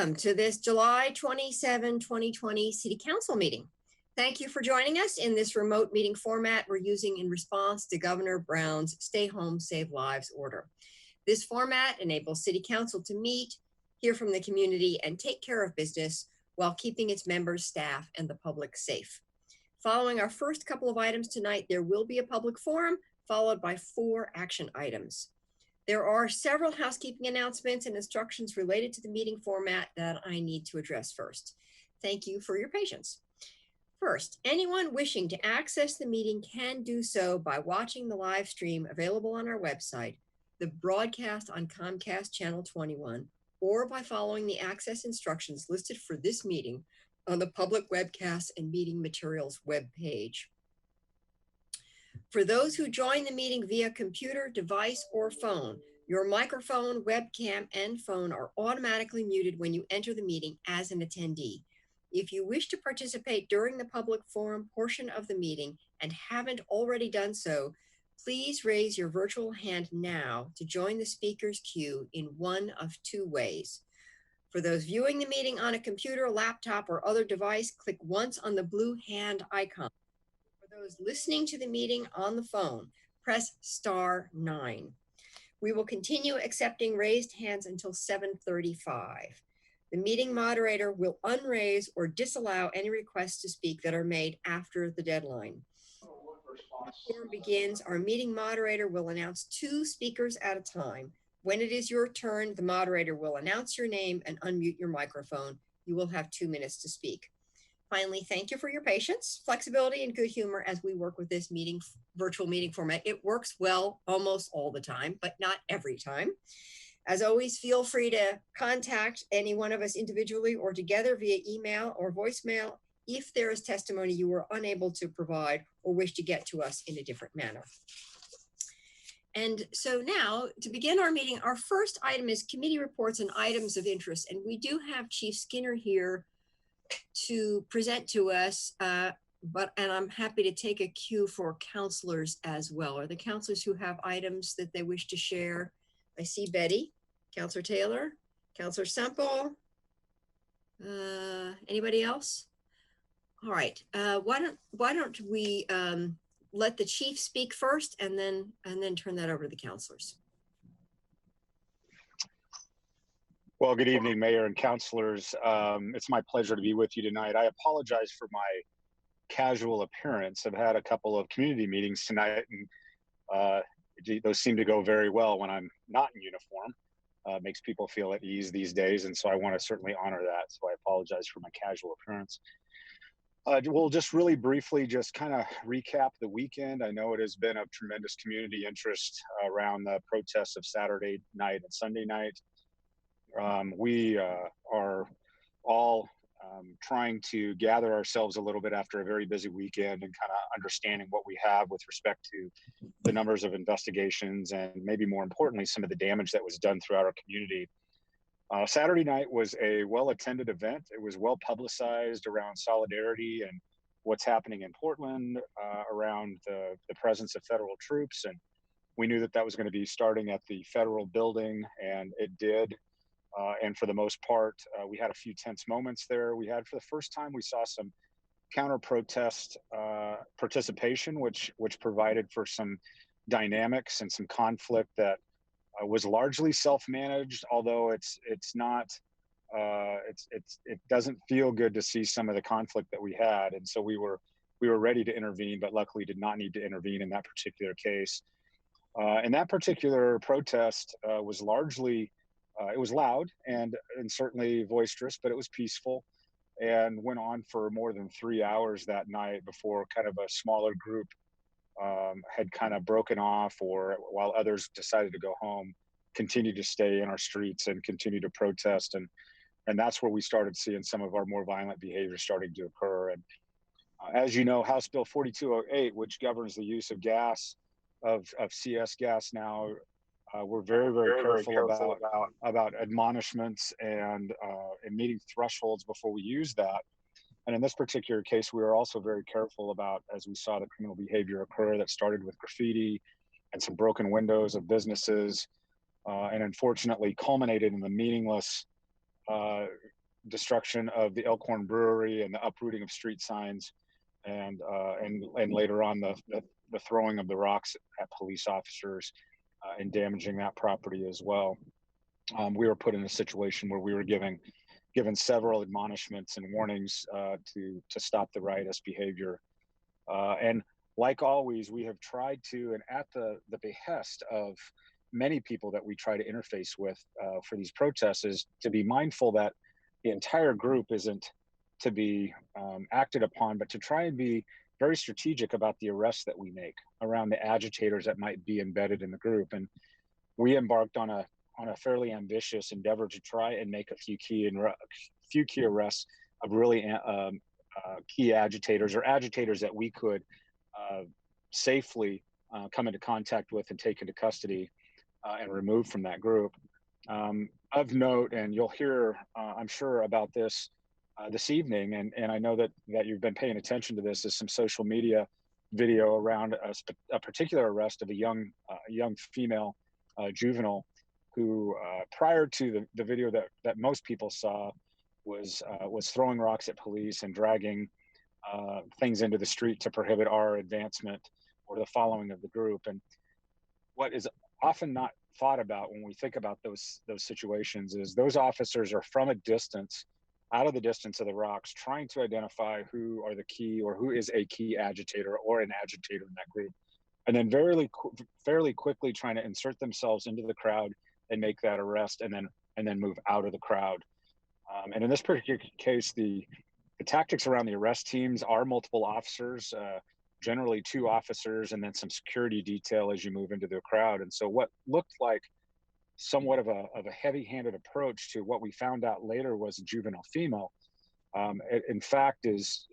Welcome to this July 27, 2020 City Council meeting. Thank you for joining us in this remote meeting format we're using in response to Governor Brown's Stay Home, Save Lives order. This format enables City Council to meet, hear from the community, and take care of business while keeping its members, staff, and the public safe. Following our first couple of items tonight, there will be a public forum followed by 4 action items. There are several housekeeping announcements and instructions related to the meeting format that I need to address first. Thank you for your patience. First, anyone wishing to access the meeting can do so by watching the live stream available on our website, the broadcast on Comcast Channel 21, or by following the access instructions listed for this meeting on the public webcast and meeting materials webpage. For those who join the meeting via computer, device, or phone, your microphone, webcam, and phone are automatically muted when you enter the meeting as an attendee. If you wish to participate during the public forum portion of the meeting and haven't already done so, please raise your virtual hand now to join the speaker's queue in one of 2 ways. For those viewing the meeting on a computer, laptop, or other device, click once on the blue hand icon. For those listening to the meeting on the phone, press *9. We will continue accepting raised hands until 7:35. The meeting moderator will unraise or disallow any requests to speak that are made after the deadline. When the forum begins, our meeting moderator will announce 2 speakers at a time. When it is your turn, the moderator will announce your name and unmute your microphone. You will have 2 minutes to speak. Finally, thank you for your patience, flexibility, and good humor as we work with this virtual meeting format. It works well almost all the time, but not every time. As always, feel free to contact any one of us individually or together via email or voicemail if there is testimony you were unable to provide or wish to get to us in a different manner. And so now, to begin our meeting, our first item is committee reports and items of interest. And we do have Chief Skinner here to present to us, and I'm happy to take a cue for counselors as well. Are the counselors who have items that they wish to share? I see Betty, Counselor Taylor, Counselor Semple. Anybody else? All right. Why don't we let the chief speak first, and then turn that over to the counselors. Well, good evening, Mayor and councilors. It's my pleasure to be with you tonight. I apologize for my casual appearance. I've had a couple of community meetings tonight, and those seem to go very well when I'm not in uniform. Makes people feel at ease these days, and so I want to certainly honor that. So I apologize for my casual appearance. We'll just really briefly just kind of recap the weekend. I know it has been of tremendous community interest around the protests of Saturday night and Sunday night. We are all trying to gather ourselves a little bit after a very busy weekend and kind of understanding what we have with respect to the numbers of investigations and maybe more importantly, some of the damage that was done throughout our community. Saturday night was a well-attended event. It was well publicized around solidarity and what's happening in Portland around the presence of federal troops. And we knew that that was going to be starting at the federal building, and it did. And for the most part, we had a few tense moments there. For the first time, we saw some counter-protest participation, which provided for some dynamics and some conflict that was largely self-managed, although it doesn't feel good to see some of the conflict that we had. And so we were ready to intervene, but luckily did not need to intervene in that particular case. And that particular protest was largely it was loud and certainly boisterous, but it was peaceful and went on for more than 3 hours that night before kind of a smaller group had kind of broken off, or while others decided to go home, continued to stay in our streets and continue to protest. And that's where we started seeing some of our more violent behavior starting to occur. And as you know, House Bill 4208, which governs the use of gas, of CS gas now, we're very, very careful about admonishments and meeting thresholds before we use that. And in this particular case, we were also very careful about, as we saw the criminal behavior occur that started with graffiti and some broken windows of businesses, and unfortunately culminated in the meaningless destruction of the Elkhorn Brewery and the uprooting of street signs, and later on the throwing of the rocks at police officers and damaging that property as well. We were put in a situation where we were given several admonishments and warnings to stop the riotous behavior. And like always, we have tried to, and at the behest of many people that we try to interface with for these protests, is to be mindful that the entire group isn't to be acted upon, but to try and be very strategic about the arrests that we make around the agitators that might be embedded in the group. And we embarked on a fairly ambitious endeavor to try and make a few key arrests of really key agitators, or agitators that we could safely come into contact with and take into custody and remove from that group. Of note, and you'll hear, I'm sure, about this this evening, and I know that you've been paying attention to this, is some social media video around a particular arrest of a young female juvenile who, prior to the video that most people saw, was throwing rocks at police and dragging things into the street to prohibit our advancement or the following of the group. And what is often not thought about when we think about those situations is those officers are from a distance, out of the distance of the rocks, trying to identify who are the key, or who is a key agitator or an agitator in that group, and then fairly quickly trying to insert themselves into the crowd and make that arrest, and then move out of the crowd. And in this particular case, the tactics around the arrest teams are multiple officers, generally 2 officers, and then some security detail as you move into the crowd. And so what looked like somewhat of a heavy-handed approach to what we found out later was a juvenile female, in fact, is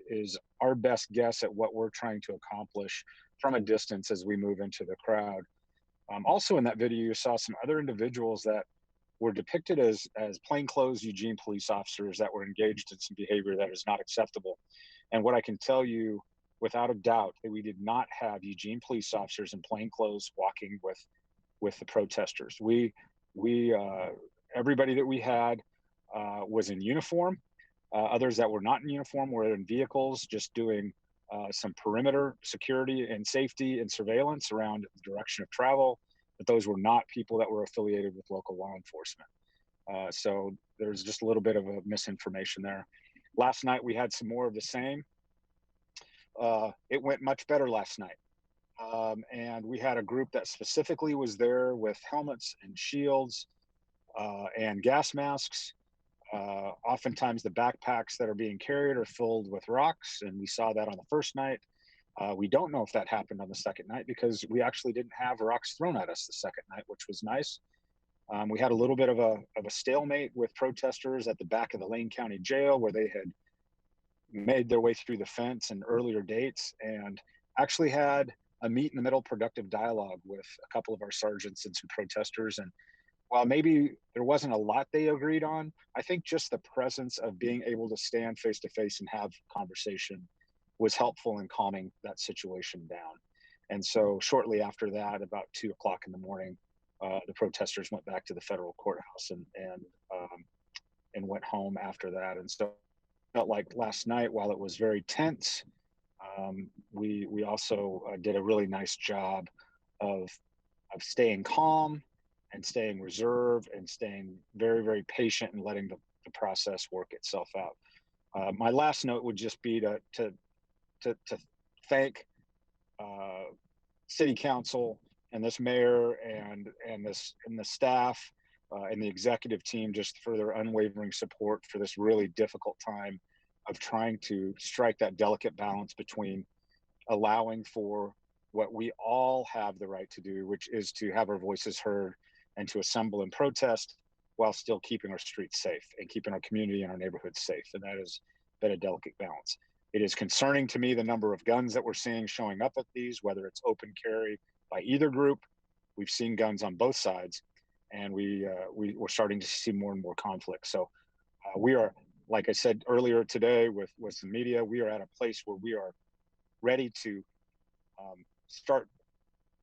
our best guess at what we're trying to accomplish from a distance as we move into the crowd. Also in that video, you saw some other individuals that were depicted as plainclothes Eugene police officers that were engaged in some behavior that is not acceptable. And what I can tell you without a doubt, that we did not have Eugene police officers in plainclothes walking with the protesters. Everybody that we had was in uniform. Others that were not in uniform were in vehicles, just doing some perimeter security and safety and surveillance around the direction of travel. But those were not people that were affiliated with local law enforcement. So there's just a little bit of a misinformation there. Last night, we had some more of the same. It went much better last night. And we had a group that specifically was there with helmets and shields and gas masks. Oftentimes the backpacks that are being carried are filled with rocks, and we saw that on the first night. We don't know if that happened on the second night because we actually didn't have rocks thrown at us the second night, which was nice. We had a little bit of a stalemate with protesters at the back of the Lane County Jail, where they had made their way through the fence in earlier dates, and actually had a meet in the middle productive dialogue with a couple of our sergeants and some protesters. And while maybe there wasn't a lot they agreed on, I think just the presence of being able to stand face to face and have conversation was helpful in calming that situation down. And so shortly after that, about 2 o'clock in the morning, the protesters went back to the federal courthouse and went home after that. And so felt like last night, while it was very tense, we also did a really nice job of staying calm and staying reserved and staying very, very patient and letting the process work itself out. My last note would just be to thank City Council and this mayor and the staff and the executive team just for their unwavering support for this really difficult time of trying to strike that delicate balance between allowing for what we all have the right to do, which is to have our voices heard and to assemble and protest while still keeping our streets safe and keeping our community and our neighborhoods safe. And that has been a delicate balance. It is concerning to me the number of guns that we're seeing showing up at these, whether it's open carry by either group. We've seen guns on both sides, and we're starting to see more and more conflict. So we are, like I said earlier today with the media, we are at a place where we are ready to start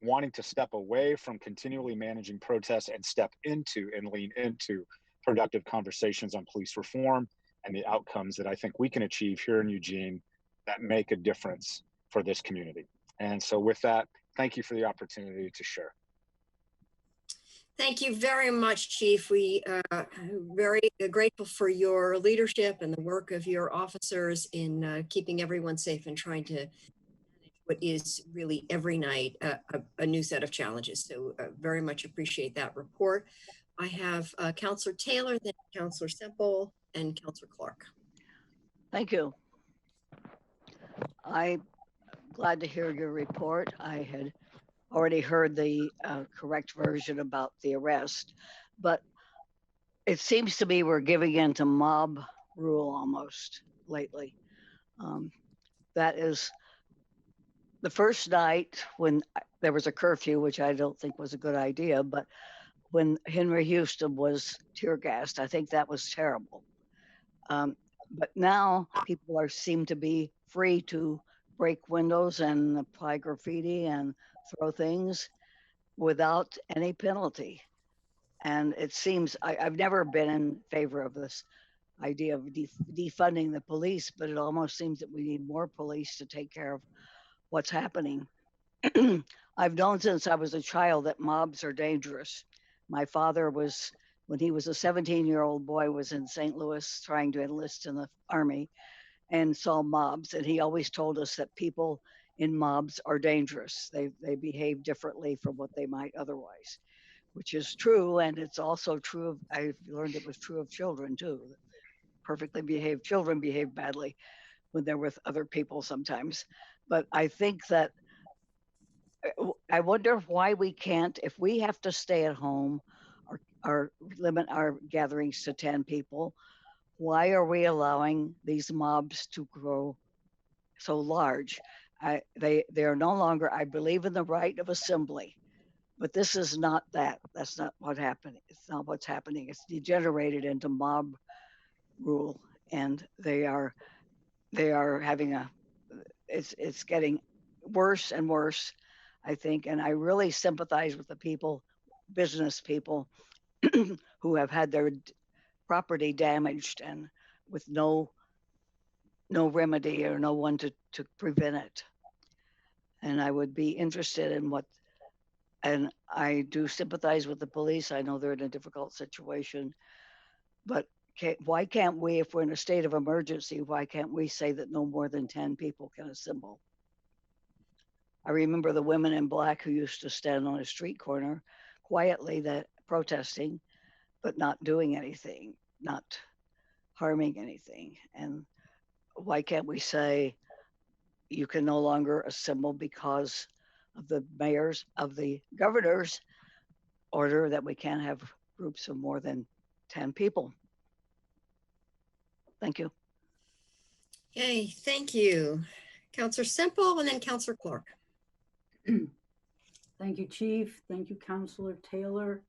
wanting to step away from continually managing protests and step into and lean into productive conversations on police reform and the outcomes that I think we can achieve here in Eugene that make a difference for this community. And so with that, thank you for the opportunity to share. Thank you very much, Chief. We are very grateful for your leadership and the work of your officers in keeping everyone safe and trying to manage what is really every night a new set of challenges. So very much appreciate that report. I have Councillor Taylor, then Councillor Semple, and Councillor Clark. Thank you. I'm glad to hear your report. I had already heard the correct version about the arrest, but it seems to me we're giving in to mob rule almost lately. That is the first night when there was a curfew, which I don't think was a good idea, but when Henry Houston was tear gassed, I think that was terrible. But now people seem to be free to break windows and apply graffiti and throw things without any penalty. And it seems I've never been in favor of this idea of defunding the police, but it almost seems that we need more police to take care of what's happening. I've known since I was a child that mobs are dangerous. My father was, when he was a 17-year-old boy, was in St. Louis trying to enlist in the army and saw mobs. And he always told us that people in mobs are dangerous. They behave differently from what they might otherwise, which is true. And it's also true of, I've learned it was true of children too. Perfectly behaved children behave badly when they're with other people sometimes. But I think that I wonder why we can't, if we have to stay at home or limit our gatherings to 10 people, why are we allowing these mobs to grow so large? They are no longer, I believe in the right of assembly, but this is not that. That's not what happened. It's not what's happening. It's degenerated into mob rule, and they are having it's getting worse and worse, I think. And I really sympathize with the people, business people, who have had their property damaged and with no remedy or no one to prevent it. And I would be interested in what, and I do sympathize with the police. I know they're in a difficult situation, but why can't we, if we're in a state of emergency, why can't we say that no more than 10 people can assemble? I remember the women in black who used to stand on a street corner quietly that protesting, but not doing anything, not harming anything. And why can't we say you can no longer assemble because of the mayor's, of the governor's order that we can't have groups of more than 10 people? Thank you. Okay, thank you. Councillor Semple and then Councillor Clark. Thank you, Chief. Thank you, Councillor Taylor.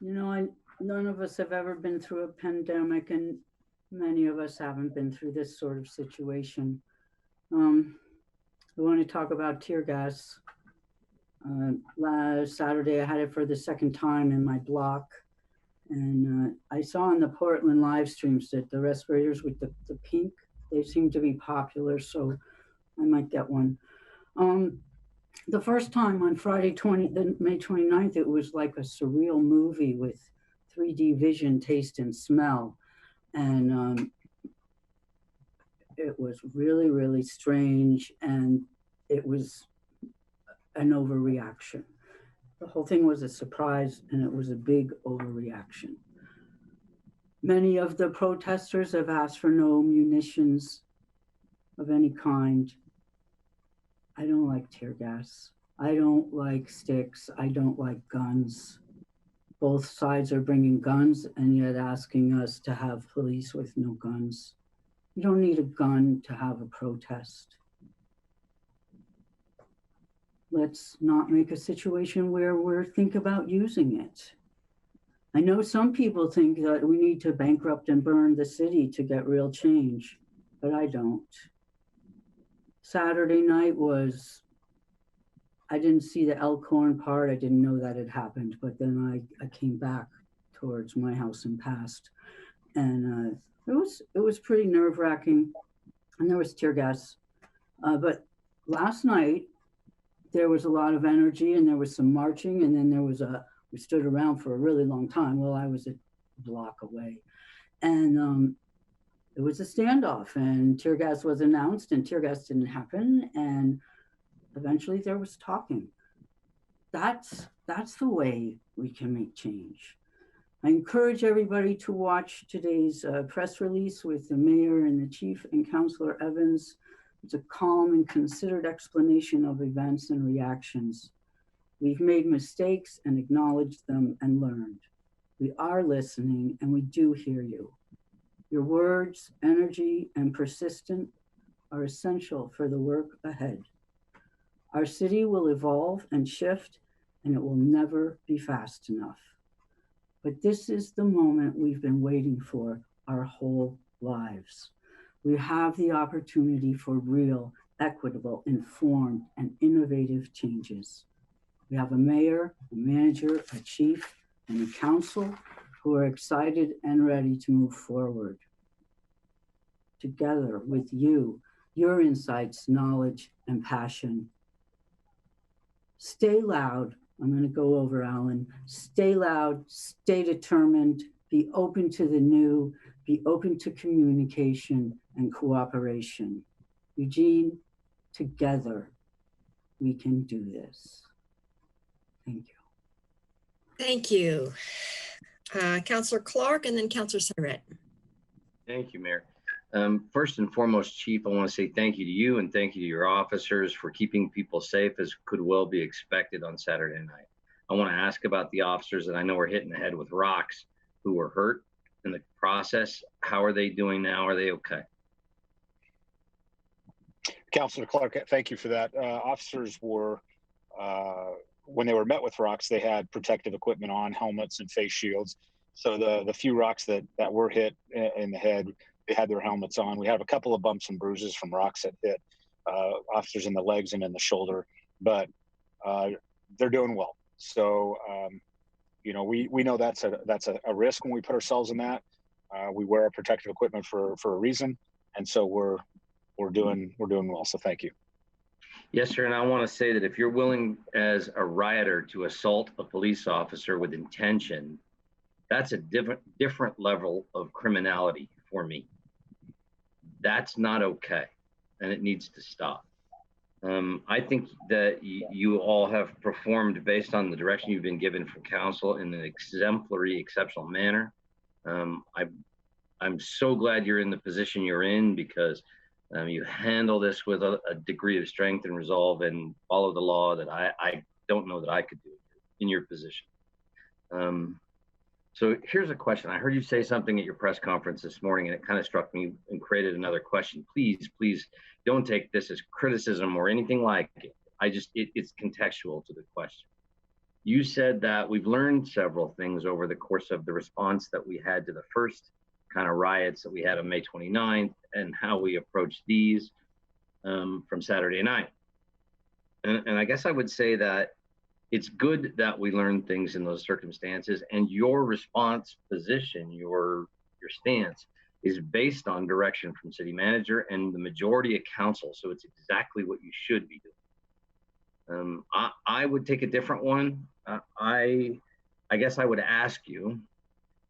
You know, none of us have ever been through a pandemic, and many of us haven't been through this sort of situation. I want to talk about tear gas. Last Saturday, I had it for the second time in my block. And I saw on the Portland live streams that the respirators with the pink, they seem to be popular, so I might get one. The first time on Friday, May 29th, it was like a surreal movie with 3D vision, taste, and smell. And it was really, really strange, and it was an overreaction. The whole thing was a surprise, and it was a big overreaction. Many of the protesters have asked for no munitions of any kind. I don't like tear gas. I don't like sticks. I don't like guns. Both sides are bringing guns and yet asking us to have police with no guns. You don't need a gun to have a protest. Let's not make a situation where we're think about using it. I know some people think that we need to bankrupt and burn the city to get real change, but I don't. Saturday night was, I didn't see the Elkhorn part. I didn't know that had happened, but then I came back towards my house and passed. And it was pretty nerve-wracking, and there was tear gas. But last night there was a lot of energy, and there was some marching, and then we stood around for a really long time. Well, I was a block away, and it was a standoff, and tear gas was announced, and tear gas didn't happen, and eventually there was talking. That's the way we can make change. I encourage everybody to watch today's press release with the mayor and the chief and Councillor Evans. It's a calm and considered explanation of events and reactions. We've made mistakes and acknowledged them and learned. We are listening, and we do hear you. Your words, energy, and persistence are essential for the work ahead. Our city will evolve and shift, and it will never be fast enough. But this is the moment we've been waiting for our whole lives. We have the opportunity for real, equitable, informed, and innovative changes. We have a mayor, a manager, a chief, and a council who are excited and ready to move forward. Together with you, your insights, knowledge, and passion. Stay loud. I'm going to go over, Alan. Stay loud, stay determined, be open to the new, be open to communication and cooperation. Eugene, together, we can do this. Thank you. Thank you. Councillor Clark, and then Councillor Surratt. Thank you, Mayor. First and foremost, Chief, I want to say thank you to you and thank you to your officers for keeping people safe as could well be expected on Saturday night. I want to ask about the officers that I know were hit in the head with rocks who were hurt in the process. How are they doing now? Are they okay? Councillor Clark, thank you for that. Officers were, when they were met with rocks, they had protective equipment on, helmets and face shields. So the few rocks that were hit in the head, they had their helmets on. We have a couple of bumps and bruises from rocks that hit officers in the legs and in the shoulder, but they're doing well. So, you know, we know that's a risk when we put ourselves in that. We wear our protective equipment for a reason, and so we're doing well. So thank you. Yes, sir. And I want to say that if you're willing as a rioter to assault a police officer with intention, that's a different level of criminality for me. That's not okay, and it needs to stop. I think that you all have performed based on the direction you've been given from council in an exemplary, exceptional manner. I'm so glad you're in the position you're in because you handle this with a degree of strength and resolve and follow the law that I don't know that I could do in your position. So here's a question. I heard you say something at your press conference this morning, and it kind of struck me and created another question. Please don't take this as criticism or anything like it. It's contextual to the question. You said that we've learned several things over the course of the response that we had to the first kind of riots that we had on May 29th and how we approached these from Saturday night. And I guess I would say that it's good that we learn things in those circumstances, and your response position, your stance is based on direction from city manager and the majority of council. So it's exactly what you should be doing. I would take a different one. I guess I would ask you,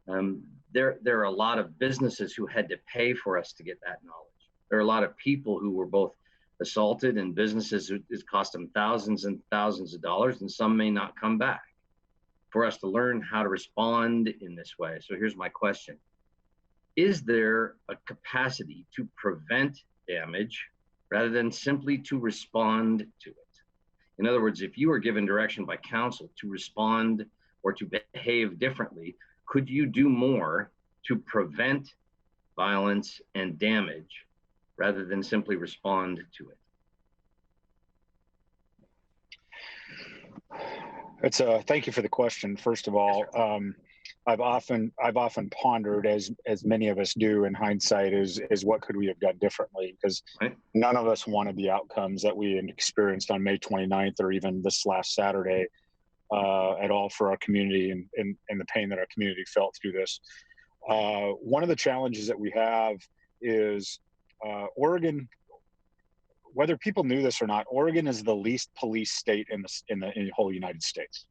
there are a lot of businesses who had to pay for us to get that knowledge. There are a lot of people who were both assaulted and businesses it's cost them thousands and thousands of dollars, and some may not come back for us to learn how to respond in this way. So here's my question. Is there a capacity to prevent damage rather than simply to respond to it? In other words, if you were given direction by council to respond or to behave differently, could you do more to prevent violence and damage rather than simply respond to it? Thank you for the question. First of all, I've often pondered, as many of us do in hindsight, is what could we have done differently? Because none of us wanted the outcomes that we had experienced on May 29th or even this last Saturday at all for our community and the pain that our community felt through this. One of the challenges that we have is Oregon, whether people knew this or not, Oregon is the least police state in the whole United States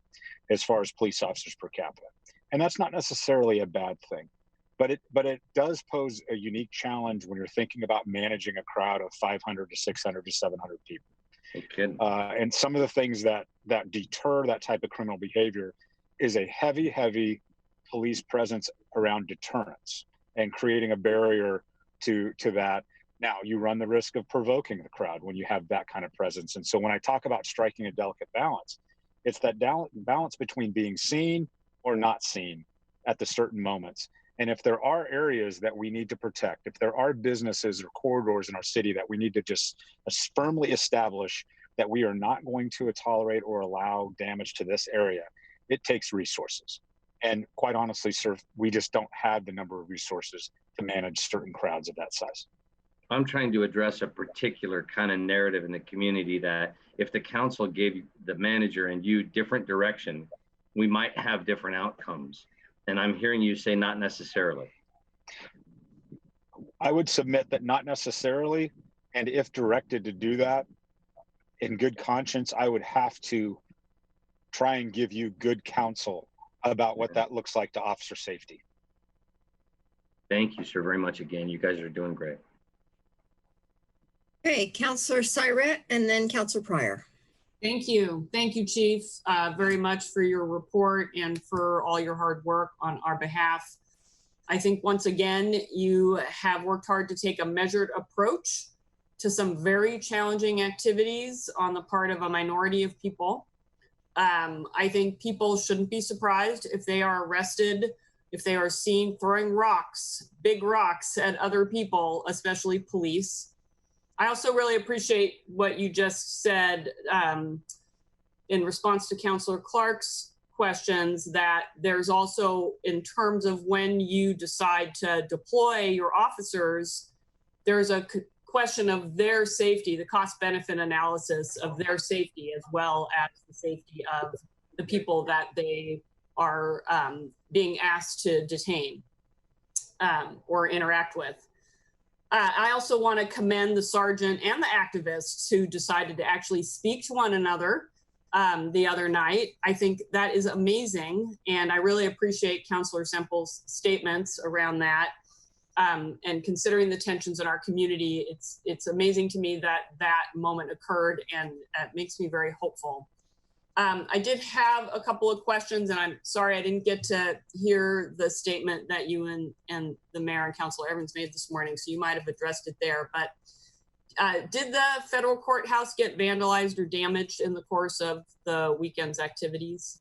as far as police officers per capita. And that's not necessarily a bad thing, but it does pose a unique challenge when you're thinking about managing a crowd of 500 to 600 to 700 people. Okay. And some of the things that deter that type of criminal behavior is a heavy police presence around deterrence and creating a barrier to that. Now, you run the risk of provoking the crowd when you have that kind of presence. And so when I talk about striking a delicate balance, it's that balance between being seen or not seen at the certain moments. And if there are areas that we need to protect, if there are businesses or corridors in our city that we need to just firmly establish that we are not going to tolerate or allow damage to this area, it takes resources. And quite honestly, sir, we just don't have the number of resources to manage certain crowds of that size. I'm trying to address a particular kind of narrative in the community that if the council gave the manager and you different direction, we might have different outcomes. And I'm hearing you say not necessarily. I would submit that not necessarily. And if directed to do that in good conscience, I would have to try and give you good counsel about what that looks like to officer safety. Thank you, sir, very much again. You guys are doing great. Okay, Councilor Syret and then Councilor Pryor. Thank you. Thank you, Chief, very much for your report and for all your hard work on our behalf. I think once again, you have worked hard to take a measured approach to some very challenging activities on the part of a minority of people. I think people shouldn't be surprised if they are arrested, if they are seen throwing rocks, big rocks at other people, especially police. I also really appreciate what you just said in response to Councilor Clark's questions, that there's also, in terms of when you decide to deploy your officers, there's a question of their safety, the cost-benefit analysis of their safety, as well as the safety of the people that they are being asked to detain or interact with. I also want to commend the sergeant and the activists who decided to actually speak to one another the other night. I think that is amazing. And I really appreciate Councilor Semple's statements around that. And considering the tensions in our community, it's amazing to me that that moment occurred, and it makes me very hopeful. I did have a couple of questions, and I'm sorry I didn't get to hear the statement that you and the mayor and Councilor Evans made this morning, so you might have addressed it there. But did the federal courthouse get vandalized or damaged in the course of the weekend's activities?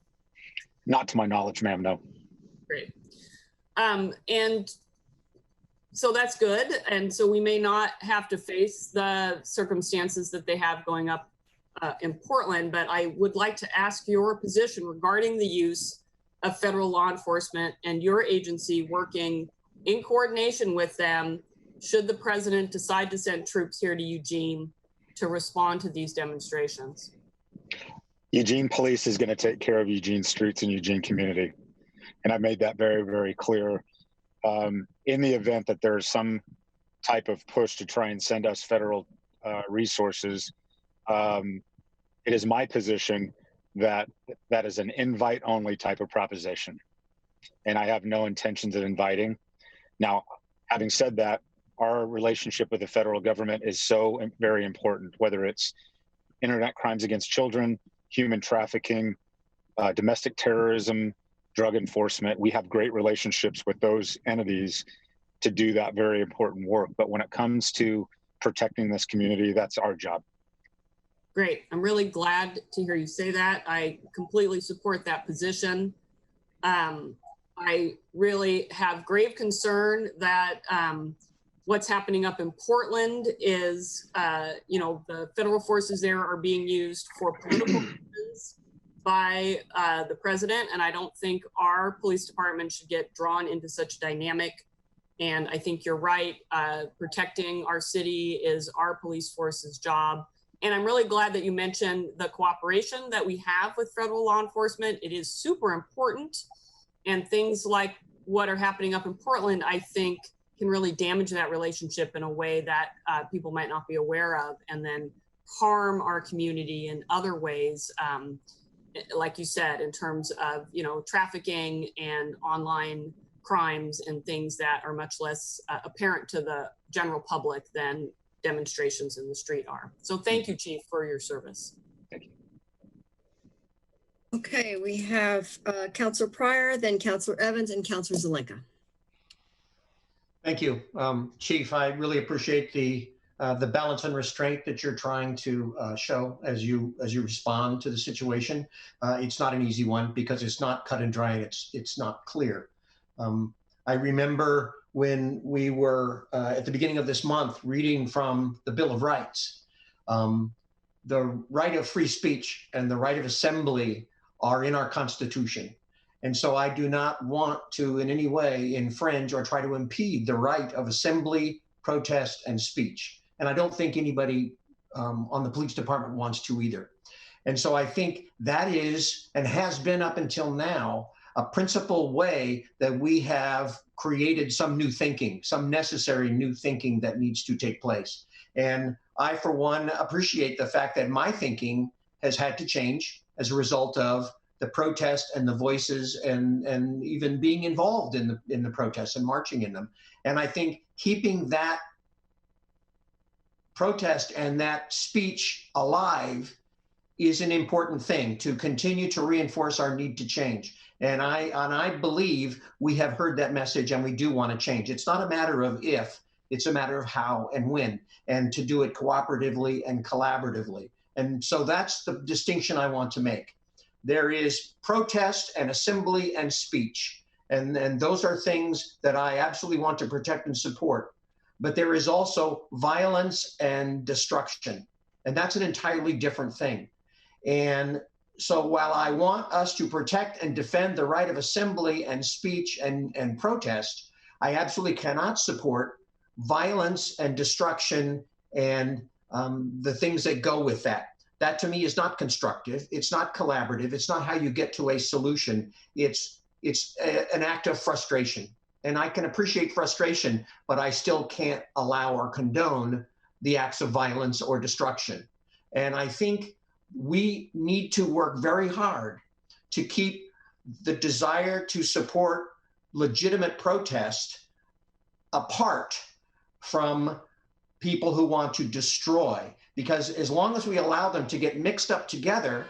Not to my knowledge, ma'am, no. Great. And so that's good. And so we may not have to face the circumstances that they have going up in Portland, but I would like to ask your position regarding the use of federal law enforcement and your agency working in coordination with them should the president decide to send troops here to Eugene to respond to these demonstrations. Eugene Police is going to take care of Eugene streets and Eugene community. And I made that very, very clear. In the event that there's some type of push to try and send us federal resources, it is my position that that is an invite-only type of proposition. And I have no intentions of inviting. Now, having said that, our relationship with the federal government is so very important, whether it's internet crimes against children, human trafficking, domestic terrorism, drug enforcement. We have great relationships with those entities to do that very important work. But when it comes to protecting this community, that's our job. Great. I'm really glad to hear you say that. I completely support that position. I really have grave concern that what's happening up in Portland is, the federal forces there are being used for political reasons by the president. And I don't think our police department should get drawn into such dynamic. And I think you're right. Protecting our city is our police force's job. And I'm really glad that you mentioned the cooperation that we have with federal law enforcement. It is super important. And things like what are happening up in Portland, I think, can really damage that relationship in a way that people might not be aware of, and then harm our community in other ways, like you said, in terms of, you know, trafficking and online crimes and things that are much less apparent to the general public than demonstrations in the street are. So thank you, Chief, for your service. Thank you. Okay, we have Councilor Pryor, then Councilor Evans, and Councilor Zelenka. Thank you, Chief. I really appreciate the balance and restraint that you're trying to show as you respond to the situation. It's not an easy one because it's not cut and dry. It's not clear. I remember when we were at the beginning of this month reading from the Bill of Rights. The right of free speech and the right of assembly are in our Constitution. And so I do not want to in any way infringe or try to impede the right of assembly, protest, and speech. And I don't think anybody on the police department wants to either. And so I think that is, and has been up until now, a principal way that we have created some new thinking, some necessary new thinking that needs to take place. And I, for one, appreciate the fact that my thinking has had to change as a result of the protest and the voices and even being involved in the protests and marching in them. And I think keeping that protest and that speech alive is an important thing to continue to reinforce our need to change. And I believe we have heard that message and we do want to change. It's not a matter of if, it's a matter of how and when, and to do it cooperatively and collaboratively. And so that's the distinction I want to make. There is protest and assembly and speech. And those are things that I absolutely want to protect and support. But there is also violence and destruction. And that's an entirely different thing. And so while I want us to protect and defend the right of assembly and speech and protest, I absolutely cannot support violence and destruction and the things that go with that. That to me is not constructive. It's not collaborative. It's not how you get to a solution. It's an act of frustration. And I can appreciate frustration, but I still can't allow or condone the acts of violence or destruction. And I think we need to work very hard to keep the desire to support legitimate protest apart from people who want to destroy. Because as long as we allow them to get mixed up together,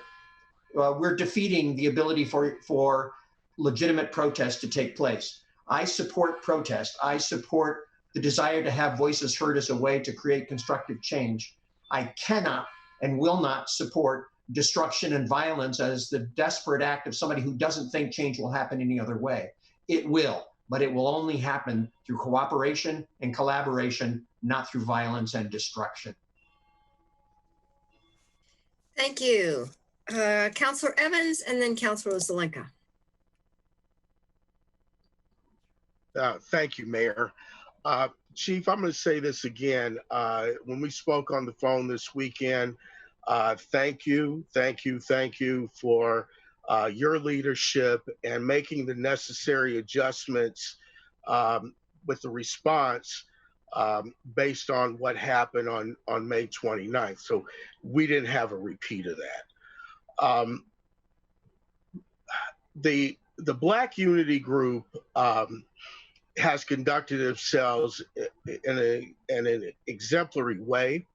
we're defeating the ability for legitimate protest to take place. I support protest. I support the desire to have voices heard as a way to create constructive change. I cannot and will not support destruction and violence as the desperate act of somebody who doesn't think change will happen any other way. It will, but it will only happen through cooperation and collaboration, not through violence and destruction. Thank you. Councilor Evans and then Councilor Zelenka. Thank you, Mayor. Chief, I'm going to say this again. When we spoke on the phone this weekend, thank you for your leadership and making the necessary adjustments with the response based on what happened on May 29th. So we didn't have a repeat of that. The Black Unity Group has conducted themselves in an exemplary way.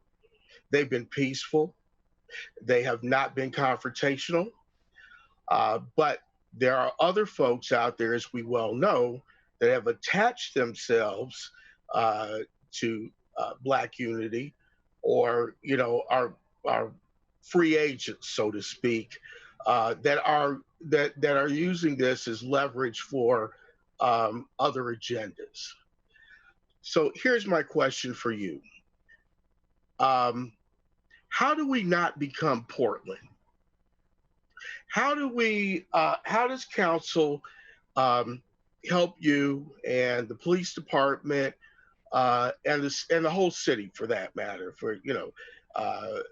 They've been peaceful. They have not been confrontational. But there are other folks out there, as we well know, that have attached themselves to Black Unity, or are free agents, so to speak, that are using this as leverage for other agendas. So here's my question for you. How do we not become Portland? How does council help you and the police department and the whole city, for that matter, for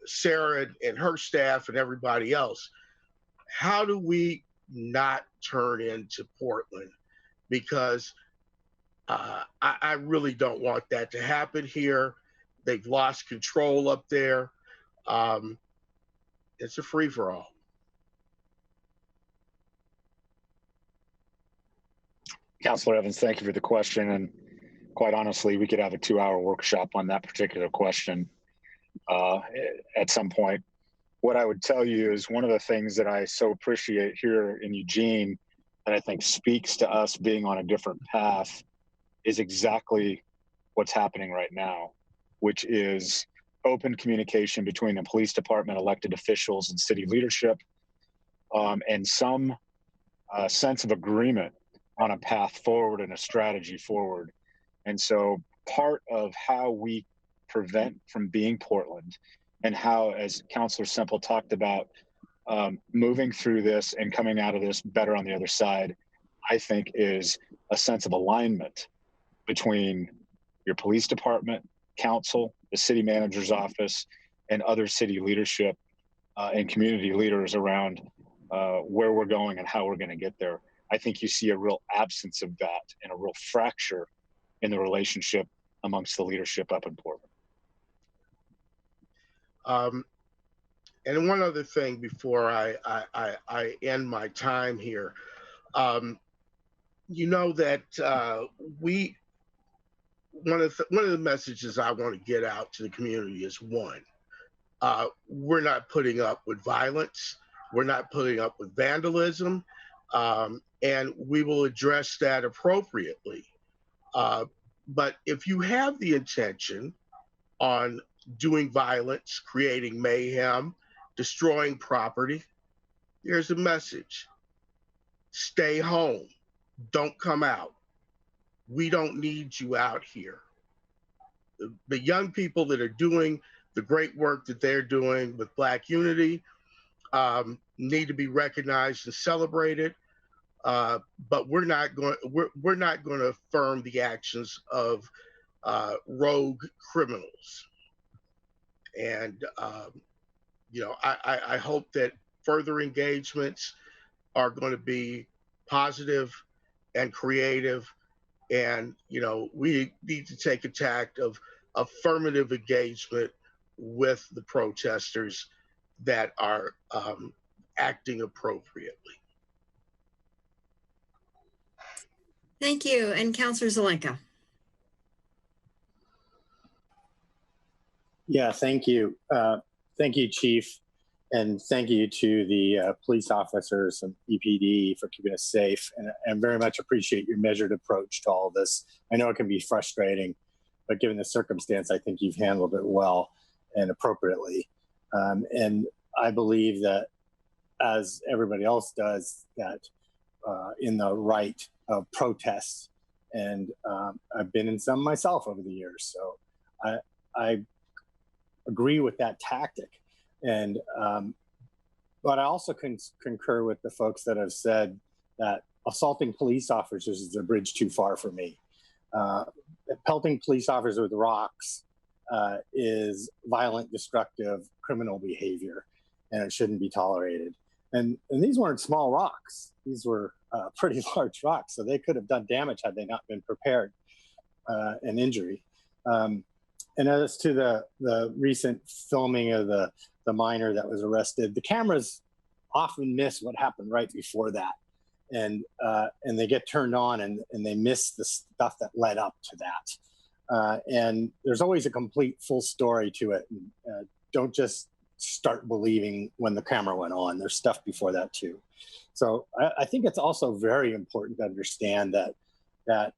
Sarah and her staff and everybody else? How do we not turn into Portland because I really don't want that to happen here. They've lost control up there. It's a free for all. Councilor Evans, thank you for the question. And quite honestly, we could have a 2-hour workshop on that particular question at some point. What I would tell you is one of the things that I so appreciate here in Eugene that I think speaks to us being on a different path is exactly what's happening right now, which is open communication between the police department, elected officials, and city leadership, and some sense of agreement on a path forward and a strategy forward. And so part of how we prevent from being Portland and how, as Councilor Semple talked about, moving through this and coming out of this better on the other side, I think is a sense of alignment between your police department, council, the city manager's office, and other city leadership and community leaders around where we're going and how we're going to get there. I think you see a real absence of that and a real fracture in the relationship amongst the leadership up in Portland. And one other thing before I end my time here, you know that one of the messages I want to get out to the community is one, we're not putting up with violence, we're not putting up with vandalism, and we will address that appropriately. But if you have the intention on doing violence, creating mayhem, destroying property, here's a message. Stay home. Don't come out. We don't need you out here. The young people that are doing the great work that they're doing with Black Unity need to be recognized and celebrated. But we're not going to affirm the actions of rogue criminals. And you know, I hope that further engagements are going to be positive and creative. And you know, we need to take a tack of affirmative engagement with the protesters that are acting appropriately. Thank you. And Councilor Zelenka. Yeah, thank you. Thank you, Chief. And thank you to the police officers and EPD for keeping us safe. And very much appreciate your measured approach to all this. I know it can be frustrating, but given the circumstance, I think you've handled it well and appropriately. And I believe that, as everybody else does, that in the right of protests, and I've been in some myself over the years, so I agree with that tactic. And but I also concur with the folks that have said that assaulting police officers is a bridge too far for me. Pelting police officers with rocks is violent, destructive, criminal behavior, and it shouldn't be tolerated. And these weren't small rocks; these were pretty large rocks, so they could have done damage had they not been prepared, and injury. And as to the recent filming of the minor that was arrested, the cameras often miss what happened right before that, and they get turned on and they miss the stuff that led up to that. And there's always a complete full story to it. Don't just start believing when the camera went on. There's stuff before that too. So I think it's also very important to understand that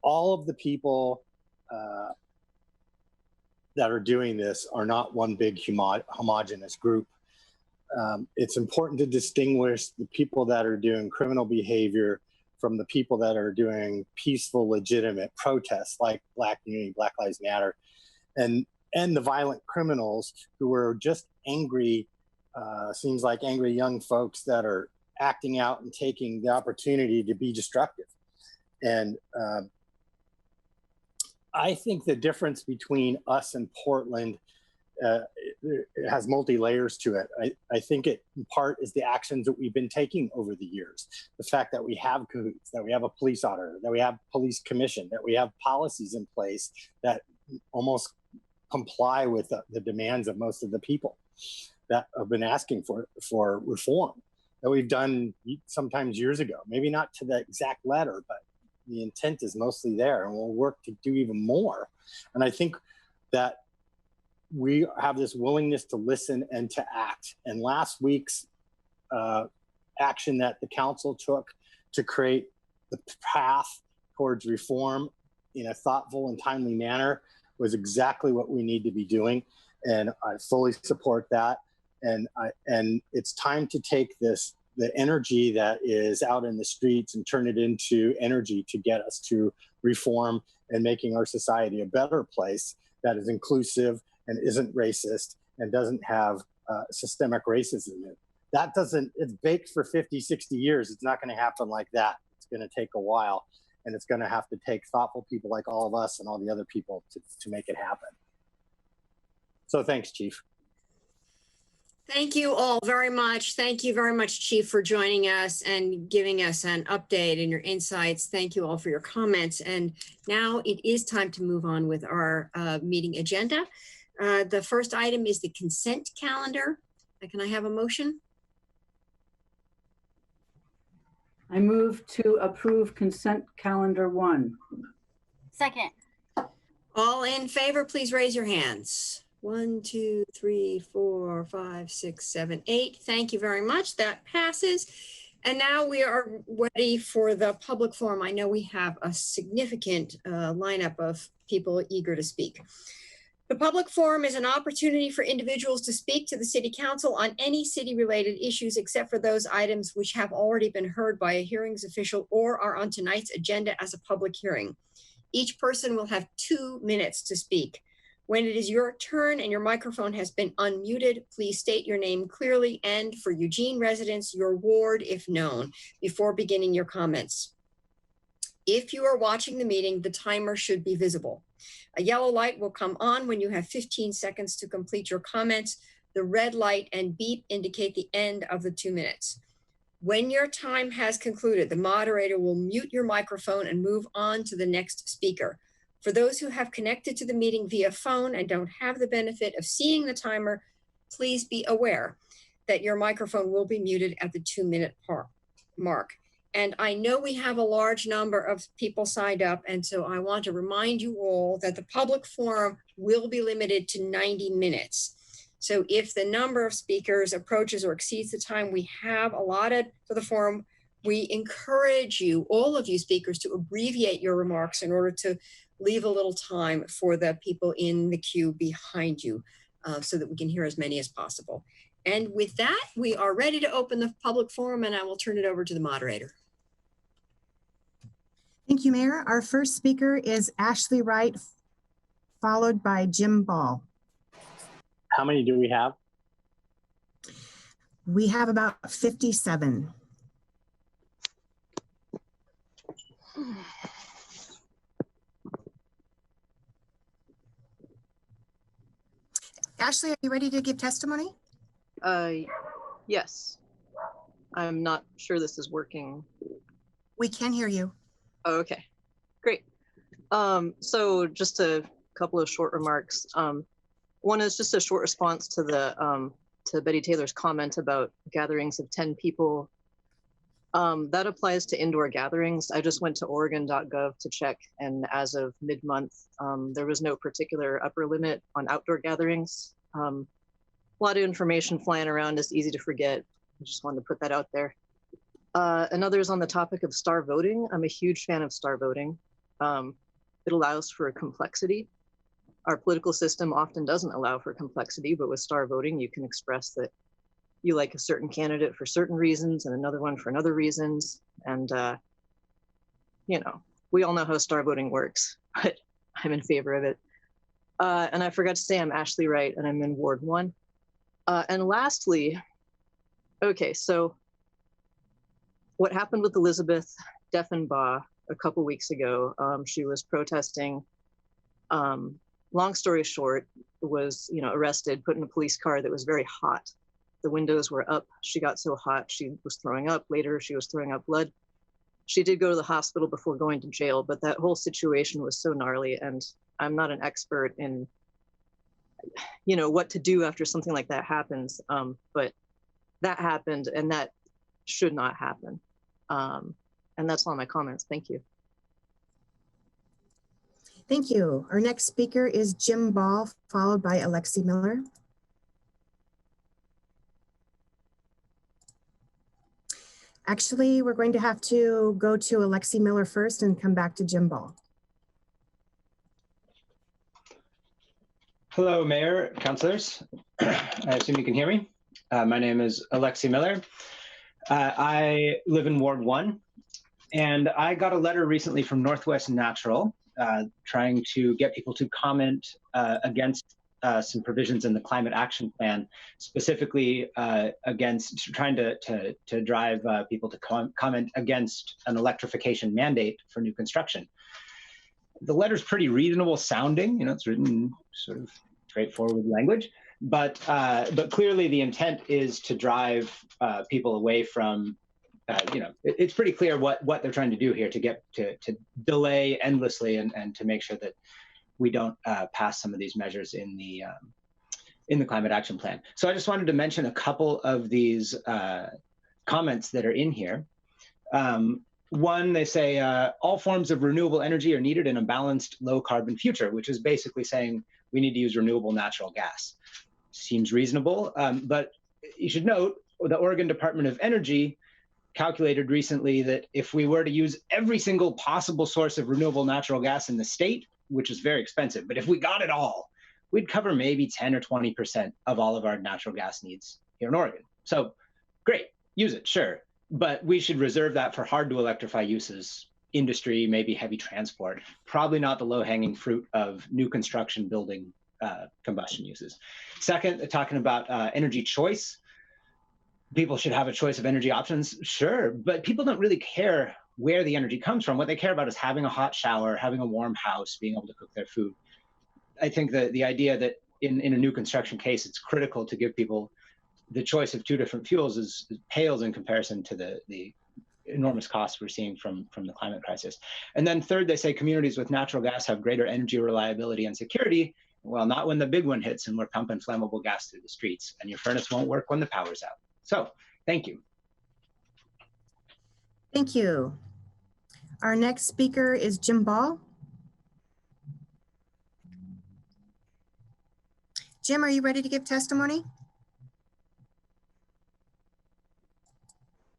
all of the people that are doing this are not one big homogenous group. It's important to distinguish the people that are doing criminal behavior from the people that are doing peaceful, legitimate protests like Black Unity, Black Lives Matter, and the violent criminals who are just angry, seems like angry young folks that are acting out and taking the opportunity to be destructive. And I think the difference between us and Portland it has multi layers to it. I think it in part is the actions that we've been taking over the years. The fact that we have cahoots, that we have a police auditor, that we have police commission, that we have policies in place that almost comply with the demands of most of the people that have been asking for reform that we've done sometimes years ago. Maybe not to the exact letter, but the intent is mostly there, and we'll work to do even more. And I think that we have this willingness to listen and to act. And last week's action that the council took to create the path towards reform in a thoughtful and timely manner was exactly what we need to be doing. And I fully support that. And it's time to take the energy that is out in the streets and turn it into energy to get us to reform and making our society a better place that is inclusive and isn't racist and doesn't have systemic racism in it. It's baked for 50, 60 years. It's not going to happen like that. It's going to take a while, and it's going to have to take thoughtful people like all of us and all the other people to make it happen. So thanks, Chief. Thank you all very much. Thank you very much, Chief, for joining us and giving us an update and your insights. Thank you all for your comments. And now it is time to move on with our meeting agenda. The first item is the consent calendar. Can I have a motion? I move to approve consent calendar 1. Second. All in favor, please raise your hands. 1, 2, 3, 4, 5, 6, 7, 8. Thank you very much. That passes. And now we are ready for the public forum. I know we have a significant lineup of people eager to speak. The public forum is an opportunity for individuals to speak to the City Council on any city-related issues except for those items which have already been heard by a hearings official or are on tonight's agenda as a public hearing. Each person will have 2 minutes to speak. When it is your turn and your microphone has been unmuted, please state your name clearly and, for Eugene residents, your ward if known, before beginning your comments. If you are watching the meeting, the timer should be visible. A yellow light will come on when you have 15 seconds to complete your comments. The red light and beep indicate the end of the 2 minutes. When your time has concluded, the moderator will mute your microphone and move on to the next speaker. For those who have connected to the meeting via phone and don't have the benefit of seeing the timer, please be aware that your microphone will be muted at the 2-minute mark. And I know we have a large number of people signed up, and so I want to remind you all that the public forum will be limited to 90 minutes. So if the number of speakers approaches or exceeds the time we have allotted for the forum, we encourage you, all of you speakers, to abbreviate your remarks in order to leave a little time for the people in the queue behind you so that we can hear as many as possible. And with that, we are ready to open the public forum, and I will turn it over to the moderator. Thank you, Mayor. Our first speaker is Ashley Wright, followed by Jim Ball. How many do we have? We have about 57. Ashley, are you ready to give testimony? Yes. I'm not sure this is working. We can hear you. Oh, okay, great. So just a couple of short remarks. One is just a short response to the to Betty Taylor's comment about gatherings of 10 people. That applies to indoor gatherings. I just went to Oregon.gov to check, and as of mid-month, there was no particular upper limit on outdoor gatherings. A lot of information flying around is easy to forget. I just wanted to put that out there. Another is on the topic of star voting. I'm a huge fan of star voting. It allows for complexity. Our political system often doesn't allow for complexity, but with star voting, you can express that you like a certain candidate for certain reasons and another one for another reasons. And, you know, we all know how star voting works, but I'm in favor of it. And I forgot to say I'm Ashley Wright and I'm in Ward 1. And lastly, okay, so what happened with Elizabeth Deffenbaugh a couple weeks ago, she was protesting long story short, was, arrested, put in a police car that was very hot. The windows were up. She got so hot, she was throwing up. Later, she was throwing up blood. She did go to the hospital before going to jail, but that whole situation was so gnarly. And I'm not an expert in, what to do after something like that happens. But that happened, and that should not happen. And that's all my comments. Thank you. Thank you. Our next speaker is Jim Ball, followed by Alexi Miller. Actually, we're going to have to go to Alexi Miller first and come back to Jim Ball. Hello, Mayor, councilors. I assume you can hear me. My name is Alexi Miller. I live in Ward 1, and I got a letter recently from Northwest Natural trying to get people to comment against some provisions in the Climate Action Plan, specifically against trying to drive people to comment against an electrification mandate for new construction. The letter's pretty reasonable sounding, it's written sort of straightforward language, but clearly the intent is to drive people away from, it's pretty clear what they're trying to do here to get to delay endlessly and to make sure that we don't pass some of these measures in the Climate Action Plan. So I just wanted to mention a couple of these comments that are in here. One, they say, all forms of renewable energy are needed in a balanced low carbon future, which is basically saying we need to use renewable natural gas. Seems reasonable, but you should note the Oregon Department of Energy calculated recently that if we were to use every single possible source of renewable natural gas in the state, which is very expensive, but if we got it all, we'd cover maybe 10 or 20% of all of our natural gas needs here in Oregon. So great, use it, sure. But we should reserve that for hard to electrify uses, industry, maybe heavy transport, probably not the low-hanging fruit of new construction building combustion uses. Second, talking about energy choice. People should have a choice of energy options, sure, but people don't really care where the energy comes from. What they care about is having a hot shower, having a warm house, being able to cook their food. I think the idea that in a new construction case, it's critical to give people the choice of two different fuels pales in comparison to the enormous costs we're seeing from the climate crisis. And then third, they say communities with natural gas have greater energy reliability and security. Well, not when the big one hits and we're pumping flammable gas through the streets, and your furnace won't work when the power's out. So, thank you. Thank you. Our next speaker is Jim Ball. Jim, are you ready to give testimony?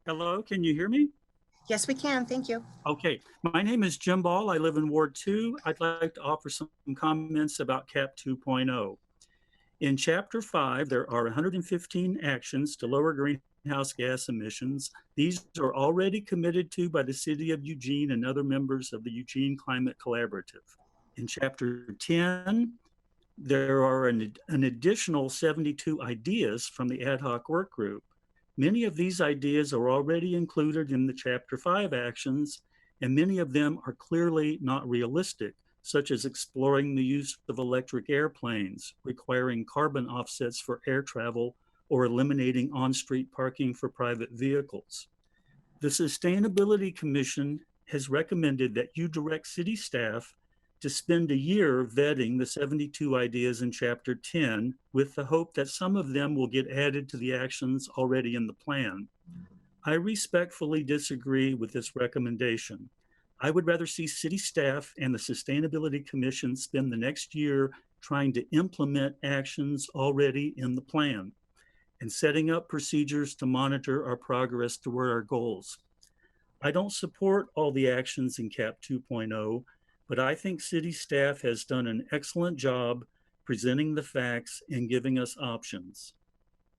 Hello, can you hear me? Yes, we can. Thank you. Okay, my name is Jim Ball. I live in Ward 2. I'd like to offer some comments about CAP 2.0. In Chapter 5, there are 115 actions to lower greenhouse gas emissions. These are already committed to by the City of Eugene and other members of the Eugene Climate Collaborative. In Chapter 10, there are an additional 72 ideas from the ad hoc work group. Many of these ideas are already included in the Chapter 5 actions, and many of them are clearly not realistic, such as exploring the use of electric airplanes, requiring carbon offsets for air travel, or eliminating on-street parking for private vehicles. The Sustainability Commission has recommended that you direct city staff to spend a year vetting the 72 ideas in Chapter 10 with the hope that some of them will get added to the actions already in the plan. I respectfully disagree with this recommendation. I would rather see city staff and the Sustainability Commission spend the next year trying to implement actions already in the plan and setting up procedures to monitor our progress toward our goals. I don't support all the actions in CAP 2.0, but I think city staff has done an excellent job presenting the facts and giving us options.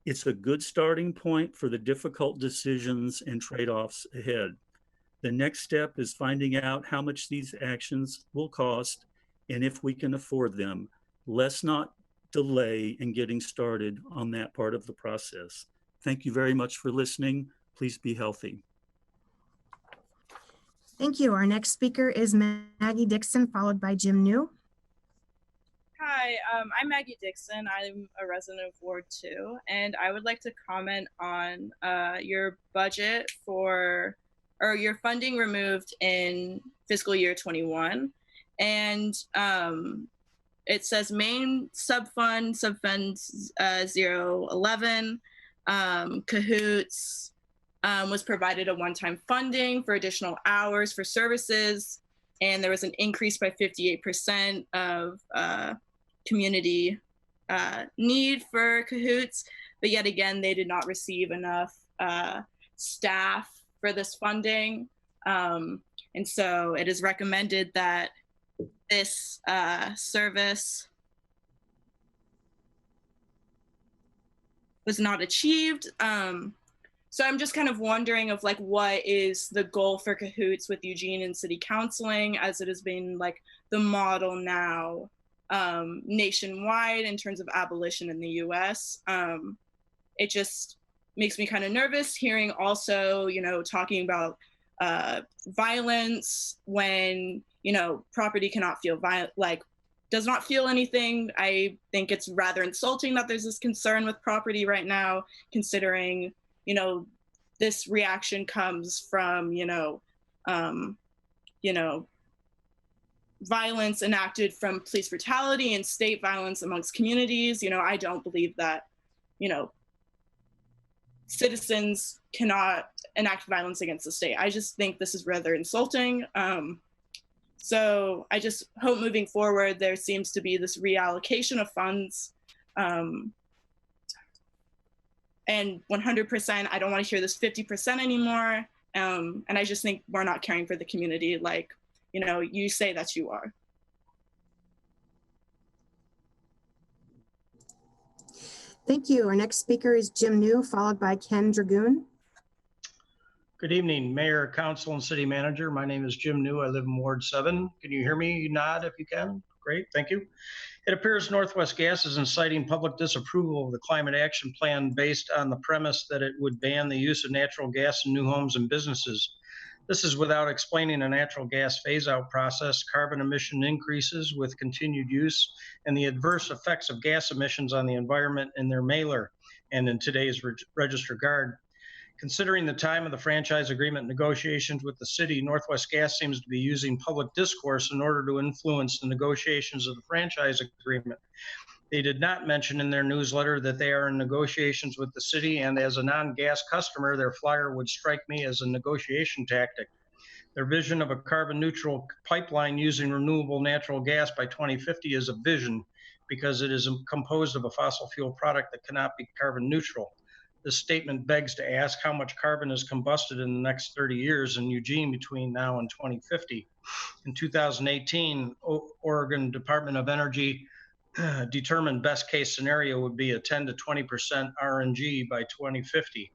It's a good starting point for the difficult decisions and trade-offs ahead. The next step is finding out how much these actions will cost and if we can afford them. Let's not delay in getting started on that part of the process. Thank you very much for listening. Please be healthy. Thank you. Our next speaker is Maggie Dixon, followed by Jim New. Hi, I'm Maggie Dixon. I'm a resident of Ward 2, and I would like to comment on your budget for, or your funding removed in fiscal year 21. And it says main subfund 011, Cahoots was provided a one-time funding for additional hours for services. And there was an increase by 58% of community need for Cahoots, but yet again, they did not receive enough staff for this funding. And so it is recommended that this service was not achieved. So I'm just kind of wondering of like, what is the goal for Cahoots with Eugene and City Counciling, as it has been like the model now nationwide in terms of abolition in the US. It just makes me kind of nervous hearing also, you know, talking about violence when, you know, property cannot feel does not feel anything. I think it's rather insulting that there's this concern with property right now, considering, you know, this reaction comes from, violence enacted from police brutality and state violence amongst communities. You know, I don't believe that, you know, citizens cannot enact violence against the state. I just think this is rather insulting. So I just hope moving forward, there seems to be this reallocation of funds. And 100%, I don't want to hear this 50% anymore. And I just think we're not caring for the community like, you know, you say that you are. Thank you. Our next speaker is Jim New, followed by Ken Dragoon. Good evening, Mayor, Council, and City Manager. My name is Jim New. I live in Ward 7. Can you hear me? Nod if you can. Great, thank you. It appears Northwest Gas is inciting public disapproval of the climate action plan based on the premise that it would ban the use of natural gas in new homes and businesses. This is without explaining a natural gas phase-out process, carbon emission increases with continued use, and the adverse effects of gas emissions on the environment in their mailer and in today's Register Guard. Considering the time of the franchise agreement negotiations with the city, Northwest Gas seems to be using public discourse in order to influence the negotiations of the franchise agreement. They did not mention in their newsletter that they are in negotiations with the city, and as a non-gas customer, their flyer would strike me as a negotiation tactic. Their vision of a carbon neutral pipeline using renewable natural gas by 2050 is a vision because it is composed of a fossil fuel product that cannot be carbon neutral. This statement begs to ask how much carbon is combusted in the next 30 years in Eugene between now and 2050. In 2018, Oregon Department of Energy determined best case scenario would be a 10 to 20% RNG by 2050.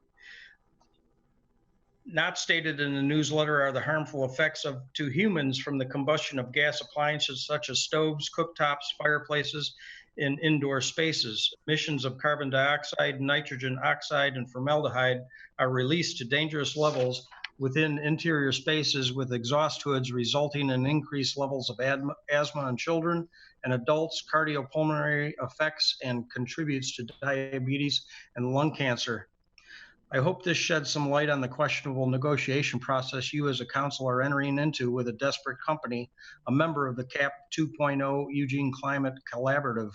Not stated in the newsletter are the harmful effects to humans from the combustion of gas appliances such as stoves, cooktops, fireplaces, in indoor spaces. Emissions of carbon dioxide, nitrogen oxide, and formaldehyde are released to dangerous levels within interior spaces with exhaust hoods, resulting in increased levels of asthma in children and adults, cardiopulmonary effects, and contributes to diabetes and lung cancer. I hope this sheds some light on the questionable negotiation process you as a council are entering into with a desperate company, a member of the CAP 2.0 Eugene Climate Collaborative.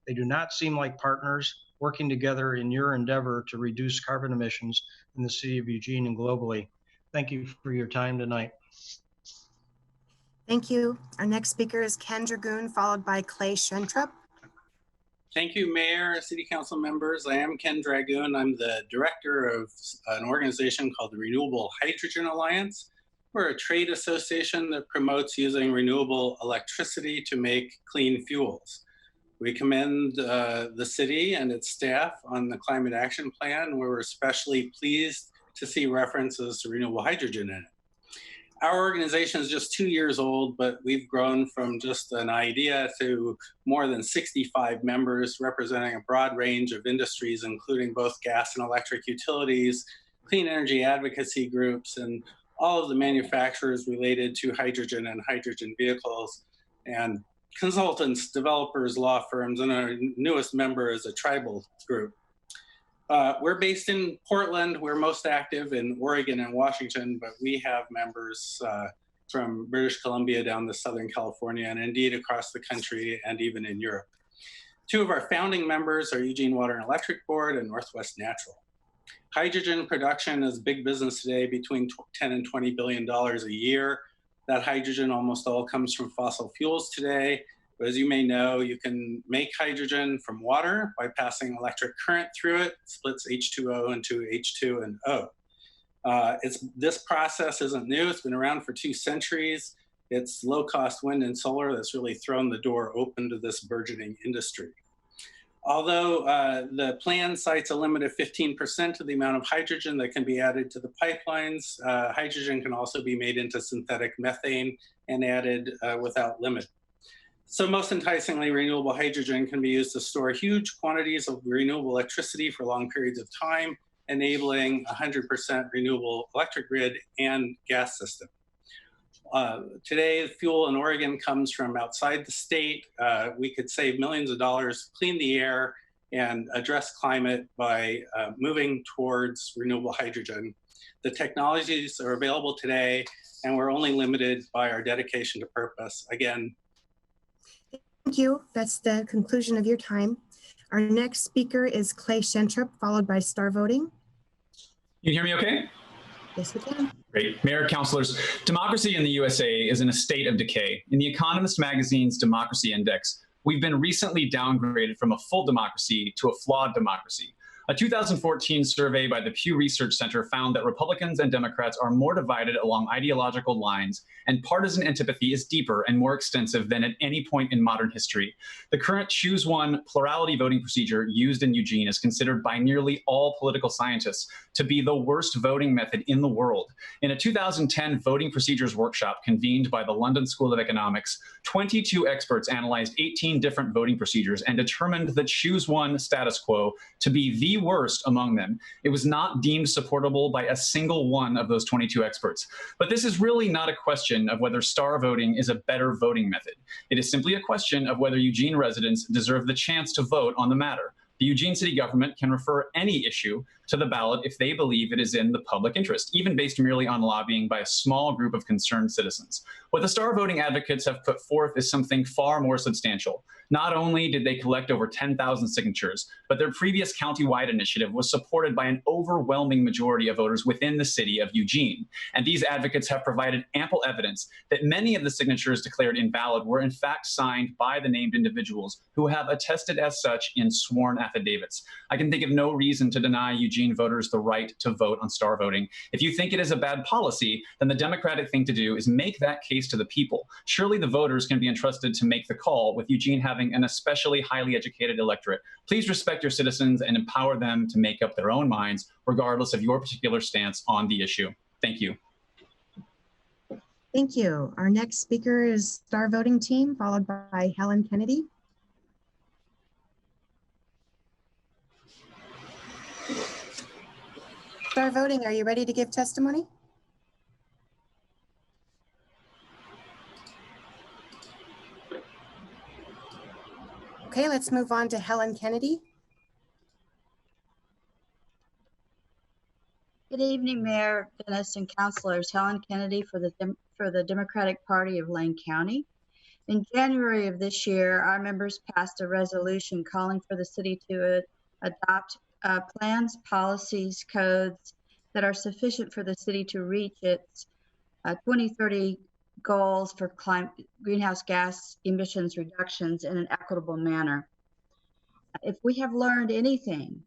They do not seem like partners working together in your endeavor to reduce carbon emissions in the city of Eugene and globally. Thank you for your time tonight. Thank you. Our next speaker is Ken Dragoon, followed by Clay Shentrup. Thank you, Mayor, City Council members. I am Ken Dragoon. I'm the director of an organization called the Renewable Hydrogen Alliance. We're a trade association that promotes using renewable electricity to make clean fuels. We commend the city and its staff on the Climate Action Plan, where we're especially pleased to see references to renewable hydrogen in it. Our organization is just 2 years old, but we've grown from just an idea to more than 65 members representing a broad range of industries, including both gas and electric utilities, clean energy advocacy groups, and all of the manufacturers related to hydrogen and hydrogen vehicles. And consultants, developers, law firms, and our newest member is a tribal group. We're based in Portland. We're most active in Oregon and Washington, but we have members from British Columbia down to Southern California, and indeed across the country and even in Europe. Two of our founding members are Eugene Water and Electric Board and Northwest Natural. Hydrogen production is big business today, between 10 and $20 billion a year. That hydrogen almost all comes from fossil fuels today. But as you may know, you can make hydrogen from water by passing electric current through it, splits H2O into H2 and O. This process isn't new. It's been around for 2 centuries. It's low-cost wind and solar that's really thrown the door open to this burgeoning industry. Although the plan cites a limit of 15% of the amount of hydrogen that can be added to the pipelines, hydrogen can also be made into synthetic methane and added without limit. So most enticingly, renewable hydrogen can be used to store huge quantities of renewable electricity for long periods of time, enabling 100% renewable electric grid and gas system. Today, the fuel in Oregon comes from outside the state. We could save millions of dollars, clean the air, and address climate by moving towards renewable hydrogen. The technologies are available today, and we're only limited by our dedication to purpose. Again, thank you. That's the conclusion of your time. Our next speaker is Clay Shentrup, followed by Star Voting. You hear me okay? Yes, we can. Great. Mayor, councilors, democracy in the USA is in a state of decay. In The Economist magazine's Democracy Index, we've been recently downgraded from a full democracy to a flawed democracy. A 2014 survey by the Pew Research Center found that Republicans and Democrats are more divided along ideological lines, and partisan antipathy is deeper and more extensive than at any point in modern history. The current Choose One plurality voting procedure used in Eugene is considered by nearly all political scientists to be the worst voting method in the world. In a 2010 voting procedures workshop convened by the London School of Economics, 22 experts analyzed 18 different voting procedures and determined the Choose One status quo to be the worst among them. It was not deemed supportable by a single one of those 22 experts. But this is really not a question of whether star voting is a better voting method. It is simply a question of whether Eugene residents deserve the chance to vote on the matter. The Eugene city government can refer any issue to the ballot if they believe it is in the public interest, even based merely on lobbying by a small group of concerned citizens. What the star voting advocates have put forth is something far more substantial. Not only did they collect over 10,000 signatures, but their previous countywide initiative was supported by an overwhelming majority of voters within the city of Eugene. And these advocates have provided ample evidence that many of the signatures declared invalid were in fact signed by the named individuals who have attested as such in sworn affidavits. I can think of no reason to deny Eugene voters the right to vote on star voting. If you think it is a bad policy, then the democratic thing to do is make that case to the people. Surely the voters can be entrusted to make the call, with Eugene having an especially highly educated electorate. Please respect your citizens and empower them to make up their own minds, regardless of your particular stance on the issue. Thank you. Thank you. Our next speaker is Star Voting Team, followed by Helen Kennedy. Star Voting, are you ready to give testimony? Okay, let's move on to Helen Kennedy. Good evening, Mayor Dennis and councilors. Helen Kennedy for the Democratic Party of Lane County. In January of this year, our members passed a resolution calling for the city to adopt plans, policies, codes that are sufficient for the city to reach its 2030 goals for greenhouse gas emissions reductions in an equitable manner. If we have learned anything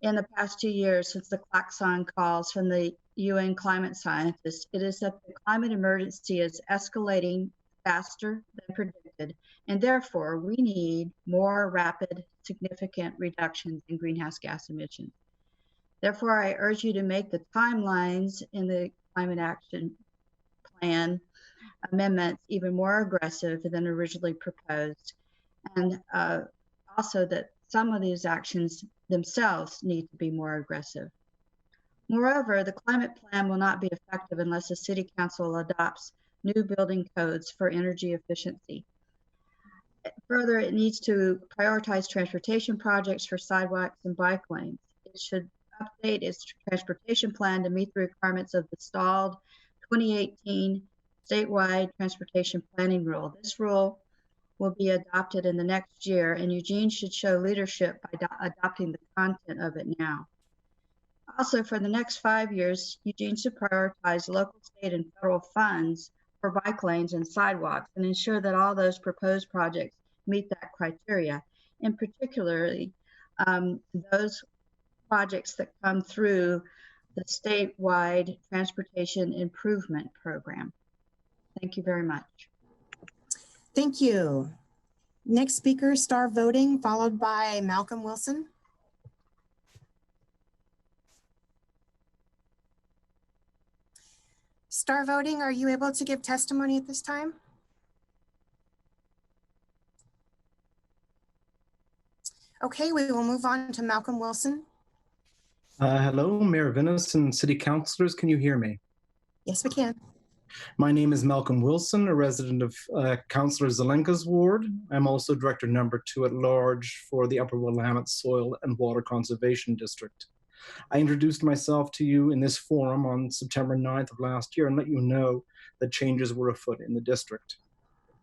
in the past 2 years since the klaxon calls from the UN climate scientists, it is that the climate emergency is escalating faster than predicted, and therefore we need more rapid, significant reductions in greenhouse gas emissions. Therefore, I urge you to make the timelines in the climate action plan amendments even more aggressive than originally proposed, and also that some of these actions themselves need to be more aggressive. Moreover, the climate plan will not be effective unless the City Council adopts new building codes for energy efficiency. Further, it needs to prioritize transportation projects for sidewalks and bike lanes. It should update its transportation plan to meet the requirements of the stalled 2018 statewide transportation planning rule. This rule will be adopted in the next year, and Eugene should show leadership by adopting the content of it now. Also, for the next 5 years, Eugene should prioritize local, state, and federal funds for bike lanes and sidewalks and ensure that all those proposed projects meet that criteria, and particularly those projects that come through the statewide transportation improvement program. Thank you very much. Thank you. Next speaker, Star Voting, followed by Malcolm Wilson. Star Voting, are you able to give testimony at this time? Okay, we will move on to Malcolm Wilson. Hello, Mayor Venus and City Councilors. Can you hear me? Yes, we can. My name is Malcolm Wilson, a resident of Councillor Zelenka's ward. I'm also Director number 2 at large for the Upper Willamette Soil and Water Conservation District. I introduced myself to you in this forum on September 9th of last year and let you know that changes were afoot in the district.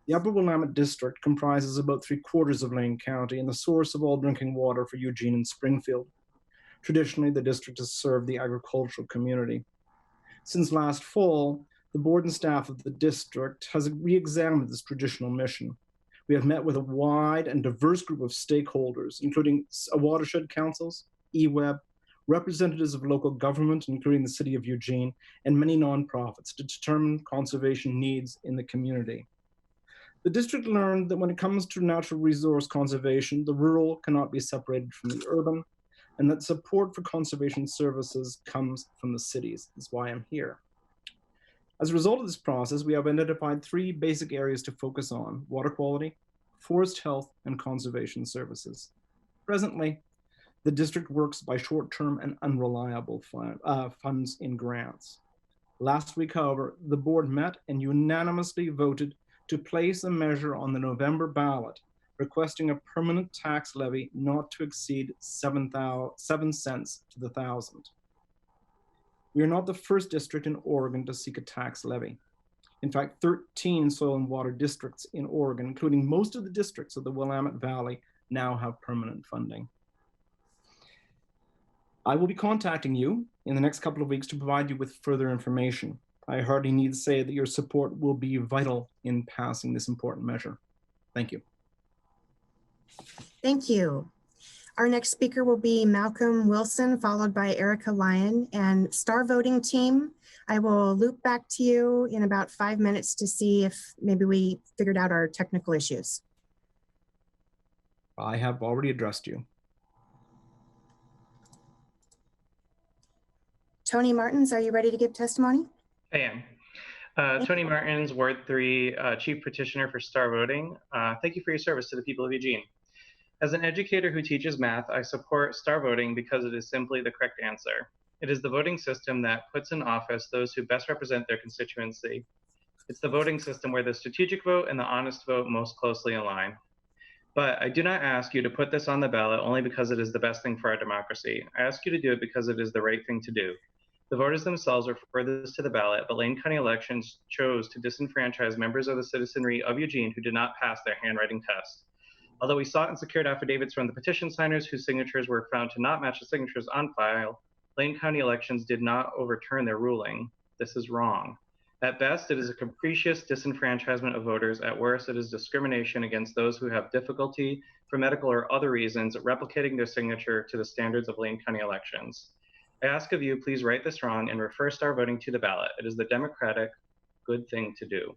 The Upper Willamette District comprises about 3/4 of Lane County and the source of all drinking water for Eugene and Springfield. Traditionally, the district has served the agricultural community. Since last fall, the board and staff of the district has re-examined this traditional mission. We have met with a wide and diverse group of stakeholders, including watershed councils, EWEB, representatives of local government, including the City of Eugene, and many nonprofits to determine conservation needs in the community. The district learned that when it comes to natural resource conservation, the rural cannot be separated from the urban, and that support for conservation services comes from the cities. That's why I'm here. As a result of this process, we have identified 3 basic areas to focus on: water quality, forest health, and conservation services. Presently, the district works by short-term and unreliable funds in grants. Last week, however, the board met and unanimously voted to place a measure on the November ballot requesting a permanent tax levy not to exceed 7 cents to the thousand. We are not the first district in Oregon to seek a tax levy. In fact, 13 soil and water districts in Oregon, including most of the districts of the Willamette Valley, now have permanent funding. I will be contacting you in the next couple of weeks to provide you with further information. I hardly need to say that your support will be vital in passing this important measure. Thank you. Thank you. Our next speaker will be Malcolm Wilson, followed by Erica Lyon. And Star Voting team, I will loop back to you in about 5 minutes to see if maybe we figured out our technical issues. I have already addressed you. Tony Martins, are you ready to give testimony? I am. Tony Martins, Ward 3, Chief Petitioner for Star Voting. Thank you for your service to the people of Eugene. As an educator who teaches math, I support Star Voting because it is simply the correct answer. It is the voting system that puts in office those who best represent their constituency. It's the voting system where the strategic vote and the honest vote most closely align. But I do not ask you to put this on the ballot only because it is the best thing for our democracy. I ask you to do it because it is the right thing to do. The voters themselves refer this to the ballot, but Lane County elections chose to disenfranchise members of the citizenry of Eugene who did not pass their handwriting test. Although we sought and secured affidavits from the petition signers whose signatures were found to not match the signatures on file, Lane County elections did not overturn their ruling. This is wrong. At best, it is a capricious disenfranchisement of voters. At worst, it is discrimination against those who have difficulty for medical or other reasons replicating their signature to the standards of Lane County elections. I ask of you, please right this wrong and refer Star Voting to the ballot. It is the democratic, good thing to do.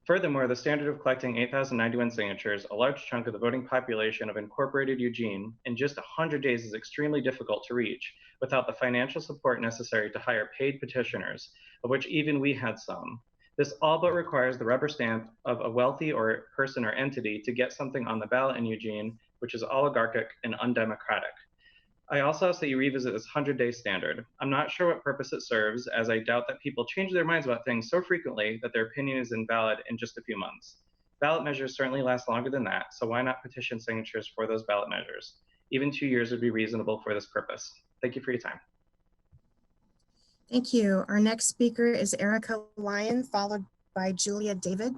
Furthermore, the standard of collecting 8,091 signatures, a large chunk of the voting population of incorporated Eugene, in just 100 days is extremely difficult to reach without the financial support necessary to hire paid petitioners, of which even we had some. This all but requires the rubber stamp of a wealthy or person or entity to get something on the ballot in Eugene, which is oligarchic and undemocratic. I also ask that you revisit this 100-day standard. I'm not sure what purpose it serves, as I doubt that people change their minds about things so frequently that their opinion is invalid in just a few months. Ballot measures certainly last longer than that, so why not petition signatures for those ballot measures? Even 2 years would be reasonable for this purpose. Thank you for your time. Thank you. Our next speaker is Erica Lyon, followed by Julia David.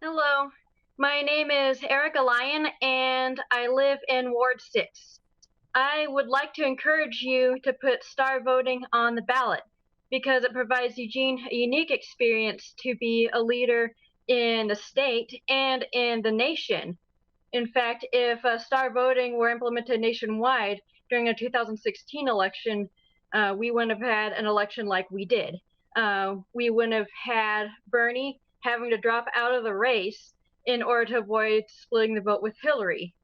Hello, my name is Erica Lyon and I live in Ward 6. I would like to encourage you to put star voting on the ballot because it provides Eugene a unique experience to be a leader in the state and in the nation. In fact, if star voting were implemented nationwide during a 2016 election, we wouldn't have had an election like we did. We wouldn't have had Bernie having to drop out of the race in order to avoid splitting the vote with Hillary.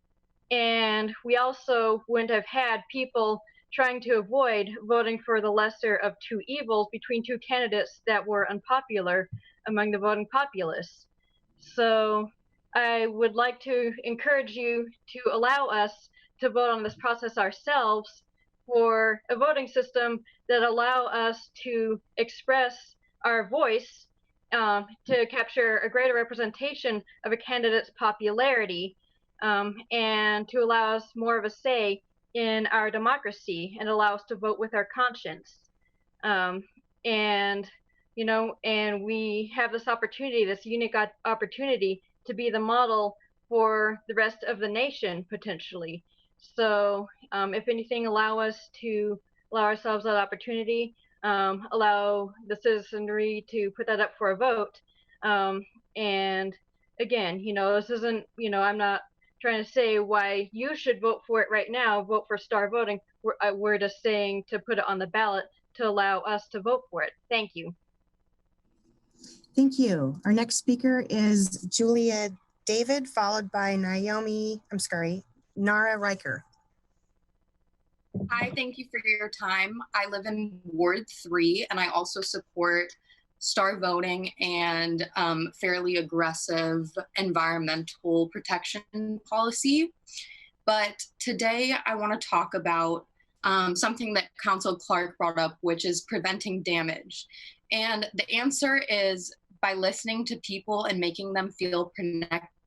And we also wouldn't have had people trying to avoid voting for the lesser of two evils between two candidates that were unpopular among the voting populace. So I would like to encourage you to allow us to vote on this process ourselves for a voting system that allow us to express our voice to capture a greater representation of a candidate's popularity and to allow us more of a say in our democracy and allow us to vote with our conscience. And we have this opportunity, this unique opportunity to be the model for the rest of the nation potentially. So if anything, allow ourselves that opportunity, allow the citizenry to put that up for a vote. And again, this isn't, I'm not trying to say why you should vote for it right now, vote for star voting. We're just saying to put it on the ballot to allow us to vote for it. Thank you. Thank you. Our next speaker is Julia David, followed by Nara Riker. Hi, thank you for your time. I live in Ward 3 and I also support star voting and fairly aggressive environmental protection policy. But today I want to talk about something that Council Clark brought up, which is preventing damage. And the answer is by listening to people and making them feel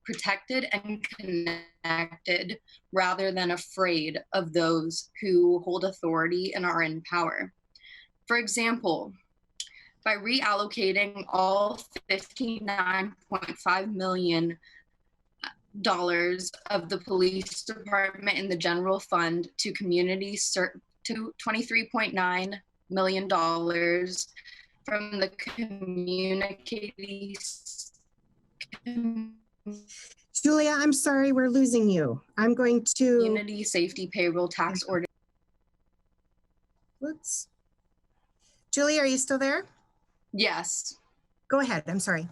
protected and connected rather than afraid of those who hold authority and are in power. For example, by reallocating all $59.5 million of the police department in the general fund to communities, to $23.9 million from the community. Julia, I'm sorry, we're losing you. I'm going to. Community safety payroll tax order. Whoops. Julia, are you still there? Yes. Go ahead, I'm sorry.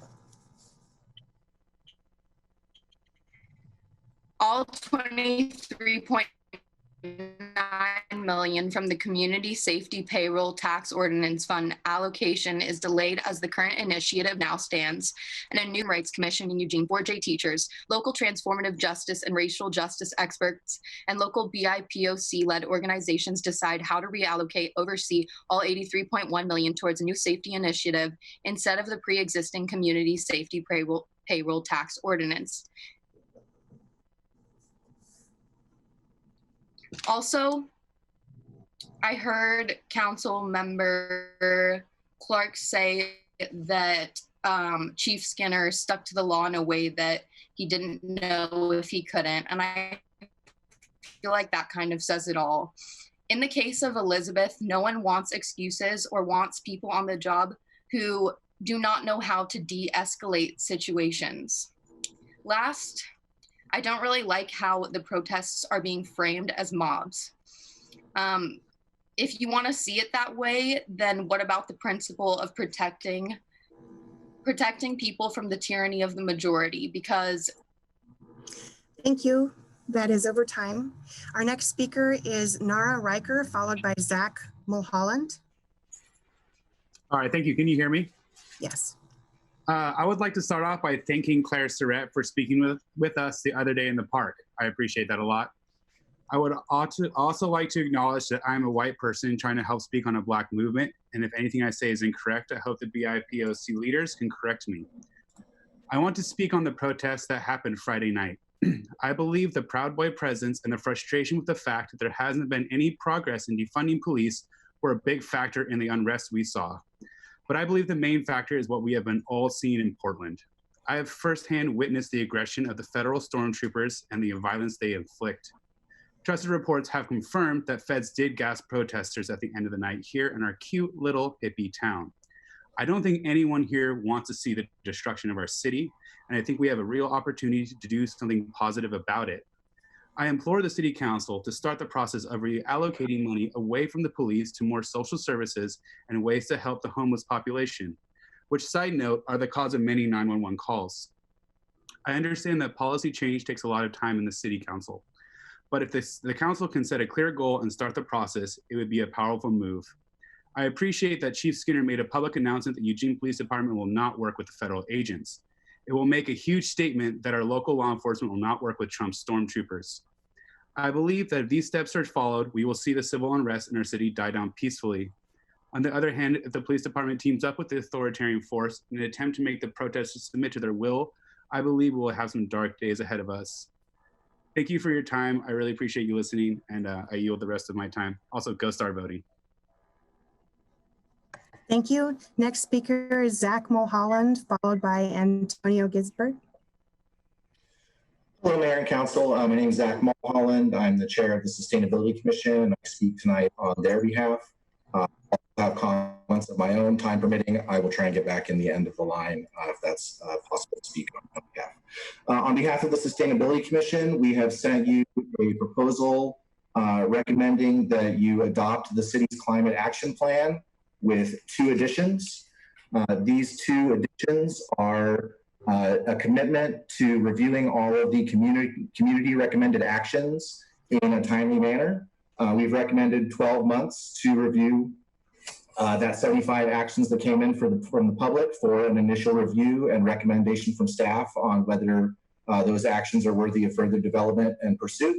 All 23.9 million from the Community Safety Payroll Tax Ordinance Fund allocation is delayed as the current initiative now stands, and a new rights commission in Eugene, Board J teachers, local transformative justice and racial justice experts, and local BIPOC-led organizations decide how to reallocate, oversee all 83.1 million towards a new safety initiative instead of the pre-existing Community Safety Payroll Tax Ordinance. Also, I heard Council Member Clark say that Chief Skinner stuck to the law in a way that he didn't know if he couldn't, and I feel like that kind of says it all. In the case of Elizabeth, no one wants excuses or wants people on the job who do not know how to de-escalate situations. Last, I don't really like how the protests are being framed as mobs. If you want to see it that way, then what about the principle of protecting people from the tyranny of the majority? Because thank you. That is over time. Our next speaker is Nara Riker, followed by Zach Mulholland. All right, thank you. Can you hear me? Yes. I would like to start off by thanking Claire Surratt for speaking with us the other day in the park. I appreciate that a lot. I would also like to acknowledge that I'm a white person trying to help speak on a Black movement, and if anything I say is incorrect, I hope the BIPOC leaders can correct me. I want to speak on the protests that happened Friday night. I believe the Proud Boy presence and the frustration with the fact that there hasn't been any progress in defunding police were a big factor in the unrest we saw. But I believe the main factor is what we have been all seeing in Portland. I have firsthand witnessed the aggression of the federal stormtroopers and the violence they inflict. Trusted reports have confirmed that feds did gas protesters at the end of the night here in our cute little hippie town. I don't think anyone here wants to see the destruction of our city, and I think we have a real opportunity to do something positive about it. I implore the City Council to start the process of reallocating money away from the police to more social services and ways to help the homeless population, which, side note, are the cause of many 911 calls. I understand that policy change takes a lot of time in the City Council, but if the Council can set a clear goal and start the process, it would be a powerful move. I appreciate that Chief Skinner made a public announcement that Eugene Police Department will not work with the federal agents. It will make a huge statement that our local law enforcement will not work with Trump's stormtroopers. I believe that if these steps are followed, we will see the civil unrest in our city die down peacefully. On the other hand, if the police department teams up with the authoritarian force in an attempt to make the protesters submit to their will, I believe we will have some dark days ahead of us. Thank you for your time. I really appreciate you listening, and I yield the rest of my time. Also, go start voting. Thank you. Next speaker is Zach Mulholland, followed by Antonio Gisbert. Hello, Mayor and Council. My name is Zach Mulholland. I'm the chair of the Sustainability Commission, and I speak tonight on their behalf. I have comments of my own, time permitting. I will try and get back in the end of the line if that's possible to speak on behalf. On behalf of the Sustainability Commission, we have sent you a proposal recommending that you adopt the city's climate action plan with 2 additions. These 2 additions are a commitment to reviewing all of the community recommended actions in a timely manner. We've recommended 12 months to review that 75 actions that came in from the public for an initial review and recommendation from staff on whether those actions are worthy of further development and pursuit.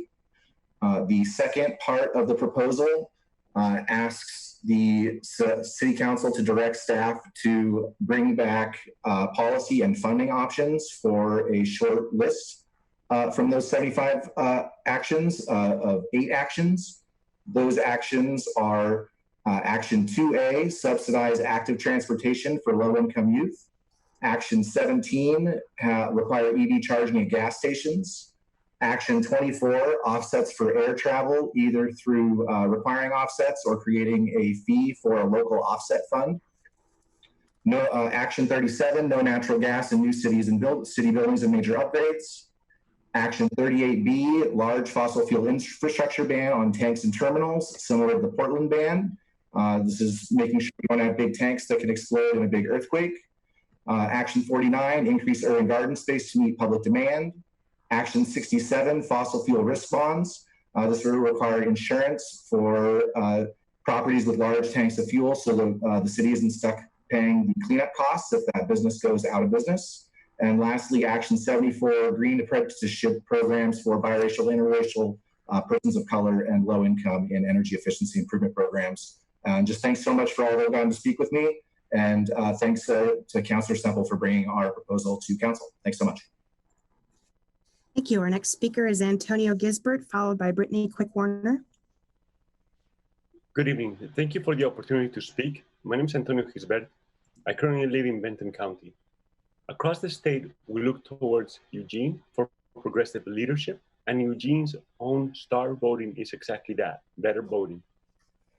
The second part of the proposal asks the City Council to direct staff to bring back policy and funding options for a short list from those 75 actions of 8 actions. Those actions are Action 2A, subsidize active transportation for low-income youth. Action 17, require EV charging at gas stations. Action 24, offsets for air travel, either through requiring offsets or creating a fee for a local offset fund. Action 37, no natural gas in new cities and city buildings and major upgrades. Action 38B, large fossil fuel infrastructure ban on tanks and terminals, similar to the Portland ban. This is making sure we don't have big tanks that can explode in a big earthquake. Action 49, increase urban garden space to meet public demand. Action 67, fossil fuel risk bonds. This will require insurance for properties with large tanks of fuel so the city isn't stuck paying the cleanup costs if that business goes out of business. And lastly, Action 74, green apprenticeship programs for biracial, interracial persons of color and low income in energy efficiency improvement programs. And just thanks so much for all those time to speak with me. And thanks to Councilor Semple for bringing our proposal to council. Thanks so much. Thank you. Our next speaker is Antonio Gisbert, followed by Brittany Quick-Warner. Good evening. Thank you for the opportunity to speak. My name is Antonio Gisbert. I currently live in Benton County. Across the state, we look towards Eugene for progressive leadership, and Eugene's own star voting is exactly that, better voting.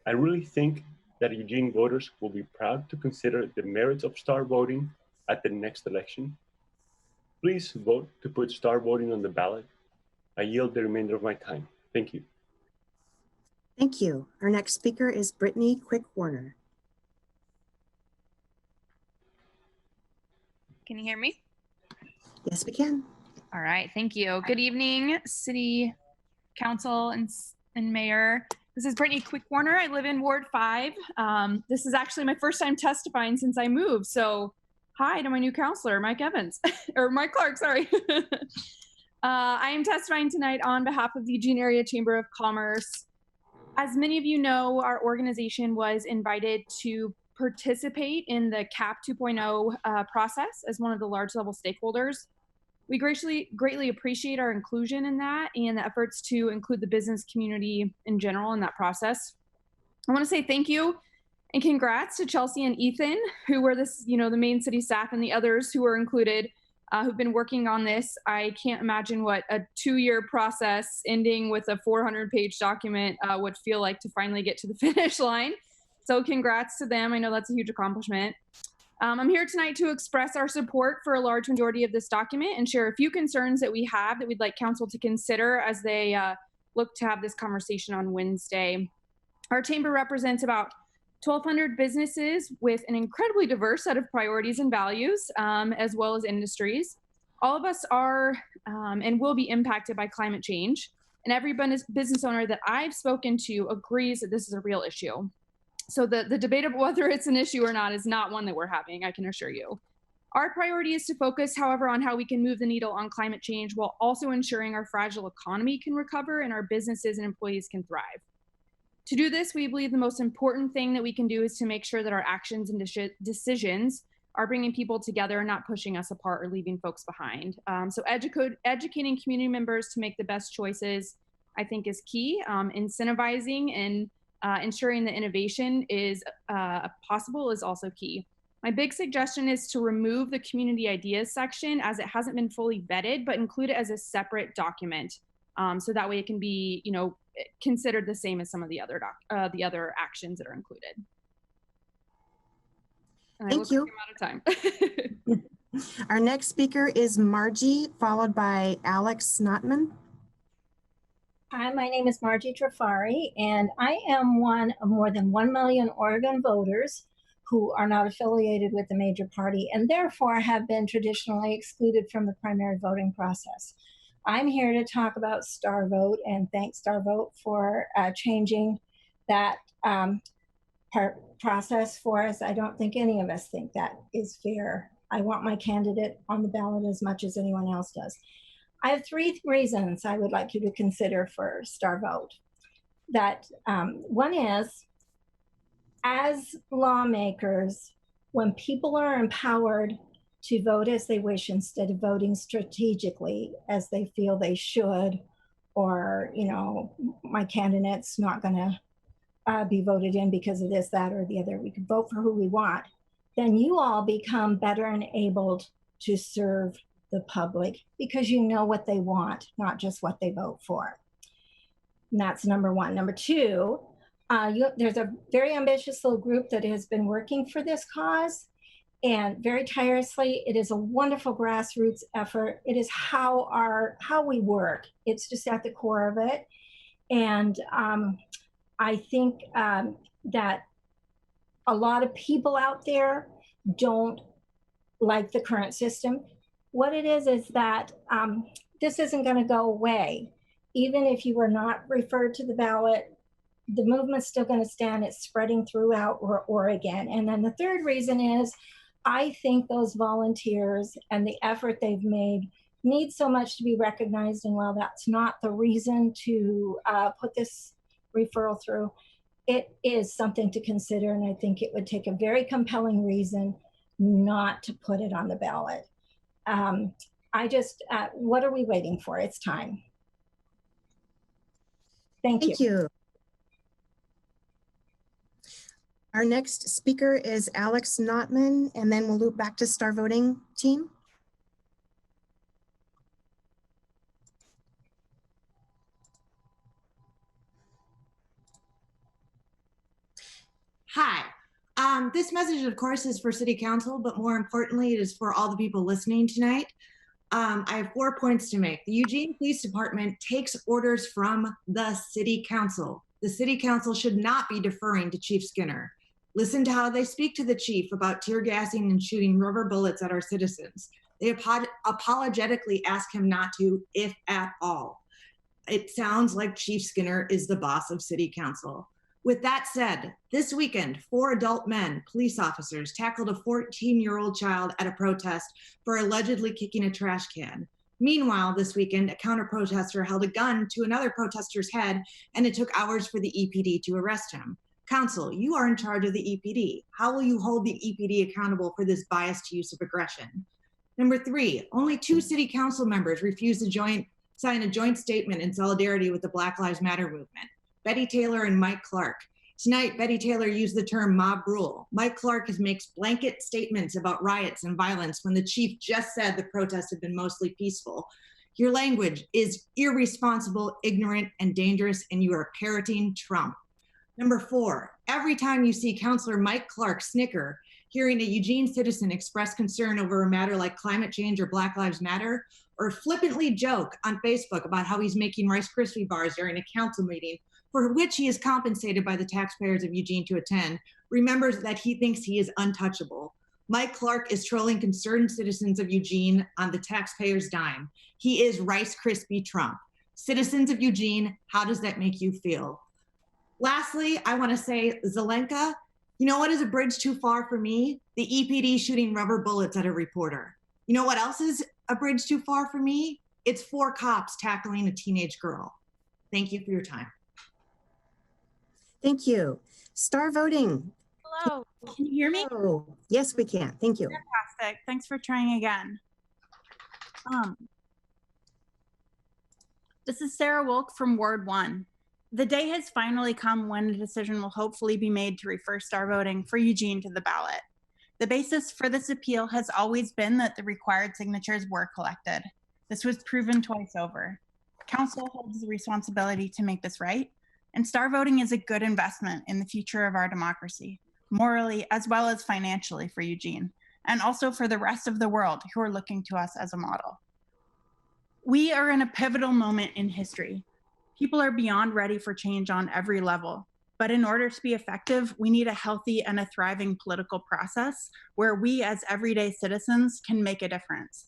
I really think that Eugene voters will be proud to consider the merits of star voting at the next election. Please vote to put star voting on the ballot. I yield the remainder of my time. Thank you. Thank you. Our next speaker is Brittany Quick-Warner. Can you hear me? Yes, we can. All right, thank you. Good evening, City Council and Mayor. This is Brittany Quick-Warner. I live in Ward 5. This is actually my first time testifying since I moved. So hi to my new counselor, Mike Evans, or Mike Clark, sorry. I am testifying tonight on behalf of the Eugene Area Chamber of Commerce. As many of you know, our organization was invited to participate in the CAP 2.0 process as one of the large level stakeholders. We greatly appreciate our inclusion in that and the efforts to include the business community in general in that process. I want to say thank you and congrats to Chelsea and Ethan, who were the main city staff, and the others who were included, who've been working on this. I can't imagine what a 2-year process ending with a 400-page document would feel like to finally get to the finish line. So congrats to them. I know that's a huge accomplishment. I'm here tonight to express our support for a large majority of this document and share a few concerns that we have that we'd like council to consider as they look to have this conversation on Wednesday. Our chamber represents about 1,200 businesses with an incredibly diverse set of priorities and values, as well as industries. All of us are and will be impacted by climate change, and every business owner that I've spoken to agrees that this is a real issue. So the debate of whether it's an issue or not is not one that we're having, I can assure you. Our priority is to focus, however, on how we can move the needle on climate change while also ensuring our fragile economy can recover and our businesses and employees can thrive. To do this, we believe the most important thing that we can do is to make sure that our actions and decisions are bringing people together and not pushing us apart or leaving folks behind. So educating community members to make the best choices, I think, is key. Incentivizing and ensuring that innovation is possible is also key. My big suggestion is to remove the community ideas section as it hasn't been fully vetted, but include it as a separate document. So that way it can be, considered the same as some of the other actions that are included. And Thank you. I'm out of time. Our next speaker is Margie, followed by Alex Notman. Hi, my name is Margie Trafari, and I am one of more than 1 million Oregon voters who are not affiliated with a major party and therefore have been traditionally excluded from the primary voting process. I'm here to talk about Star Vote and thank Star Vote for changing that process for us. I don't think any of us think that is fair. I want my candidate on the ballot as much as anyone else does. I have 3 reasons I would like you to consider for Star Vote. One is, as lawmakers, when people are empowered to vote as they wish instead of voting strategically as they feel they should, or, my candidate's not gonna be voted in because of this, that, or the other, we can vote for who we want, then you all become better enabled to serve the public because you know what they want, not just what they vote for. And that's number 1. Number 2, there's a very ambitious little group that has been working for this cause and very tirelessly. It is a wonderful grassroots effort. It is how we work. It's just at the core of it. And I think that a lot of people out there don't like the current system. What it is that this isn't going to go away. Even if you were not referred to the ballot, the movement's still going to stand. It's spreading throughout Oregon. And then the third reason is, I think those volunteers and the effort they've made need so much to be recognized. And while that's not the reason to put this referral through, it is something to consider. And I think it would take a very compelling reason not to put it on the ballot. What are we waiting for? It's time. Thank you. Our next speaker is Alex Notman, and then we'll loop back to Star Voting team. Hi. This message, of course, is for City Council, but more importantly, it is for all the people listening tonight. I have 4 points to make. The Eugene Police Department takes orders from the City Council. The City Council should not be deferring to Chief Skinner. Listen to how they speak to the chief about tear gassing and shooting rubber bullets at our citizens. They apologetically ask him not to, if at all. It sounds like Chief Skinner is the boss of City Council. With that said, this weekend, 4 adult men, police officers, tackled a 14-year-old child at a protest for allegedly kicking a trash can. Meanwhile, this weekend, a counter-protester held a gun to another protester's head, and it took hours for the EPD to arrest him. Council, you are in charge of the EPD. How will you hold the EPD accountable for this biased use of aggression? Number 3, only 2 city council members refused to sign a joint statement in solidarity with the Black Lives Matter movement, Betty Taylor and Mike Clark. Tonight, Betty Taylor used the term mob rule. Mike Clark makes blanket statements about riots and violence when the chief just said the protests have been mostly peaceful. Your language is irresponsible, ignorant, and dangerous, and you are parroting Trump. Number 4, every time you see Councilor Mike Clark snicker, hearing a Eugene citizen express concern over a matter like climate change or Black Lives Matter, or flippantly joke on Facebook about how he's making Rice Krispie bars during a council meeting, for which he is compensated by the taxpayers of Eugene to attend, remembers that he thinks he is untouchable. Mike Clark is trolling concerned citizens of Eugene on the taxpayers' dime. He is Rice Krispie Trump. Citizens of Eugene, how does that make you feel? Lastly, I want to say, Zelenka, you know what is a bridge too far for me? The EPD shooting rubber bullets at a reporter. You know what else is a bridge too far for me? It's 4 cops tackling a teenage girl. Thank you for your time. Thank you. Star voting. Hello, can you hear me? Hello. Yes, we can. Thank you. Fantastic. Thanks for trying again. This is Sarah Wolk from Ward 1. The day has finally come when a decision will hopefully be made to refer star voting for Eugene to the ballot. The basis for this appeal has always been that the required signatures were collected. This was proven twice over. Council holds the responsibility to make this right, and star voting is a good investment in the future of our democracy, morally as well as financially for Eugene, and also for the rest of the world who are looking to us as a model. We are in a pivotal moment in history. People are beyond ready for change on every level. But in order to be effective, we need a healthy and a thriving political process where we as everyday citizens can make a difference.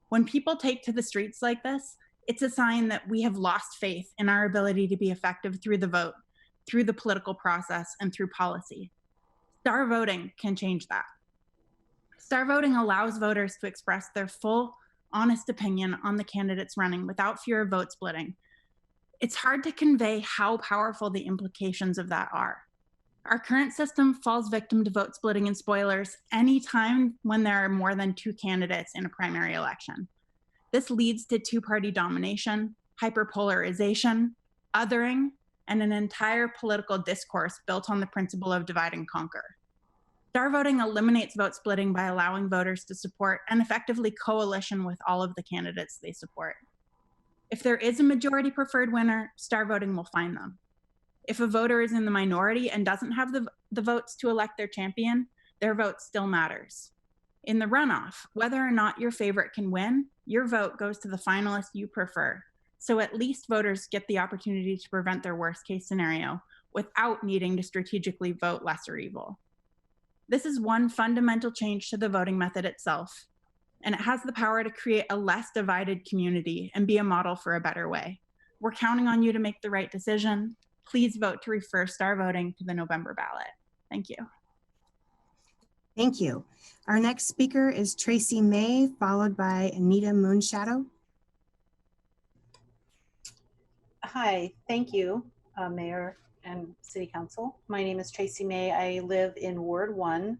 When people take to the streets like this, it's a sign that we have lost faith in our ability to be effective through the vote, through the political process, and through policy. Star voting can change that. Star voting allows voters to express their full, honest opinion on the candidates running without fear of vote splitting. It's hard to convey how powerful the implications of that are. Our current system falls victim to vote splitting and spoilers anytime when there are more than 2 candidates in a primary election. This leads to 2-party domination, hyperpolarization, othering, and an entire political discourse built on the principle of divide and conquer. Star voting eliminates vote splitting by allowing voters to support and effectively coalition with all of the candidates they support. If there is a majority preferred winner, star voting will find them. If a voter is in the minority and doesn't have the votes to elect their champion, their vote still matters. In the runoff, whether or not your favorite can win, your vote goes to the finalist you prefer. So at least voters get the opportunity to prevent their worst case scenario without needing to strategically vote lesser evil. This is one fundamental change to the voting method itself, and it has the power to create a less divided community and be a model for a better way. We're counting on you to make the right decision. Please vote to refer star voting to the November ballot. Thank you. Thank you. Our next speaker is Tracy May, followed by Anita Moonshadow. Hi, thank you, Mayor and City Council. My name is Tracy May. I live in Ward 1.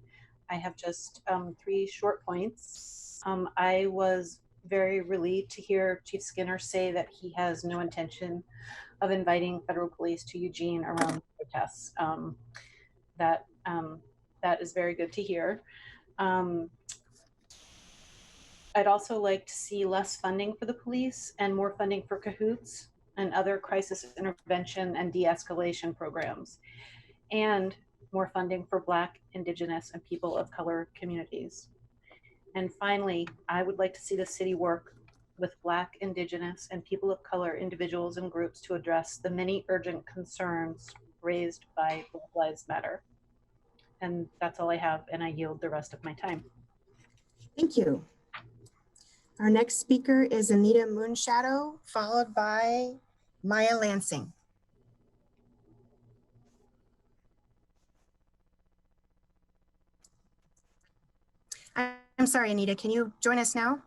I have just 3 short points. I was very relieved to hear Chief Skinner say that he has no intention of inviting federal police to Eugene around protests. That is very good to hear. I'd also like to see less funding for the police and more funding for CAHOOTS and other crisis intervention and de-escalation programs, and more funding for Black, Indigenous, and people of color communities. And finally, I would like to see the city work with Black, Indigenous, and people of color individuals and groups to address the many urgent concerns raised by Black Lives Matter. And that's all I have, and I yield the rest of my time. Thank you. Our next speaker is Anita Moonshadow, followed by Maya Lansing. I'm sorry, Anita, can you join us now?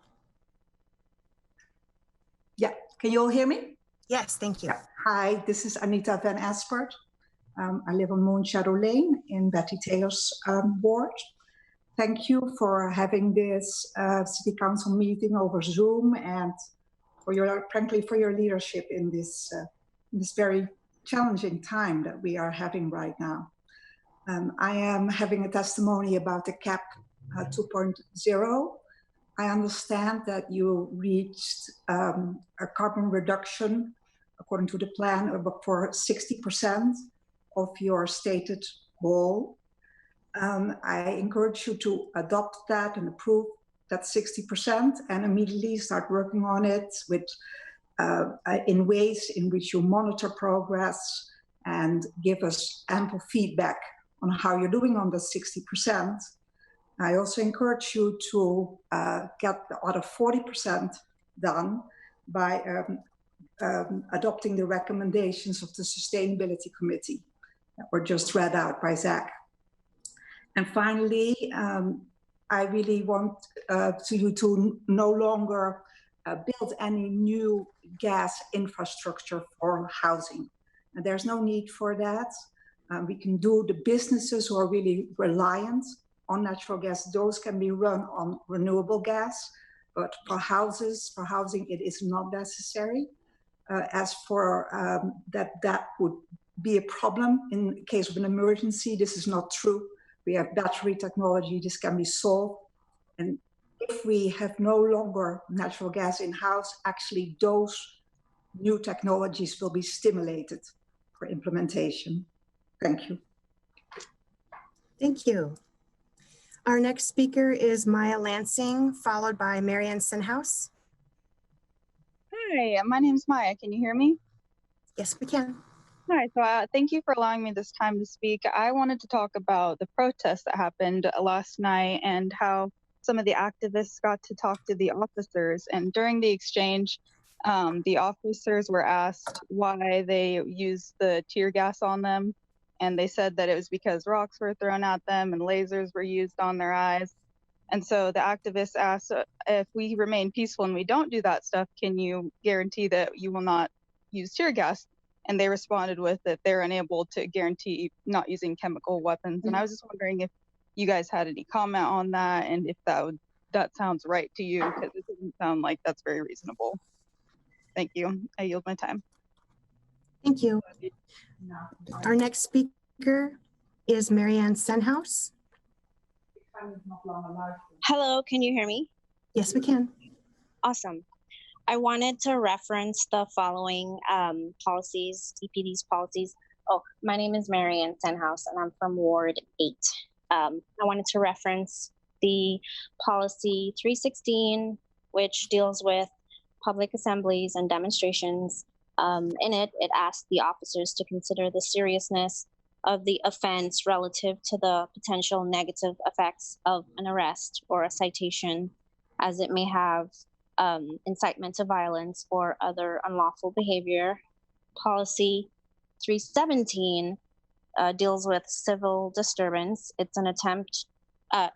Yeah, can you all hear me? Yes, thank you. Yeah. Hi, this is Anita Van Aspert. I live on Moonshadow Lane in Betty Taylor's ward. Thank you for having this City Council meeting over Zoom and frankly, for your leadership in this very challenging time that we are having right now. I am having a testimony about the CAP 2.0. I understand that you reached a carbon reduction, according to the plan, for 60% of your stated goal. I encourage you to adopt that and approve that 60% and immediately start working on it with in ways in which you monitor progress and give us ample feedback on how you're doing on the 60%. I also encourage you to get the other 40% done by adopting the recommendations of the Sustainability Committee that were just read out by Zach. And finally, I really want you to no longer build any new gas infrastructure for housing. And there's no need for that. We can do the businesses who are really reliant on natural gas, those can be run on renewable gas, but for housing, it is not necessary. As for that would be a problem in case of an emergency. This is not true. We have battery technology, this can be solved. And if we have no longer natural gas in-house, actually those new technologies will be stimulated for implementation. Thank you. Thank you. Our next speaker is Maya Lansing, followed by Marianne Senhouse. Hi, my name is Maya. Can you hear me? Yes, we can. Hi, so thank you for allowing me this time to speak. I wanted to talk about the protest that happened last night and how some of the activists got to talk to the officers. And during the exchange, the officers were asked why they used the tear gas on them. And they said that it was because rocks were thrown at them and lasers were used on their eyes. And so the activists asked, if we remain peaceful and we don't do that stuff, can you guarantee that you will not use tear gas? And they responded with that they're unable to guarantee not using chemical weapons. And I was just wondering if you guys had any comment on that and if that sounds right to you, because it doesn't sound like that's very reasonable. Thank you. I yield my time. Thank you. Our next speaker is Marianne Senhouse. Hello, can you hear me? Yes, we can. Awesome. I wanted to reference the following policies, EPD's policies. Oh, my name is Marianne Senhouse and I'm from Ward 8. I wanted to reference the policy 316, which deals with public assemblies and demonstrations. In it asks the officers to consider the seriousness of the offense relative to the potential negative effects of an arrest or a citation, as it may have incitement to violence or other unlawful behavior. Policy 317 deals with civil disturbance. It's an attempt,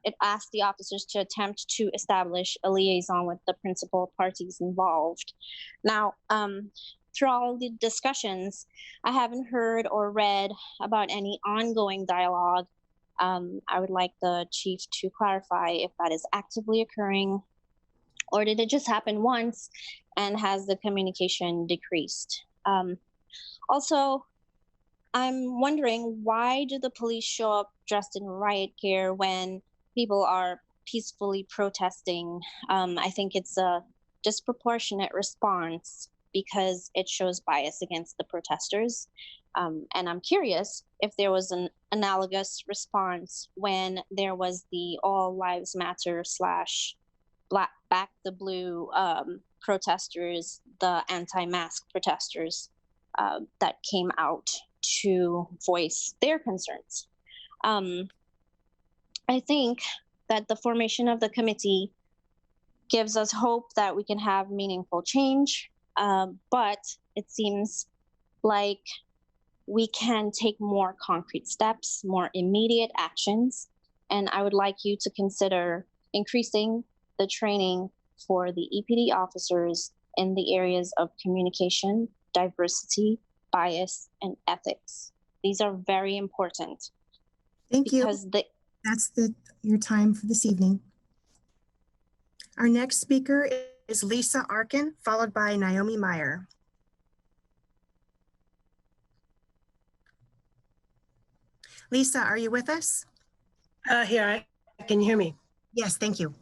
it asks the officers to attempt to establish a liaison with the principal parties involved. Now, through all the discussions, I haven't heard or read about any ongoing dialogue. I would like the chief to clarify if that is actively occurring, or did it just happen once and has the communication decreased? Also, I'm wondering, why do the police show up dressed in riot gear when people are peacefully protesting? I think it's a disproportionate response because it shows bias against the protesters. And I'm curious if there was an analogous response when there was the All Lives Matter / Back the Blue protesters, the anti-mask protesters that came out to voice their concerns. I think that the formation of the committee gives us hope that we can have meaningful change, but it seems like we can take more concrete steps, more immediate actions, and I would like you to consider increasing the training for the EPD officers in the areas of communication, diversity, bias, and ethics. These are very important. Thank you. Because That's your time for this evening. Our next speaker is Lisa Arkin, followed by Naomi Meyer. Lisa, are you with us? Here, can you hear me? Yes, thank you.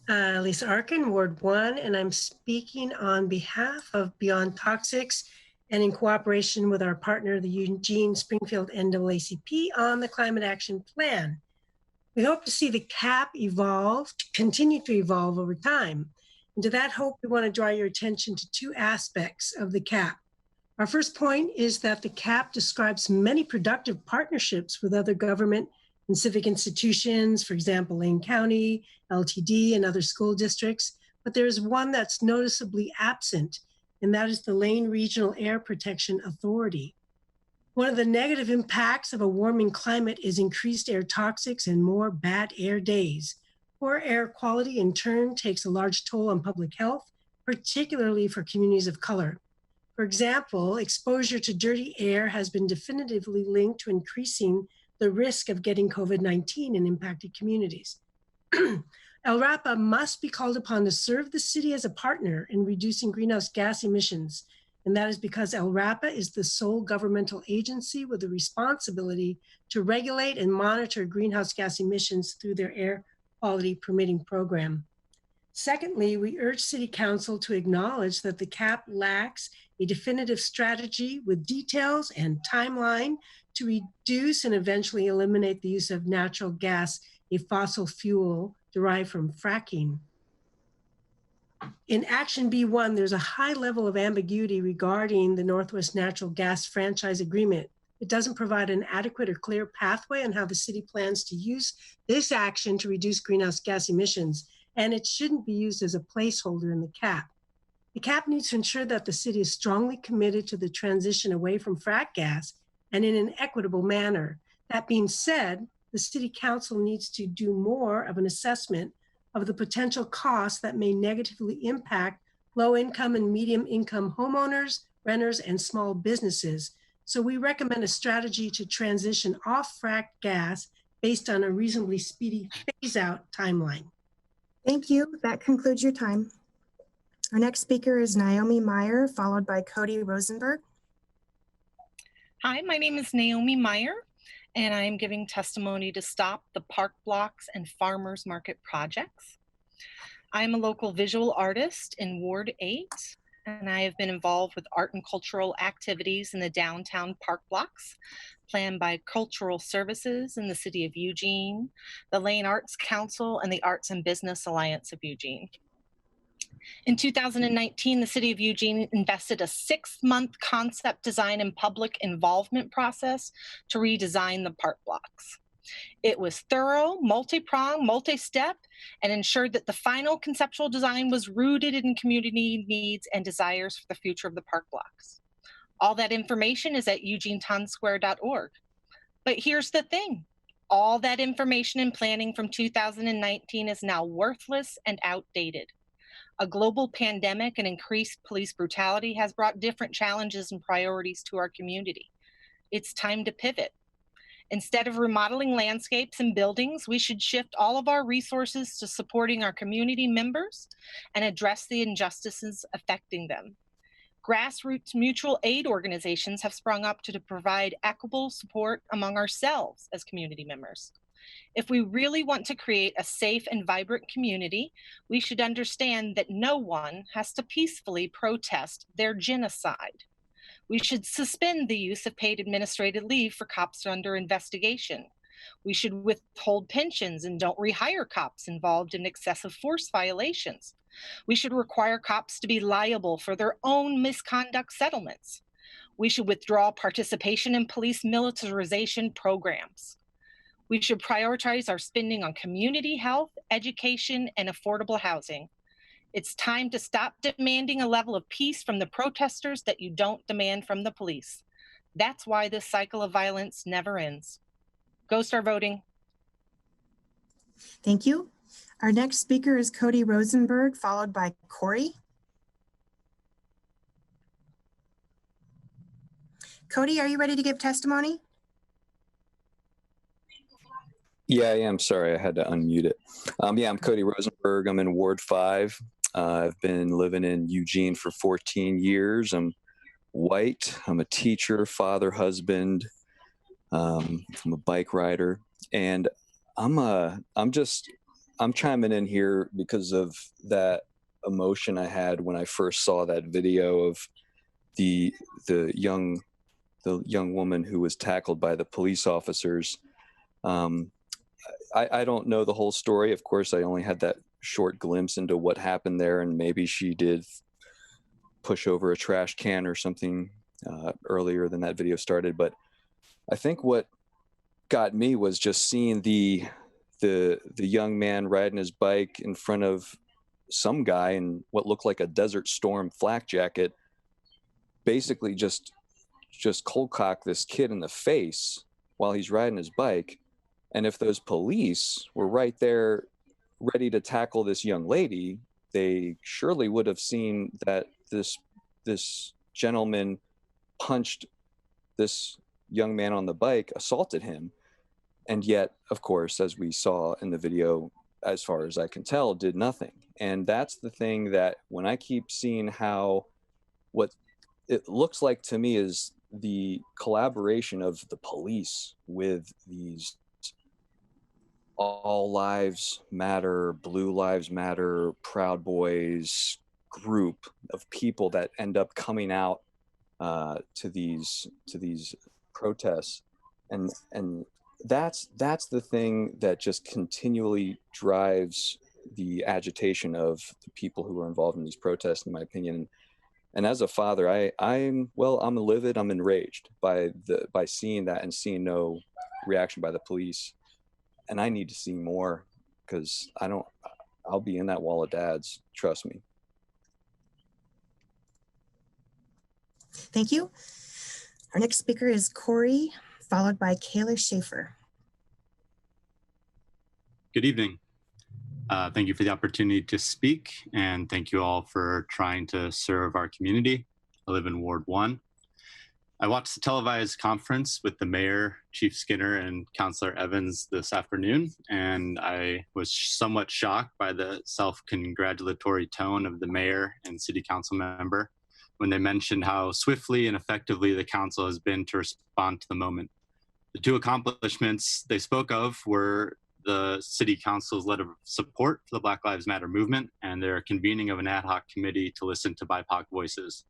Lisa Arkin, Ward 1, and I'm speaking on behalf of Beyond Toxics and in cooperation with our partner, the Eugene Springfield NAACP, on the Climate Action Plan. We hope to see the CAP continue to evolve over time. And to that hope, we want to draw your attention to two aspects of the CAP. Our first point is that the CAP describes many productive partnerships with other government and civic institutions, for example, Lane County, LTD, and other school districts. But there's one that's noticeably absent, and that is the Lane Regional Air Protection Authority. One of the negative impacts of a warming climate is increased air toxics and more bad air days. Poor air quality, in turn, takes a large toll on public health, particularly for communities of color. For example, exposure to dirty air has been definitively linked to increasing the risk of getting COVID-19 in impacted communities. LRAPA must be called upon to serve the city as a partner in reducing greenhouse gas emissions. And that is because LRAPA is the sole governmental agency with the responsibility to regulate and monitor greenhouse gas emissions through their air quality permitting program. Secondly, we urge City Council to acknowledge that the CAP lacks a definitive strategy with details and timeline to reduce and eventually eliminate the use of natural gas, a fossil fuel derived from fracking. In Action B1, there's a high level of ambiguity regarding the Northwest Natural Gas Franchise Agreement. It doesn't provide an adequate or clear pathway on how the city plans to use this action to reduce greenhouse gas emissions, and it shouldn't be used as a placeholder in the CAP. The CAP needs to ensure that the city is strongly committed to the transition away from frack gas and in an equitable manner. That being said, the City Council needs to do more of an assessment of the potential costs that may negatively impact low-income and medium-income homeowners, renters, and small businesses. So we recommend a strategy to transition off frack gas based on a reasonably speedy phase-out timeline. Thank you. That concludes your time. Our next speaker is Naomi Meyer, followed by Cody Rosenberg. Hi, my name is Naomi Meyer, and I am giving testimony to stop the park blocks and farmers market projects. I am a local visual artist in Ward 8, and I have been involved with art and cultural activities in the downtown park blocks, planned by Cultural Services in the City of Eugene, the Lane Arts Council, and the Arts and Business Alliance of Eugene. In 2019, the City of Eugene invested a 6-month concept design and public involvement process to redesign the park blocks. It was thorough, multi-pronged, multi-step, and ensured that the final conceptual design was rooted in community needs and desires for the future of the park blocks. All that information is at eugenetownsquare.org. But here's the thing. All that information and planning from 2019 is now worthless and outdated. A global pandemic and increased police brutality has brought different challenges and priorities to our community. It's time to pivot. Instead of remodeling landscapes and buildings, we should shift all of our resources to supporting our community members and address the injustices affecting them. Grassroots mutual aid organizations have sprung up to provide equitable support among ourselves as community members. If we really want to create a safe and vibrant community, we should understand that no one has to peacefully protest their genocide. We should suspend the use of paid administrative leave for cops under investigation. We should withhold pensions and don't rehire cops involved in excessive force violations. We should require cops to be liable for their own misconduct settlements. We should withdraw participation in police militarization programs. We should prioritize our spending on community health, education, and affordable housing. It's time to stop demanding a level of peace from the protesters that you don't demand from the police. That's why this cycle of violence never ends. Go start voting. Thank you. Our next speaker is Cody Rosenberg, followed by Corey. Cody, are you ready to give testimony? Yeah, I am. Sorry, I had to unmute it. Yeah, I'm Cody Rosenberg. I'm in Ward 5. I've been living in Eugene for 14 years. I'm white. I'm a teacher, father, husband. I'm a bike rider, and I'm chiming in here because of that emotion I had when I first saw that video of the young woman who was tackled by the police officers. I don't know the whole story. Of course, I only had that short glimpse into what happened there, and maybe she did push over a trash can or something earlier than that video started. But I think what got me was just seeing the young man riding his bike in front of some guy in what looked like a Desert Storm flak jacket, basically just cold cock this kid in the face while he's riding his bike. And if those police were right there ready to tackle this young lady, they surely would have seen that this gentleman punched this young man on the bike, assaulted him. And yet, of course, as we saw in the video, as far as I can tell, did nothing. And that's the thing that when I keep seeing how what it looks like to me is the collaboration of the police with these All Lives Matter, Blue Lives Matter, Proud Boys group of people that end up coming out to these protests, and that's the thing that just continually drives the agitation of the people who are involved in these protests, in my opinion. And as a father, I'm livid, I'm enraged by seeing that and seeing no reaction by the police. And I need to see more, because I'll be in that wall of dads, trust me. Thank you. Our next speaker is Corey, followed by Kayla Schaefer. Good evening. Thank you for the opportunity to speak, and thank you all for trying to serve our community. I live in Ward 1. I watched the televised conference with the mayor, Chief Skinner, and Councilor Evans this afternoon, and I was somewhat shocked by the self-congratulatory tone of the mayor and city council member when they mentioned how swiftly and effectively the council has been to respond to the moment. The two accomplishments they spoke of were the city council's letter of support for the Black Lives Matter movement and their convening of an ad hoc committee to listen to BIPOC voices.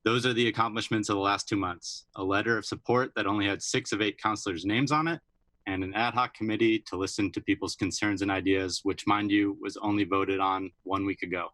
Those are the accomplishments of the last 2 months: a letter of support that only had 6 of 8 councilors' names on it, and an ad hoc committee to listen to people's concerns and ideas, which, mind you, was only voted on 1 week ago.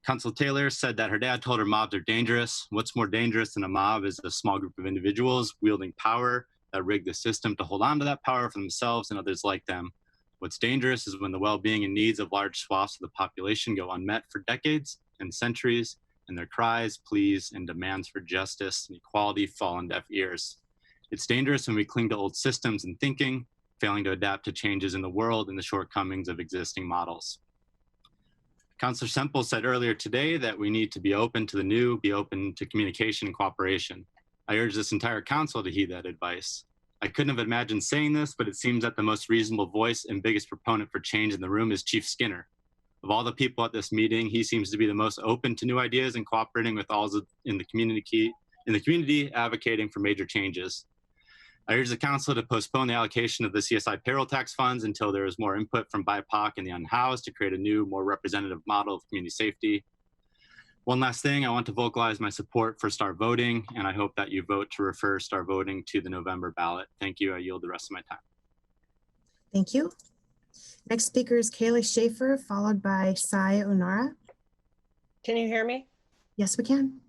Council Taylor said that her dad told her mobs are dangerous. What's more dangerous than a mob is a small group of individuals wielding power that rig the system to hold on to that power for themselves and others like them. What's dangerous is when the well-being and needs of large swaths of the population go unmet for decades and centuries, and their cries, pleas, and demands for justice and equality fall on deaf ears. It's dangerous when we cling to old systems and thinking, failing to adapt to changes in the world and the shortcomings of existing models. Councilor Semple said earlier today that we need to be open to the new, be open to communication and cooperation. I urge this entire council to heed that advice. I couldn't have imagined saying this, but it seems that the most reasonable voice and biggest proponent for change in the room is Chief Skinner. Of all the people at this meeting, he seems to be the most open to new ideas and cooperating with all in the community advocating for major changes. I urge the council to postpone the allocation of the CSI payroll tax funds until there is more input from BIPOC and the unhoused to create a new, more representative model of community safety. One last thing, I want to vocalize my support for Star Voting, and I hope that you vote to refer Star Voting to the November ballot. Thank you. I yield the rest of my time. Thank you. Next speaker is Kayla Schaefer, followed by Sai Onara. Can you hear me? Yes, we can.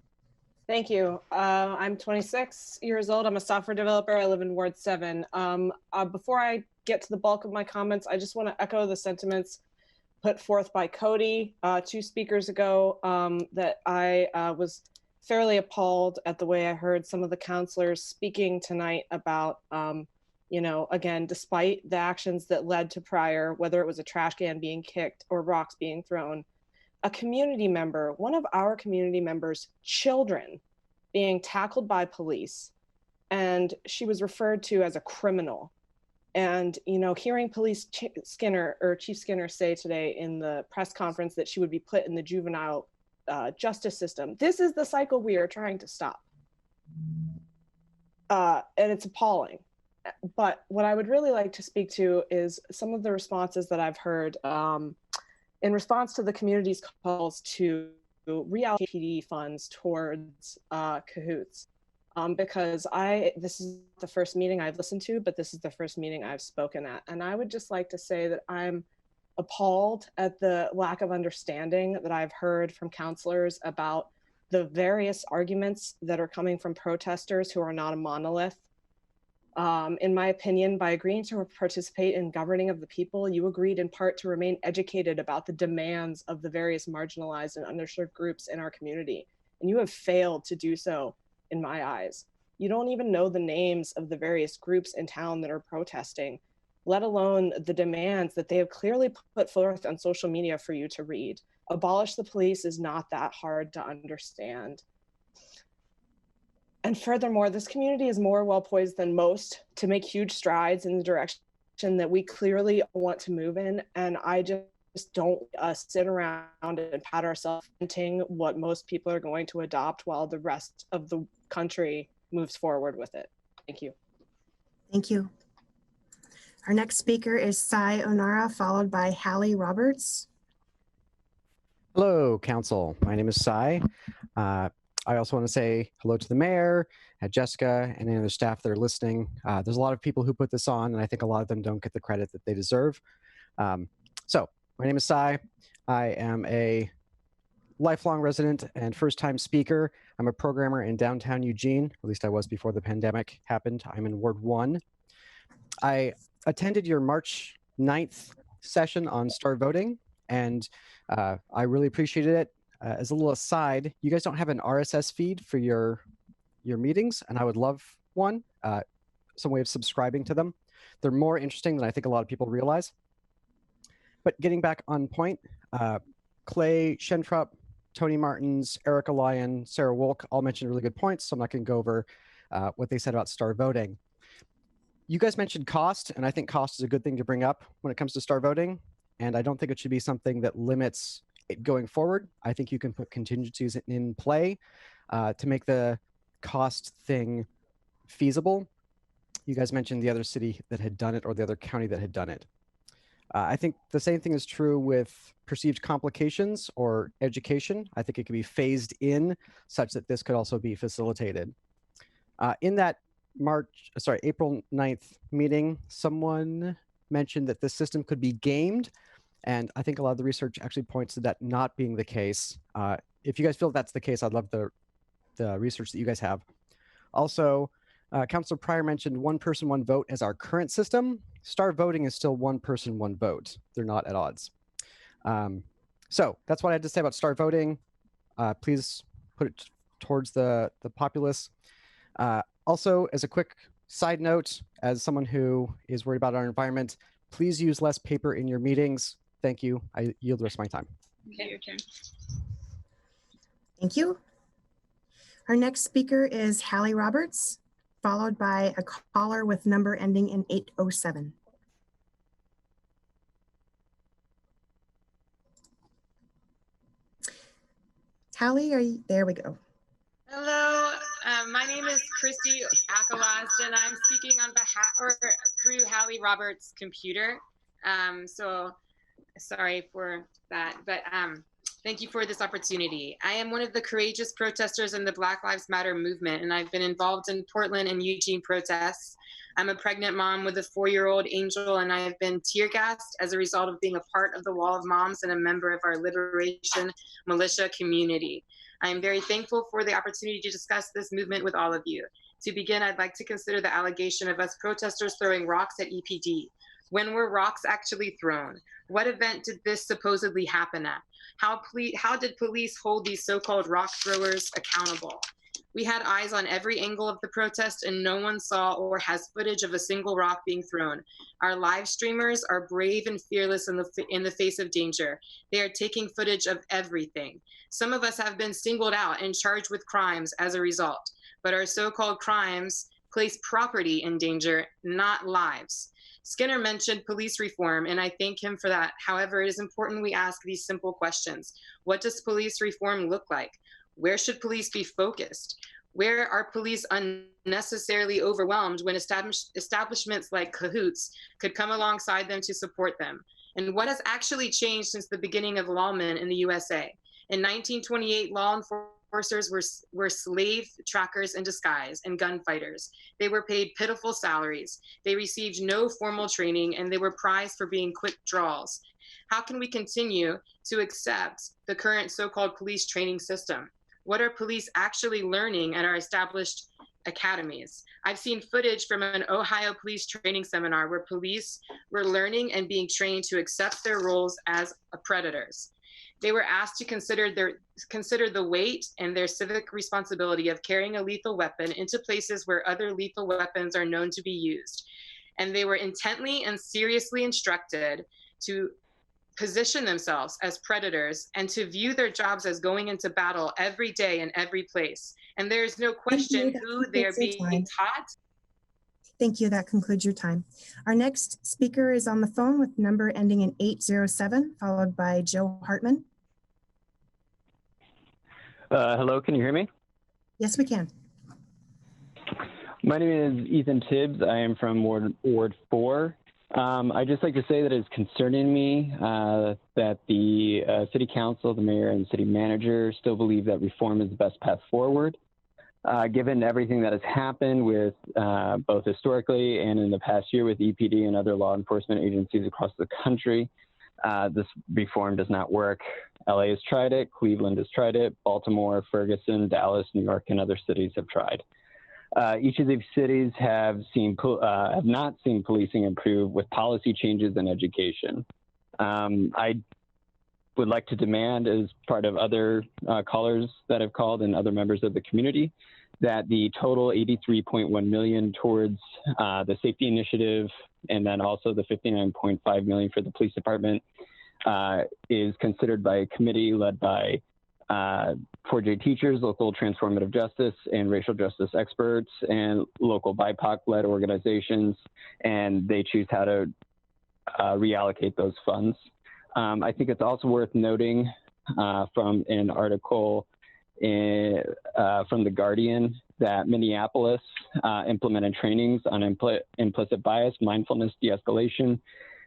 Thank you. I'm 26 years old. I'm a software developer. I live in Ward 7. Before I get to the bulk of my comments, I just want to echo the sentiments put forth by Cody 2 speakers ago, that I was fairly appalled at the way I heard some of the counselors speaking tonight about, again, despite the actions that led to prior, whether it was a trash can being kicked or rocks being thrown, a community member, one of our community members' children being tackled by police, and she was referred to as a criminal. And, hearing Chief Skinner say today in the press conference that she would be put in the juvenile justice system, this is the cycle we are trying to stop. And it's appalling. But what I would really like to speak to is some of the responses that I've heard in response to the community's calls to reallocate PD funds towards cahoots. Because this is the first meeting I've listened to, but this is the first meeting I've spoken at. And I would just like to say that I'm appalled at the lack of understanding that I've heard from counselors about the various arguments that are coming from protesters who are not a monolith. In my opinion, by agreeing to participate in governing of the people, you agreed in part to remain educated about the demands of the various marginalized and underserved groups in our community. And you have failed to do so in my eyes. You don't even know the names of the various groups in town that are protesting, let alone the demands that they have clearly put forth on social media for you to read. Abolish the police is not that hard to understand. And furthermore, this community is more well-poised than most to make huge strides in the direction that we clearly want to move in. And I just don't sit around and pat ourselves thinking what most people are going to adopt while the rest of the country moves forward with it. Thank you. Thank you. Our next speaker is Cy Onara, followed by Hallie Roberts. Hello, Council. My name is Cy. I also want to say hello to the mayor, Jessica, and any other staff that are listening. There's a lot of people who put this on, and I think a lot of them don't get the credit that they deserve. So my name is Cy. I am a lifelong resident and first-time speaker. I'm a programmer in downtown Eugene, at least I was before the pandemic happened. I'm in Ward 1. I attended your March 9th session on star voting, and I really appreciated it. As a little aside, you guys don't have an RSS feed for your meetings, and I would love one, some way of subscribing to them. They're more interesting than I think a lot of people realize. But getting back on point, Clay Shentrup, Tony Martins, Erica Lyon, Sarah Wolk all mentioned really good points, so I'm not going to go over what they said about star voting. You guys mentioned cost, and I think cost is a good thing to bring up when it comes to star voting, and I don't think it should be something that limits it going forward. I think you can put contingencies in play to make the cost thing feasible. You guys mentioned the other city that had done it or the other county that had done it. I think the same thing is true with perceived complications or education. I think it can be phased in such that this could also be facilitated. In that April 9th meeting, someone mentioned that this system could be gamed, and I think a lot of the research actually points to that not being the case. If you guys feel that's the case, I'd love the research that you guys have. Also, Councilor Pryor mentioned one person, one vote as our current system. Star voting is still one person, one vote. They're not at odds. So that's what I had to say about star voting. Please put it towards the populace. Also, as a quick side note, as someone who is worried about our environment, please use less paper in your meetings. Thank you. I yield the rest of my time. Okay, your turn. Thank you. Our next speaker is Hallie Roberts, followed by a caller with number ending in 807. Hallie, there we go. Hello, my name is Christy Akalast, and I'm speaking on behalf or through Hallie Roberts' computer. So sorry for that, but thank you for this opportunity. I am one of the courageous protesters in the Black Lives Matter movement, and I've been involved in Portland and Eugene protests. I'm a pregnant mom with a 4-year-old Angel, and I have been tear gassed as a result of being a part of the Wall of Moms and a member of our Liberation Militia community. I am very thankful for the opportunity to discuss this movement with all of you. To begin, I'd like to consider the allegation of us protesters throwing rocks at EPD. When were rocks actually thrown? What event did this supposedly happen at? How did police hold these so-called rock throwers accountable? We had eyes on every angle of the protest, and no one saw or has footage of a single rock being thrown. Our live streamers are brave and fearless in the face of danger. They are taking footage of everything. Some of us have been singled out and charged with crimes as a result, but our so-called crimes place property in danger, not lives. Skinner mentioned police reform, and I thank him for that. However, it is important we ask these simple questions. What does police reform look like? Where should police be focused? Where are police unnecessarily overwhelmed when establishments like Cahoots could come alongside them to support them? And what has actually changed since the beginning of lawmen in the USA? In 1928, law enforcers were slave trackers in disguise and gunfighters. They were paid pitiful salaries. They received no formal training, and they were prized for being quick draws. How can we continue to accept the current so-called police training system? What are police actually learning at our established academies? I've seen footage from an Ohio police training seminar where police were learning and being trained to accept their roles as predators. They were asked to consider the weight and their civic responsibility of carrying a lethal weapon into places where other lethal weapons are known to be used. And they were intently and seriously instructed to position themselves as predators and to view their jobs as going into battle every day in every place. And there's no question who they are being taught. Thank you. That concludes your time. Our next speaker is on the phone with number ending in 807, followed by Joe Hartman. Hello, can you hear me? Yes, we can. My name is Ethan Tibbs. I am from Ward 4. I'd just like to say that it's concerning me that the City Council, the Mayor, and the City Manager still believe that reform is the best path forward. Given everything that has happened with both historically and in the past year with EPD and other law enforcement agencies across the country, this reform does not work. LA has tried it, Cleveland has tried it, Baltimore, Ferguson, Dallas, New York, and other cities have tried. Each of these cities have not seen policing improve with policy changes and education. I would like to demand, as part of other callers that have called and other members of the community, that the total $83.1 million towards the safety initiative and then also the $59.5 million for the police department is considered by a committee led by 4J teachers, local transformative justice and racial justice experts, and local BIPOC-led organizations, and they choose how to reallocate those funds. I think it's also worth noting from an article from The Guardian that Minneapolis implemented trainings on implicit bias, mindfulness, de-escalation,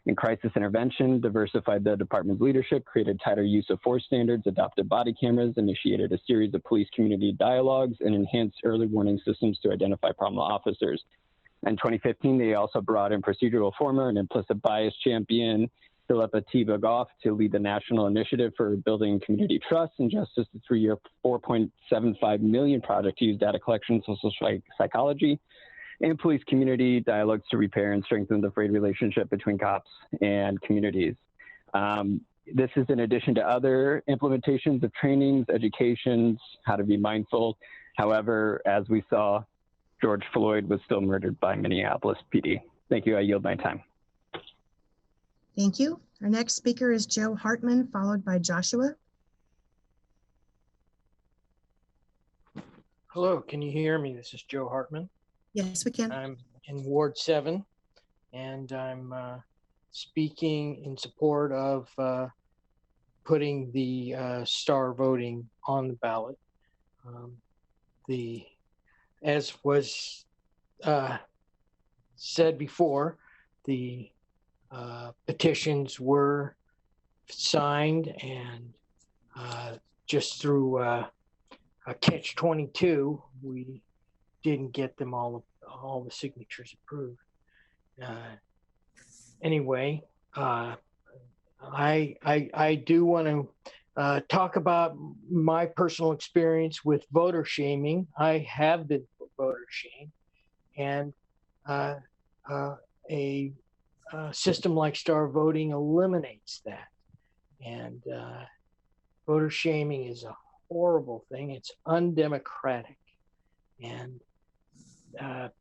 and crisis intervention, diversified the department's leadership, created tighter use of force standards, adopted body cameras, initiated a series of police community dialogues, and enhanced early warning systems to identify problem officers. In 2015, they also brought in procedural reformer and implicit bias champion Philippa Goff to lead the national initiative for building community trust and justice, the 3-year $4.75 million project to use data collection, social psychology, and police community dialogues to repair and strengthen the frayed relationship between cops and communities. This is in addition to other implementations of trainings, educations, how to be mindful. However, as we saw, George Floyd was still murdered by Minneapolis PD. Thank you. I yield my time. Thank you. Our next speaker is Joe Hartman, followed by Joshua. Hello, can you hear me? This is Joe Hartman. Yes, we can. I'm in Ward 7, and I'm speaking in support of putting the star voting on the ballot. As was said before, the petitions were signed, and just through a catch-22, we didn't get them all the signatures approved. Anyway, I do want to talk about my personal experience with voter shaming. I have been voter shamed, and a system like star voting eliminates that. And voter shaming is a horrible thing. It's undemocratic, and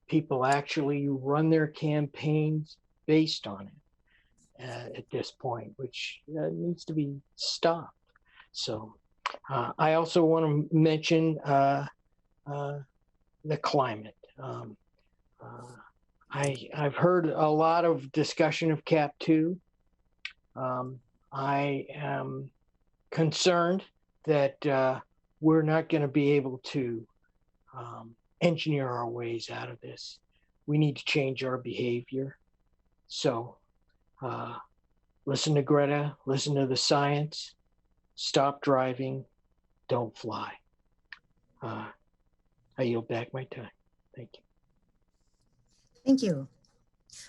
people actually run their campaigns based on it at this point, which needs to be stopped. So I also want to mention the climate. I've heard a lot of discussion of Cap 2. I am concerned that we're not going to be able to engineer our ways out of this. We need to change our behavior. So listen to Greta, listen to the science, stop driving, don't fly. I yield back my time. Thank you. Thank you.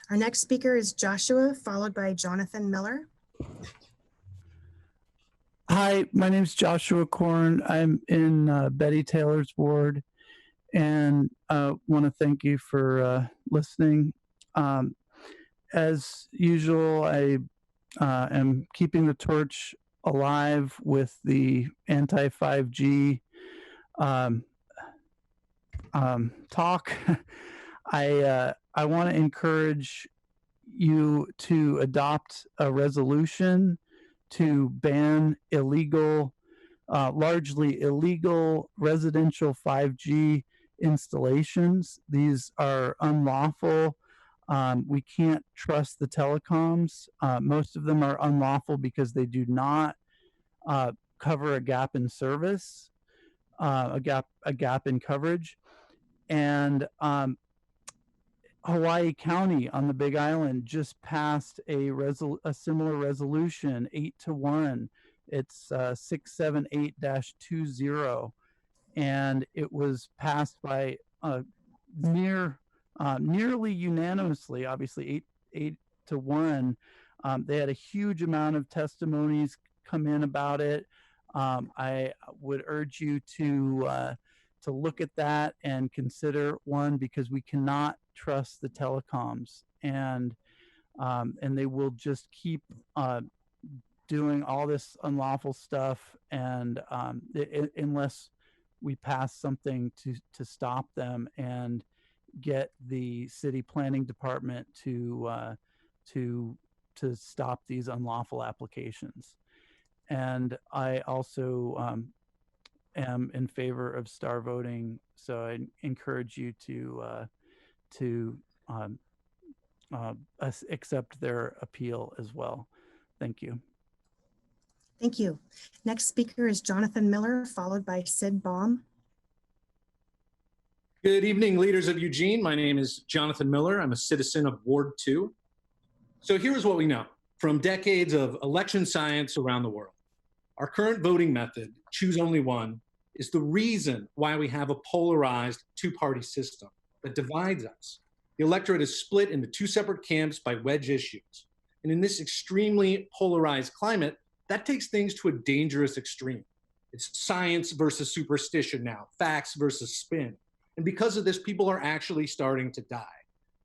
Our next speaker is Joshua, followed by Jonathan Miller. Hi, my name is Joshua Korn. I'm in Betty Taylor's ward, and want to thank you for listening. As usual, I am keeping the torch alive with the anti-5G talk. I want to encourage you to adopt a resolution to ban illegal, largely illegal residential 5G installations. These are unlawful. We can't trust the telecoms. Most of them are unlawful because they do not cover a gap in service, a gap in coverage. And Hawaii County on the Big Island just passed a similar resolution, 8-1. It's 678-20, and it was passed by nearly unanimously. Obviously, 8-1. They had a huge amount of testimonies come in about it. I would urge you to look at that and consider one, because we cannot trust the telecoms, and they will just keep doing all this unlawful stuff, and unless we pass something to stop them and get the city planning department to stop these unlawful applications. And I also am in favor of star voting, so I encourage you to accept their appeal as well. Thank you. Thank you. Next speaker is Jonathan Miller, followed by Sid Baum. Good evening, leaders of Eugene. My name is Jonathan Miller. I'm a citizen of Ward 2. So here's what we know from decades of election science around the world. Our current voting method, choose only one, is the reason why we have a polarized two-party system that divides us. The electorate is split into two separate camps by wedge issues. And in this extremely polarized climate, that takes things to a dangerous extreme. It's science versus superstition now, facts versus spin. And because of this, people are actually starting to die.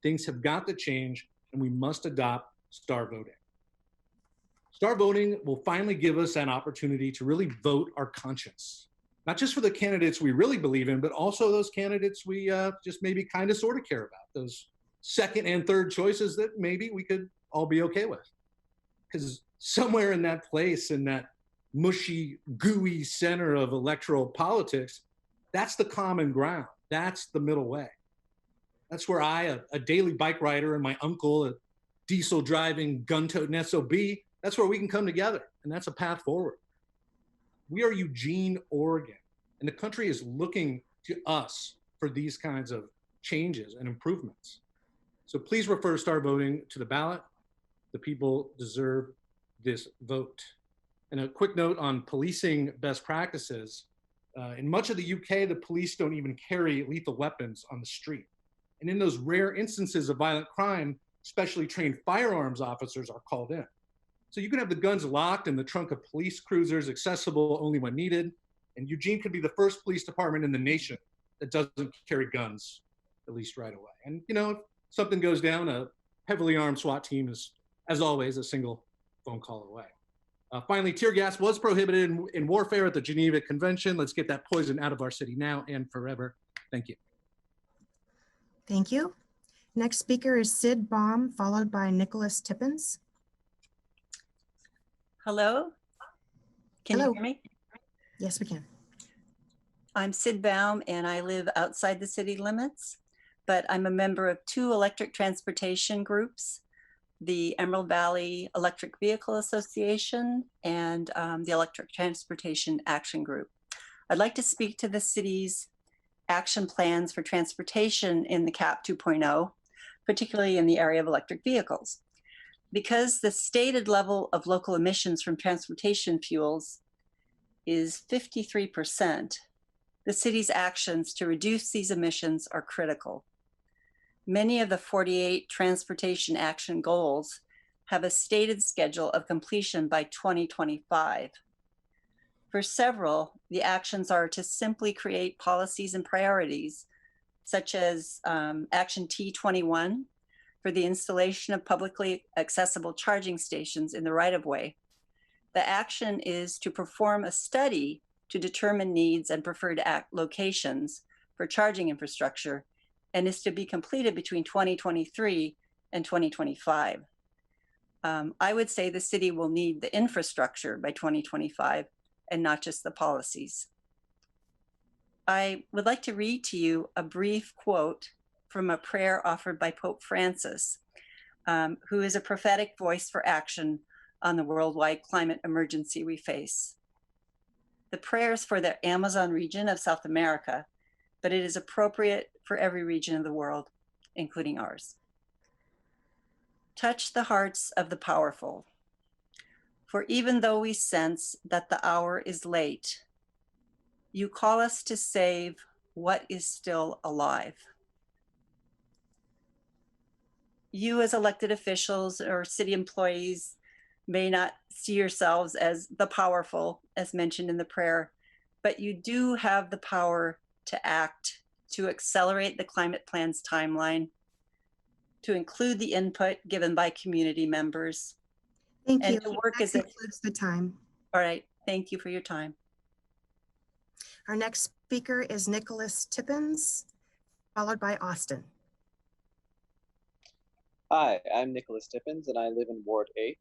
Things have got to change, and we must adopt star voting. Star voting will finally give us an opportunity to really vote our conscience, not just for the candidates we really believe in, but also those candidates we just maybe kind of sort of care about, those second and third choices that maybe we could all be okay with. Because somewhere in that place, in that mushy, gooey center of electoral politics, that's the common ground. That's the middle way. That's where I, a daily bike rider, and my uncle, a diesel driving, gun-toting SOB, that's where we can come together, and that's a path forward. We are Eugene, Oregon, and the country is looking to us for these kinds of changes and improvements. So please refer star voting to the ballot. The people deserve this vote. And a quick note on policing best practices. In much of the UK, the police don't even carry lethal weapons on the street. And in those rare instances of violent crime, specially trained firearms officers are called in. So you can have the guns locked in the trunk of police cruisers, accessible only when needed. And Eugene could be the first police department in the nation that doesn't carry guns, at least right away. And you know, if something goes down, a heavily armed SWAT team is, as always, a single phone call away. Finally, tear gas was prohibited in warfare at the Geneva Convention. Let's get that poison out of our city now and forever. Thank you. Thank you. Next speaker is Sid Baum, followed by Nicholas Tippins. Hello? Can Hello. you hear me? Yes, we can. I'm Sid Baum, and I live outside the city limits. but I'm a member of 2 electric transportation groups, the Emerald Valley Electric Vehicle Association and the Electric Transportation Action Group. I'd like to speak to the city's action plans for transportation in the CAP 2.0, particularly in the area of electric vehicles. Because the stated level of local emissions from transportation fuels is 53%, the city's actions to reduce these emissions are critical. Many of the 48 transportation action goals have a stated schedule of completion by 2025. For several, the actions are to simply create policies and priorities, such as Action T21 for the installation of publicly accessible charging stations in the right-of-way. The action is to perform a study to determine needs and preferred locations for charging infrastructure, and is to be completed between 2023 and 2025. I would say the city will need the infrastructure by 2025 and not just the policies. I would like to read to you a brief quote from a prayer offered by Pope Francis, who is a prophetic voice for action on the worldwide climate emergency we face. The prayer is for the Amazon region of South America, but it is appropriate for every region of the world, including ours. Touch the hearts of the powerful. For even though we sense that the hour is late, you call us to save what is still alive. You as elected officials or city employees may not see yourselves as the powerful, as mentioned in the prayer, but you do have the power to act, to accelerate the climate plan's timeline, to include the input given by community members. Thank you. And to work That concludes the time. All right, thank you for your time. Our next speaker is Nicholas Tippins, followed by Austin. Hi, I'm Nicholas Tippins and I live in Ward 8.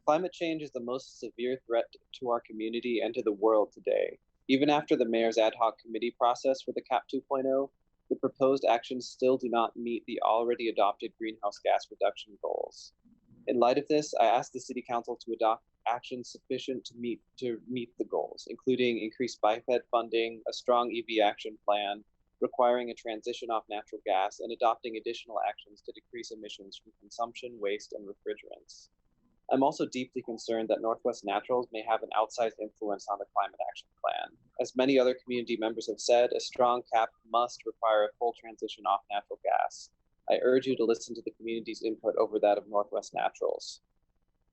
Climate change is the most severe threat to our community and to the world today. Even after the mayor's ad hoc committee process for the CAP 2.0, the proposed actions still do not meet the already adopted greenhouse gas reduction goals. In light of this, I asked the City Council to adopt actions sufficient to meet the goals, including increased biped funding, a strong EV action plan, requiring a transition off natural gas, and adopting additional actions to decrease emissions from consumption, waste, and refrigerants. I'm also deeply concerned that Northwest Naturals may have an outsized influence on the climate action plan. As many other community members have said, a strong cap must require a full transition off natural gas. I urge you to listen to the community's input over that of Northwest Naturals.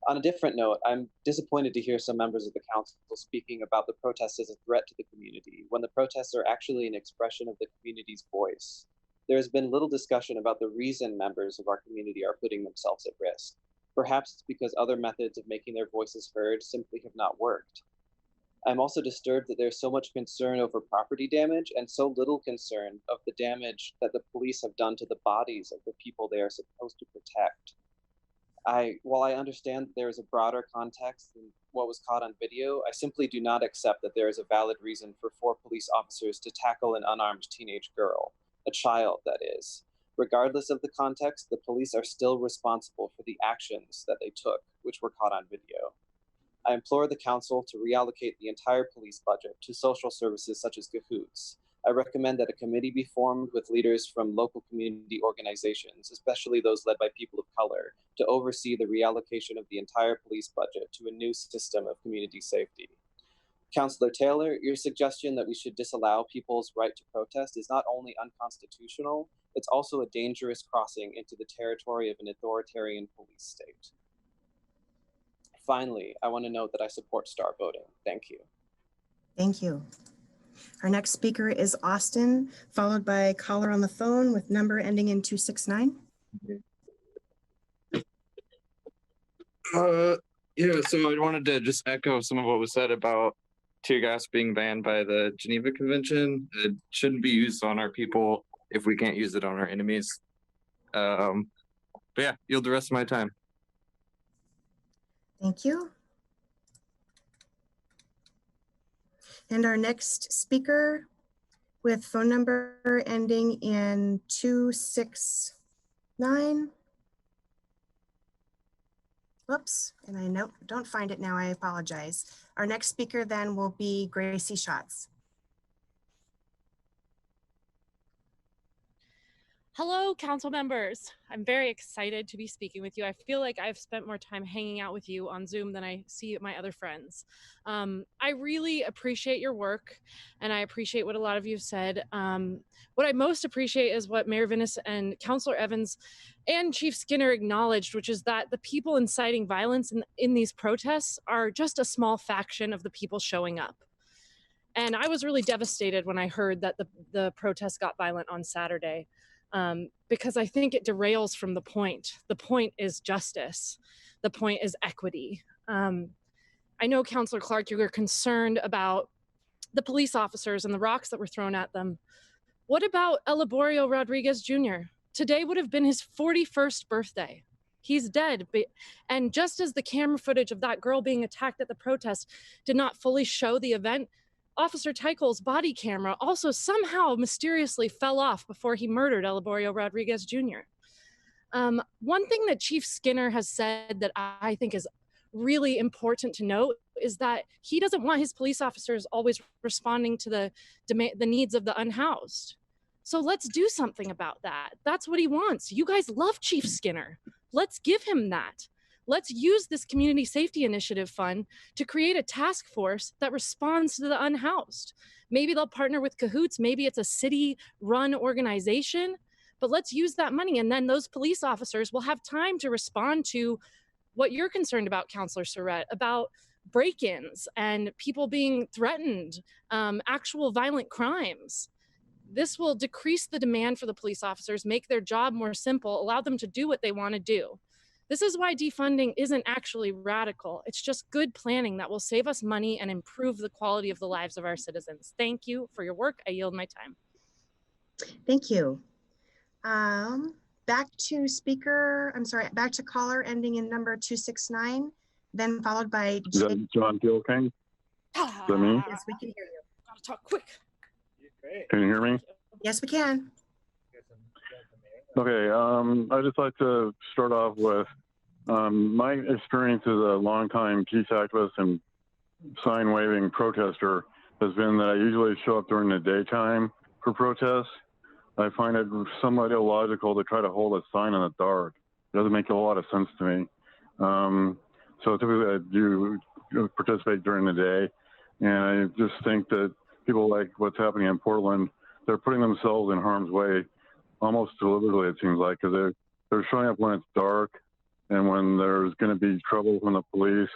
On a different note, I'm disappointed to hear some members of the council speaking about the protests as a threat to the community, when the protests are actually an expression of the community's voice. There has been little discussion about the reason members of our community are putting themselves at risk. Perhaps it's because other methods of making their voices heard simply have not worked. I'm also disturbed that there's so much concern over property damage and so little concern of the damage that the police have done to the bodies of the people they are supposed to protect. While I understand there is a broader context than what was caught on video, I simply do not accept that there is a valid reason for 4 police officers to tackle an unarmed teenage girl, a child that is. Regardless of the context, the police are still responsible for the actions that they took, which were caught on video. I implore the council to reallocate the entire police budget to social services such as Cahoots. I recommend that a committee be formed with leaders from local community organizations, especially those led by people of color, to oversee the reallocation of the entire police budget to a new system of community safety. Councillor Taylor, your suggestion that we should disallow people's right to protest is not only unconstitutional, it's also a dangerous crossing into the territory of an authoritarian police state. Finally, I want to note that I support star voting. Thank you. Thank you. Our next speaker is Austin, followed by a caller on the phone with number ending in 269. Yeah, so I wanted to just echo some of what was said about tear gas being banned by the Geneva Convention. It shouldn't be used on our people if we can't use it on our enemies. But yeah, yield the rest of my time. Thank you. And our next speaker with phone number ending in 269. Whoops, and I don't find it now, I apologize. Our next speaker then will be Gracie Schatz. Hello, council members. I'm very excited to be speaking with you. I feel like I've spent more time hanging out with you on Zoom than I see my other friends. I really appreciate your work, and I appreciate what a lot of you have said. What I most appreciate is what Mayor Vinnis and Councilor Evans and Chief Skinner acknowledged, which is that the people inciting violence in these protests are just a small faction of the people showing up. And I was really devastated when I heard that the protests got violent on Saturday. Because I think it derails from the point. The point is justice. The point is equity. I know, Councilor Clark, you were concerned about the police officers and the rocks that were thrown at them. What about Elaborio Rodriguez Jr.? Today would have been his 41st birthday. He's dead. And just as the camera footage of that girl being attacked at the protest did not fully show the event, Officer Teichel's body camera also somehow mysteriously fell off before he murdered Elaborio Rodriguez Jr. One thing that Chief Skinner has said that I think is really important to note is that he doesn't want his police officers always responding to the needs of the unhoused. So let's do something about that. That's what he wants. You guys love Chief Skinner. Let's give him that. Let's use this community safety initiative fund to create a task force that responds to the unhoused. Maybe they'll partner with Cahoots, maybe it's a city-run organization, but let's use that money, and then those police officers will have time to respond to what you're concerned about, Councilor Surratt, about break-ins and people being threatened, actual violent crimes. This will decrease the demand for the police officers, make their job more simple, allow them to do what they want to do. This is why defunding isn't actually radical. It's just good planning that will save us money and improve the quality of the lives of our citizens. Thank you for your work. I yield my time. Thank you. Back to caller ending in number 269, then followed by Is that John Gilking? Is that me? Yes, we can hear you. Gotta talk quick. Can you hear me? Yes, we can. Okay, I'd just like to start off with my experience as a longtime peace activist and sign-waving protester has been that I usually show up during the daytime for protests. I find it somewhat illogical to try to hold a sign in the dark. It doesn't make a lot of sense to me. So typically I do participate during the day, and I just think that people like what's happening in Portland, they're putting themselves in harm's way almost deliberately, it seems like, because they're showing up when it's dark and when there's going to be trouble from the police,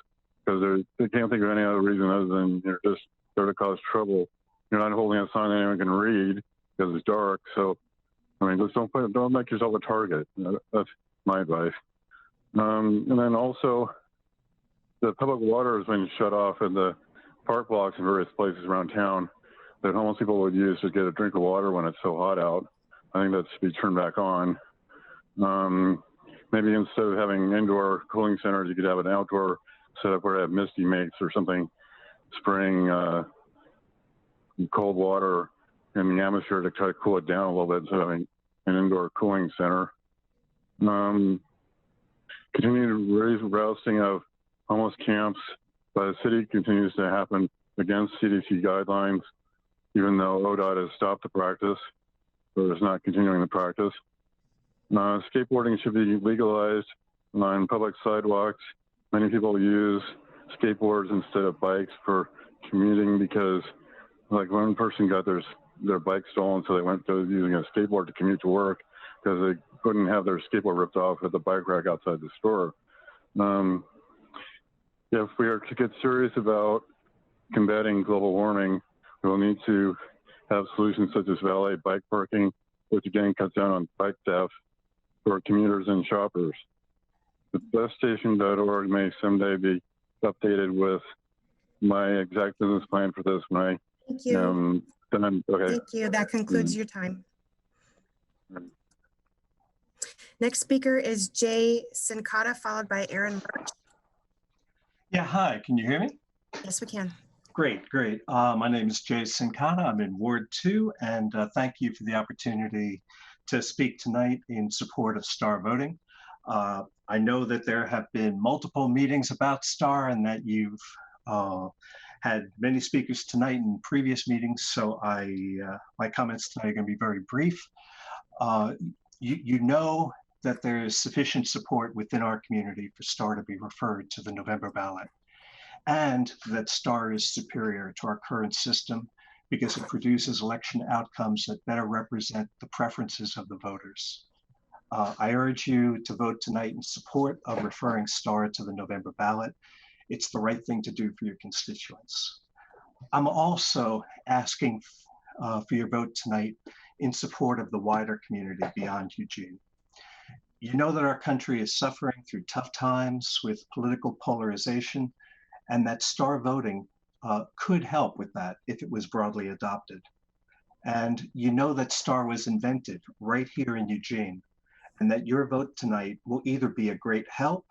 because they can't think of any other reason other than you're just there to cause trouble. You're not holding a sign that anyone can read because it's dark. So, I mean, just don't make yourself a target. That's my advice. And then also, the public water has been shut off in the park blocks in various places around town that homeless people would use to get a drink of water when it's so hot out. I think that should be turned back on. Maybe instead of having indoor cooling centers, you could have an outdoor setup where they have misty mates or something, spraying cold water in the atmosphere to try to cool it down a little bit instead of having an indoor cooling center. Continued rousting of homeless camps by the city continues to happen against CDC guidelines, even though ODOT has stopped the practice, or is not continuing the practice. Skateboarding should be legalized on public sidewalks. Many people use skateboards instead of bikes for commuting because, like, one person got their bike stolen, so they went to using a skateboard to commute to work because they couldn't have their skateboard ripped off at the bike rack outside the store. If we are to get serious about combating global warming, we will need to have solutions such as valet bike parking, which again cuts down on bike theft for commuters and shoppers. The beststation.org may someday be updated with my exact business plan for this when I Thank you. okay. Thank you. That concludes your time. Next speaker is Jay Sincata, followed by Aaron Birch. Yeah, hi. Can you hear me? Yes, we can. Great. My name is Jason Khanna. I'm in Ward 2, and thank you for the opportunity to speak tonight in support of STAR voting. I know that there have been multiple meetings about STAR and that you've had many speakers tonight in previous meetings, so my comments tonight are going to be very brief. You know that there is sufficient support within our community for STAR to be referred to the November ballot, and that STAR is superior to our current system because it produces election outcomes that better represent the preferences of the voters. I urge you to vote tonight in support of referring STAR to the November ballot. It's the right thing to do for your constituents. I'm also asking for your vote tonight in support of the wider community beyond Eugene. You know that our country is suffering through tough times with political polarization, and that STAR voting could help with that if it was broadly adopted. And you know that STAR was invented right here in Eugene, and that your vote tonight will either be a great help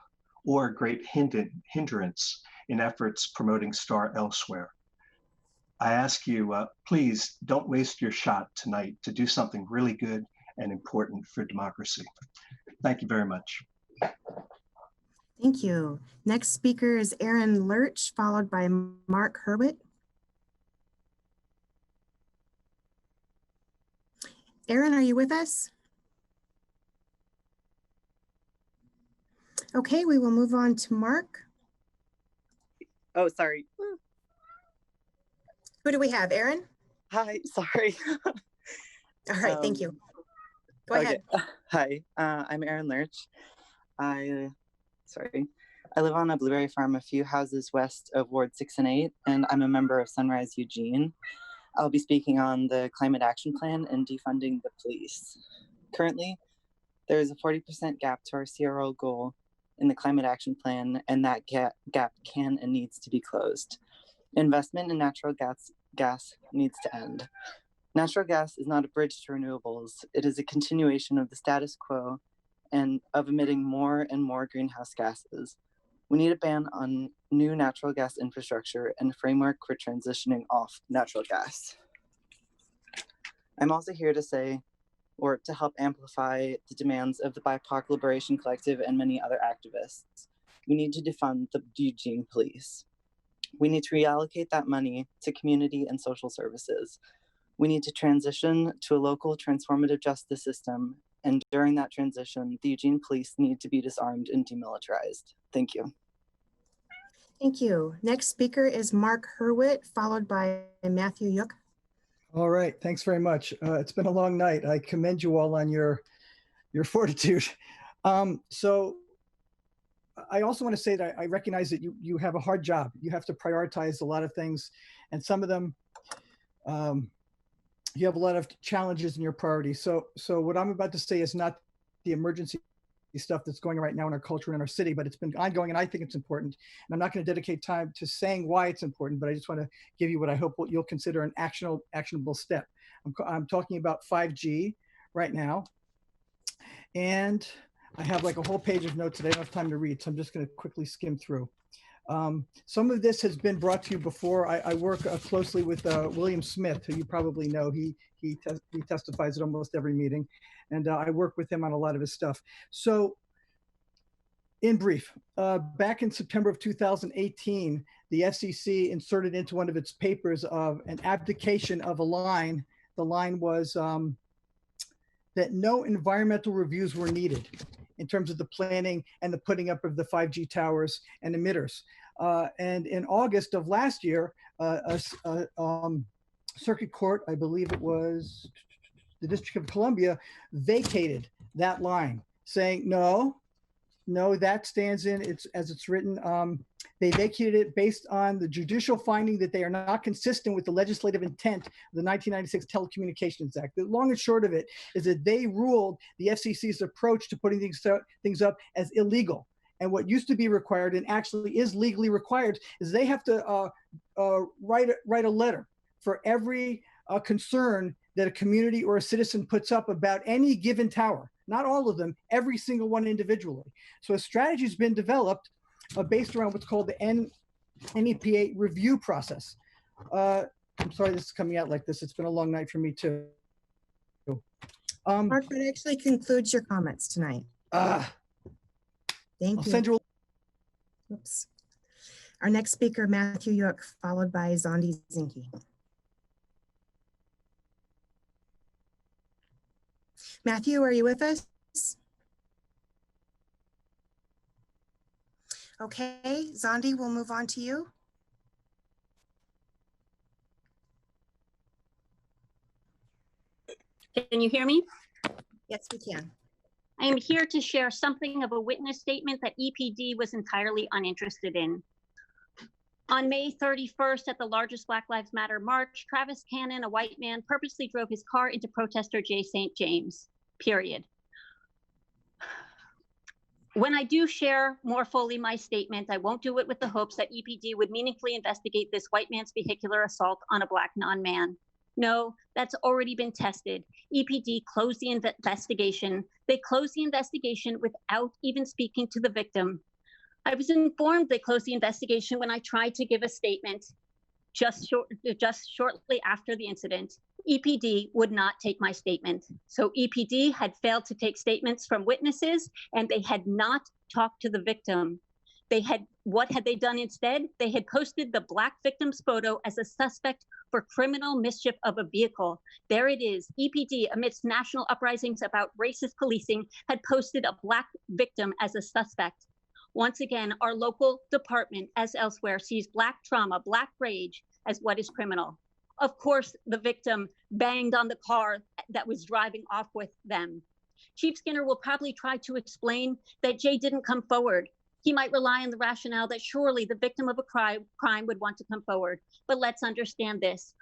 or a great hindrance in efforts promoting STAR elsewhere. I ask you, please don't waste your shot tonight to do something really good and important for democracy. Thank you very much. Thank you. Next speaker is Aaron Lurch, followed by Mark Hurwitz. Aaron, are you with us? Okay, we will move on to Mark. Oh, sorry. Who do we have, Aaron? Hi, sorry. All right, thank you. Go ahead. Hi, I'm Aaron Lurch. I live on a blueberry farm a few houses west of Ward 6 and 8, and I'm a member of Sunrise Eugene. I'll be speaking on the climate action plan and defunding the police. Currently, there is a 40% gap to our CRO goal in the climate action plan, and that gap can and needs to be closed. Investment in natural gas needs to end. Natural gas is not a bridge to renewables. It is a continuation of the status quo and of emitting more and more greenhouse gases. We need a ban on new natural gas infrastructure and a framework for transitioning off natural gas. I'm also here to say, or to help amplify the demands of the BIPOC Liberation Collective and many other activists. We need to defund the Eugene police. We need to reallocate that money to community and social services. We need to transition to a local transformative justice system, and during that transition, the Eugene police need to be disarmed and demilitarized. Thank you. Thank you. Next speaker is Mark Hurwitz, followed by Matthew Yook. All right, thanks very much. It's been a long night. I commend you all on your fortitude. So I also want to say that I recognize that you have a hard job. You have to prioritize a lot of things, and some of them, you have a lot of challenges in your priorities. So what I'm about to say is not the emergency stuff that's going on right now in our culture and in our city, but it's been ongoing, and I think it's important. And I'm not going to dedicate time to saying why it's important, but I just want to give you what I hope you'll consider an actionable step. I'm talking about 5G right now, and I have like a whole page of notes that I don't have time to read, so I'm just going to quickly skim through. Some of this has been brought to you before. I work closely with William Smith, who you probably know. He testifies at almost every meeting, and I work with him on a lot of his stuff. So in brief, back in September of 2018, the FCC inserted into one of its papers of an abdication of a line. The line was that no environmental reviews were needed in terms of the planning and the putting up of the 5G towers and emitters. And in August of last year, Circuit Court, I believe it was the District of Columbia, vacated that line, saying, no, that stands in, as it's written. They vacated it based on the judicial finding that they are not consistent with the legislative intent of the 1996 Telecommunications Act. The long and short of it is that they ruled the FCC's approach to putting things up as illegal. And what used to be required, and actually is legally required, is they have to write a letter for every concern that a community or a citizen puts up about any given tower. Not all of them, every single one individually. So a strategy has been developed based around what's called the NEPA review process. I'm sorry this is coming out like this. It's been a long night for me too. Mark, that actually concludes your comments tonight. Thank I'll you. send you. Oops. Our next speaker, Matthew Yook, followed by Zondi Zinke. Matthew, are you with us? Okay, Zondi, we'll move on to you. Can you hear me? Yes, we can. I am here to share something of a witness statement that EPD was entirely uninterested in. On May 31st, at the largest Black Lives Matter march, Travis Cannon, a white man, purposely drove his car into protester J. St. James, period. When I do share more fully my statement, I won't do it with the hopes that EPD would meaningfully investigate this white man's vehicular assault on a Black non-man. No, that's already been tested. EPD closed the investigation. They closed the investigation without even speaking to the victim. I was informed they closed the investigation when I tried to give a statement just shortly after the incident. EPD would not take my statement. So EPD had failed to take statements from witnesses, and they had not talked to the victim. What had they done instead? They had posted the Black victim's photo as a suspect for criminal mischief of a vehicle. There it is. EPD, amidst national uprisings about racist policing, had posted a Black victim as a suspect. Once again, our local department, as elsewhere, sees Black trauma, Black rage as what is criminal. Of course, the victim banged on the car that was driving off with them. Chief Skinner will probably try to explain that Jay didn't come forward. He might rely on the rationale that surely the victim of a crime would want to come forward. But let's understand this.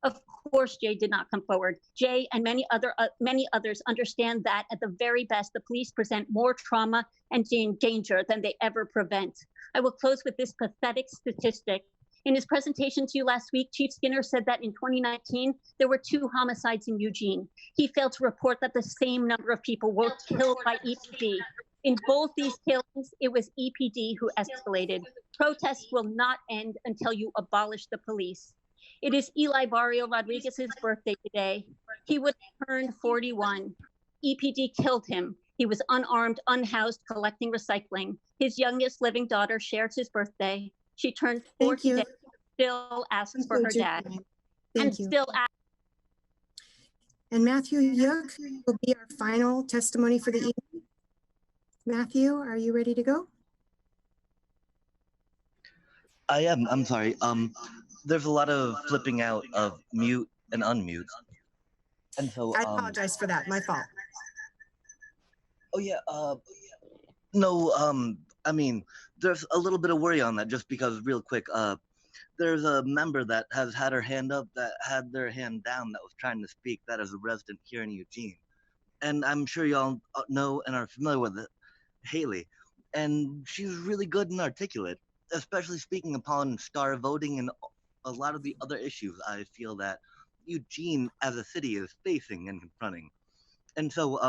Of course, Jay did not come forward. Jay and many others understand that at the very best, the police present more trauma and danger than they ever prevent. I will close with this pathetic statistic. In his presentation to you last week, Chief Skinner said that in 2019, there were 2 homicides in Eugene. He failed to report that the same number of people were killed by EPD. In both these killings, it was EPD who escalated. Protests will not end until you abolish the police. It is Eli Barrio Rodriguez's birthday today. He would have turned 41. EPD killed him. He was unarmed, unhoused, collecting recycling. His youngest living daughter shares his birthday. She turned 4 today, still asks for her dad. Thank you. And Matthew Yook will be our final testimony for the evening. Matthew, are you ready to go? I am. I'm sorry. There's a lot of flipping out of mute and unmute, and so I apologize for that. My fault. Oh yeah. No. I mean, there's a little bit of worry on that, just because, real quick. There's a member that has had her hand up, that had their hand down, that was trying to speak. That is a resident here in Eugene, and I'm sure y'all know and are familiar with it, Haley, and she's really good and articulate, especially speaking upon star voting and a lot of the other issues I feel that Eugene as a city is facing and confronting. And so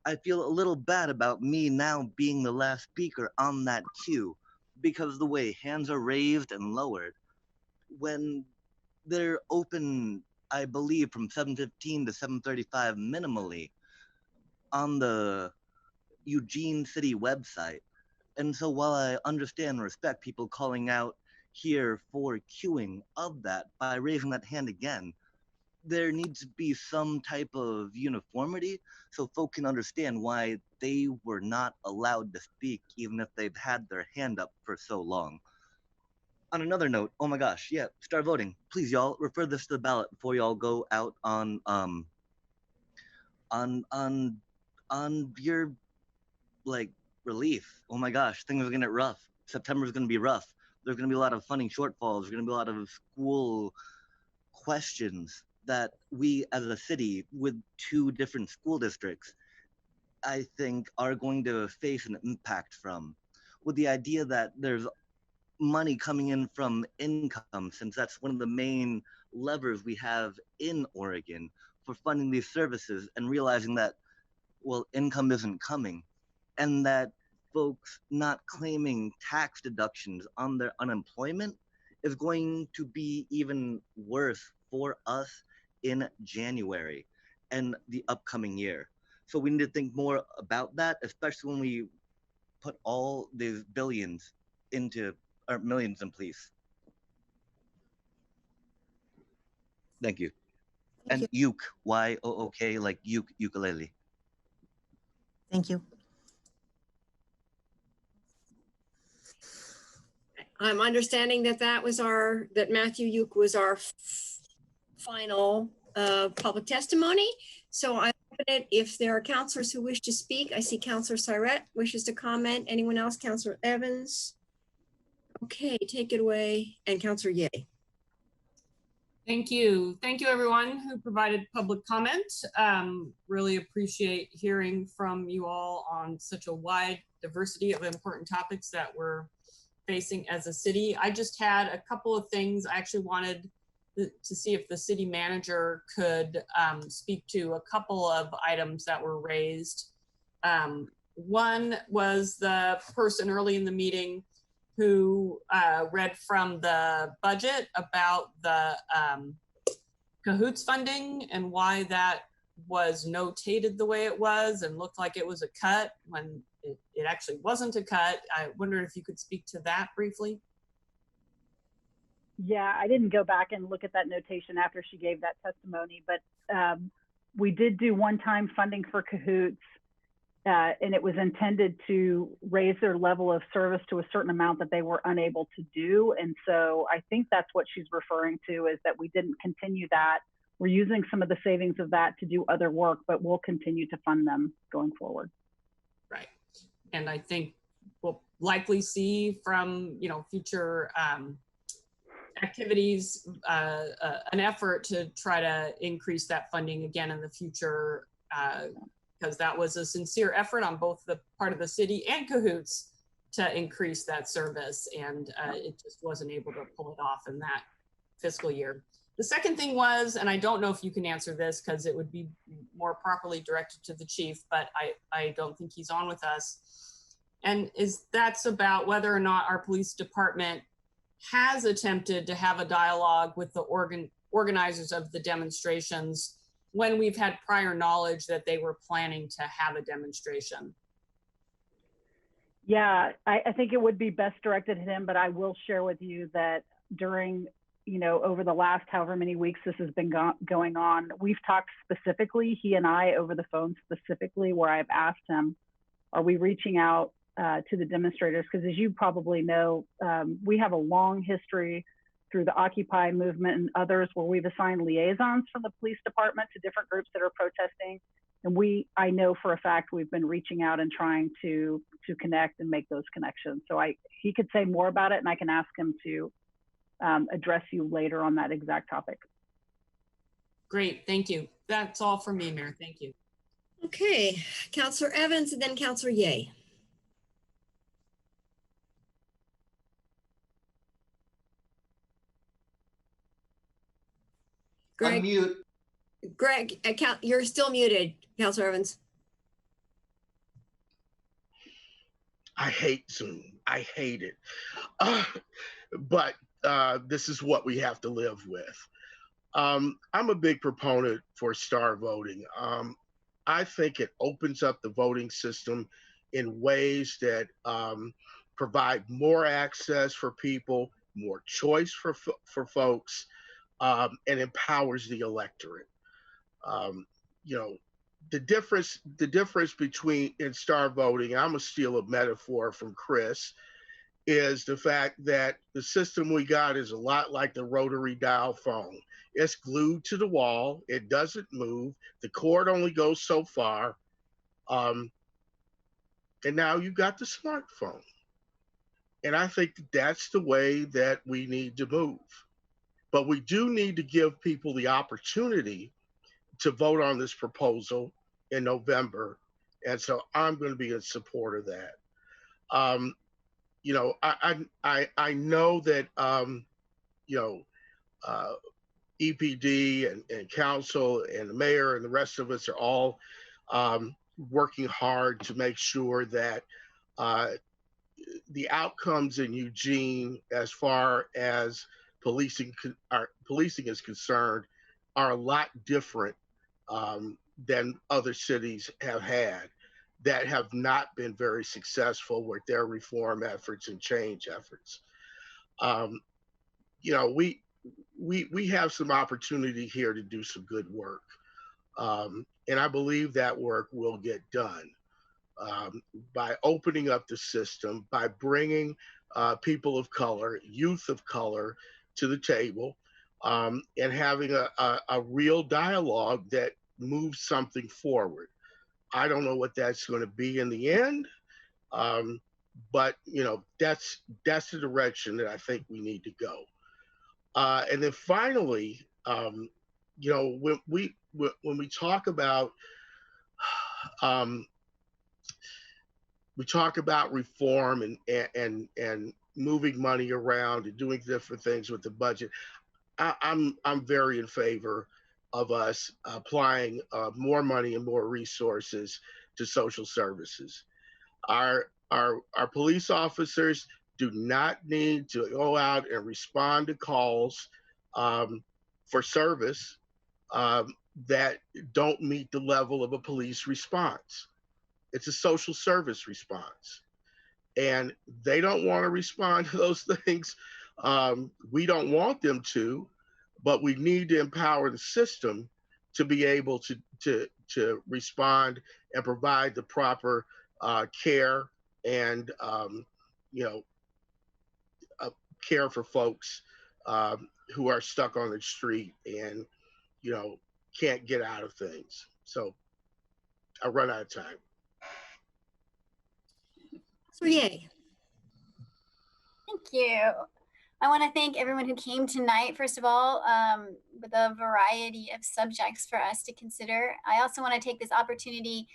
I feel a little bad about me now being the last speaker on that queue, because the way hands are raised and lowered when they're open, I believe from 7:15 to 7:35 minimally on the Eugene City website. And so while I understand and respect people calling out here for queuing of that by raising that hand again, there needs to be some type of uniformity so folk can understand why they were not allowed to speak even if they've had their hand up for so long. On another note, oh my gosh, yeah, start voting. Please, y'all, refer this to the ballot before y'all go out on your like relief. Oh my gosh, things are gonna get rough. September is gonna be rough. There's gonna be a lot of funding shortfalls. There's gonna be a lot of school questions that we as a city with 2 different school districts, I think, are going to face an impact from. With the idea that there's money coming in from income, since that's one of the main levers we have in Oregon for funding these services, and realizing that, well, income isn't coming, and that folks not claiming tax deductions on their unemployment is going to be even worse for us in January and the upcoming year. So we need to think more about that, especially when we put all these billions into, or millions in police. Thank you. And uke, Y-O-O-K, like ukulele. Thank you. I'm understanding that that Matthew Uke was our final public testimony. So I open it if there are counselors who wish to speak. I see Counselor Syrett wishes to comment. Anyone else? Counselor Evans? Okay, take it away. And Counselor Ye. Thank you. Thank you, everyone who provided public comment. Really appreciate hearing from you all on such a wide diversity of important topics that we're facing as a city. I just had a couple of things I actually wanted to see if the city manager could speak to a couple of items that were raised. One was the person early in the meeting who read from the budget about the CAHOOTS funding and why that was notated the way it was and looked like it was a cut when it actually wasn't a cut. I wonder if you could speak to that briefly. Yeah, I didn't go back and look at that notation after she gave that testimony, but we did do one-time funding for CAHOOTS, and it was intended to raise their level of service to a certain amount that they were unable to do. And so I think that's what she's referring to, is that we didn't continue that. We're using some of the savings of that to do other work, but we'll continue to fund them going forward. Right. And I think we'll likely see from, future activities, an effort to try to increase that funding again in the future, because that was a sincere effort on both the part of the city and CAHOOTS to increase that service, and it just wasn't able to pull it off in that fiscal year. The second thing was, and I don't know if you can answer this because it would be more properly directed to the chief, but I don't think he's on with us, and that's about whether or not our police department has attempted to have a dialogue with the organizers of the demonstrations when we've had prior knowledge that they were planning to have a demonstration. Yeah, I think it would be best directed at him, but I will share with you that during, over the last however many weeks this has been going on, we've talked specifically, he and I, over the phone specifically, where I've asked him, are we reaching out to the demonstrators? Because as you probably know, we have a long history through the Occupy movement and others where we've assigned liaisons from the police department to different groups that are protesting. And I know for a fact we've been reaching out and trying to connect and make those connections. So he could say more about it, and I can ask him to address you later on that exact topic. Great, thank you. That's all for me, Mayor. Thank you. Okay, Counselor Evans and then Counselor Ye. Greg, unmute. Greg, you're still muted, Counselor Evans. I hate Zoom. I hate it. But this is what we have to live with. I'm a big proponent for star voting. I think it opens up the voting system in ways that provide more access for people, more choice for folks, and empowers the electorate. The difference between in star voting, I'm gonna steal a metaphor from Chris, is the fact that the system we got is a lot like the rotary dial phone. It's glued to the wall. It doesn't move. The cord only goes so far. And now you've got the smartphone. And I think that's the way that we need to move. But we do need to give people the opportunity to vote on this proposal in November. And so I'm going to be in support of that. I know that, EPD and council and the mayor and the rest of us are all working hard to make sure that the outcomes in Eugene, as far as policing is concerned are a lot different than other cities have had that have not been very successful with their reform efforts and change efforts. You know, we have some opportunity here to do some good work. And I believe that work will get done by opening up the system, by bringing people of color, youth of color to the table, and having a real dialogue that moves something forward. I don't know what that's going to be in the end, but you know, that's the direction that I think we need to go. And then finally, you know, when we talk about reform and moving money around and doing different things with the budget, I'm very in favor of us applying more money and more resources to social services. Our police officers do not need to go out and respond to calls for service that don't meet the level of a police response. It's a social service response. And they don't want to respond to those things. We don't want them to, but we need to empower the system to be able to respond and provide the proper care and you know, care for folks who are stuck on the street and you know, can't get out of things. So I run out of time. So yay. Thank you. I want to thank everyone who came tonight, first of all, with a variety of subjects for us to consider. I also want to take this opportunity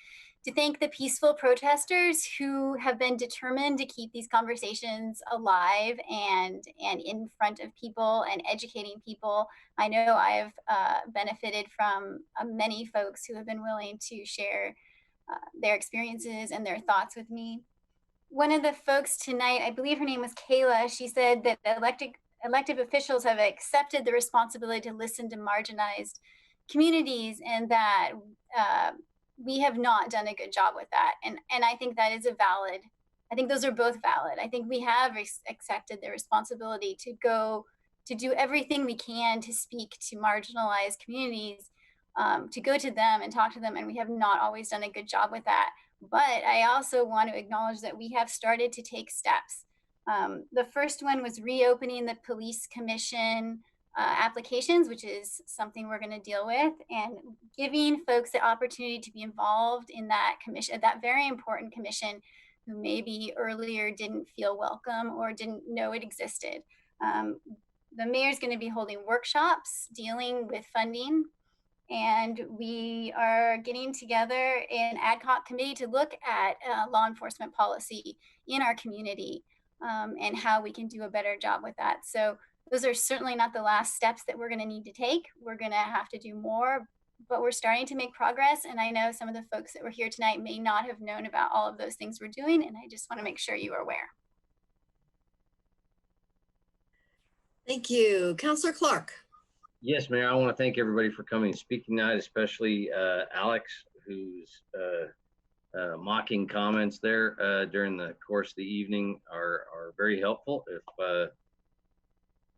to thank the peaceful protesters who have been determined to keep these conversations alive and in front of people and educating people. I know I've benefited from many folks who have been willing to share their experiences and their thoughts with me. One of the folks tonight, I believe her name was Kayla, she said that elected officials have accepted the responsibility to listen to marginalized communities and that we have not done a good job with that. And I think that is I think those are both valid. I think we have accepted the responsibility to go to do everything we can to speak to marginalized communities, to go to them and talk to them, and we have not always done a good job with that. But I also want to acknowledge that we have started to take steps. The first one was reopening the police commission applications, which is something we're going to deal with, and giving folks the opportunity to be involved in that commission, that very important commission, who maybe earlier didn't feel welcome or didn't know it existed. The mayor's going to be holding workshops dealing with funding. And we are getting together an ad hoc committee to look at law enforcement policy in our community and how we can do a better job with that. So those are certainly not the last steps that we're going to need to take. We're going to have to do more, but we're starting to make progress. And I know some of the folks that were here tonight may not have known about all of those things we're doing. And I just want to make sure you are aware. Thank you. Councillor Clark. Yes, Mayor, I want to thank everybody for coming and speaking tonight, especially Alex, whose mocking comments there during the course of the evening are very helpful.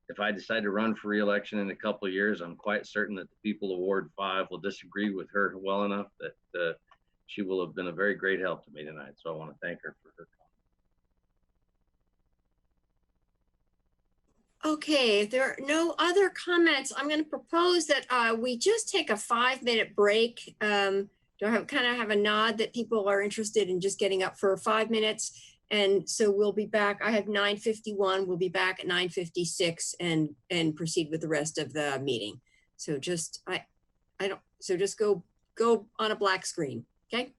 If I decide to run for re-election in a couple of years, I'm quite certain that the people of Ward 5 will disagree with her well enough that she will have been a very great help to me tonight. So I want to thank her for her comments. Okay, if there are no other comments, I'm going to propose that we just take a 5-minute break. Do I have a nod that people are interested in just getting up for 5 minutes? And so we'll be back. I have 9:51. We'll be back at 9:56 and proceed with the rest of the meeting. So just just go on a black screen. Okay.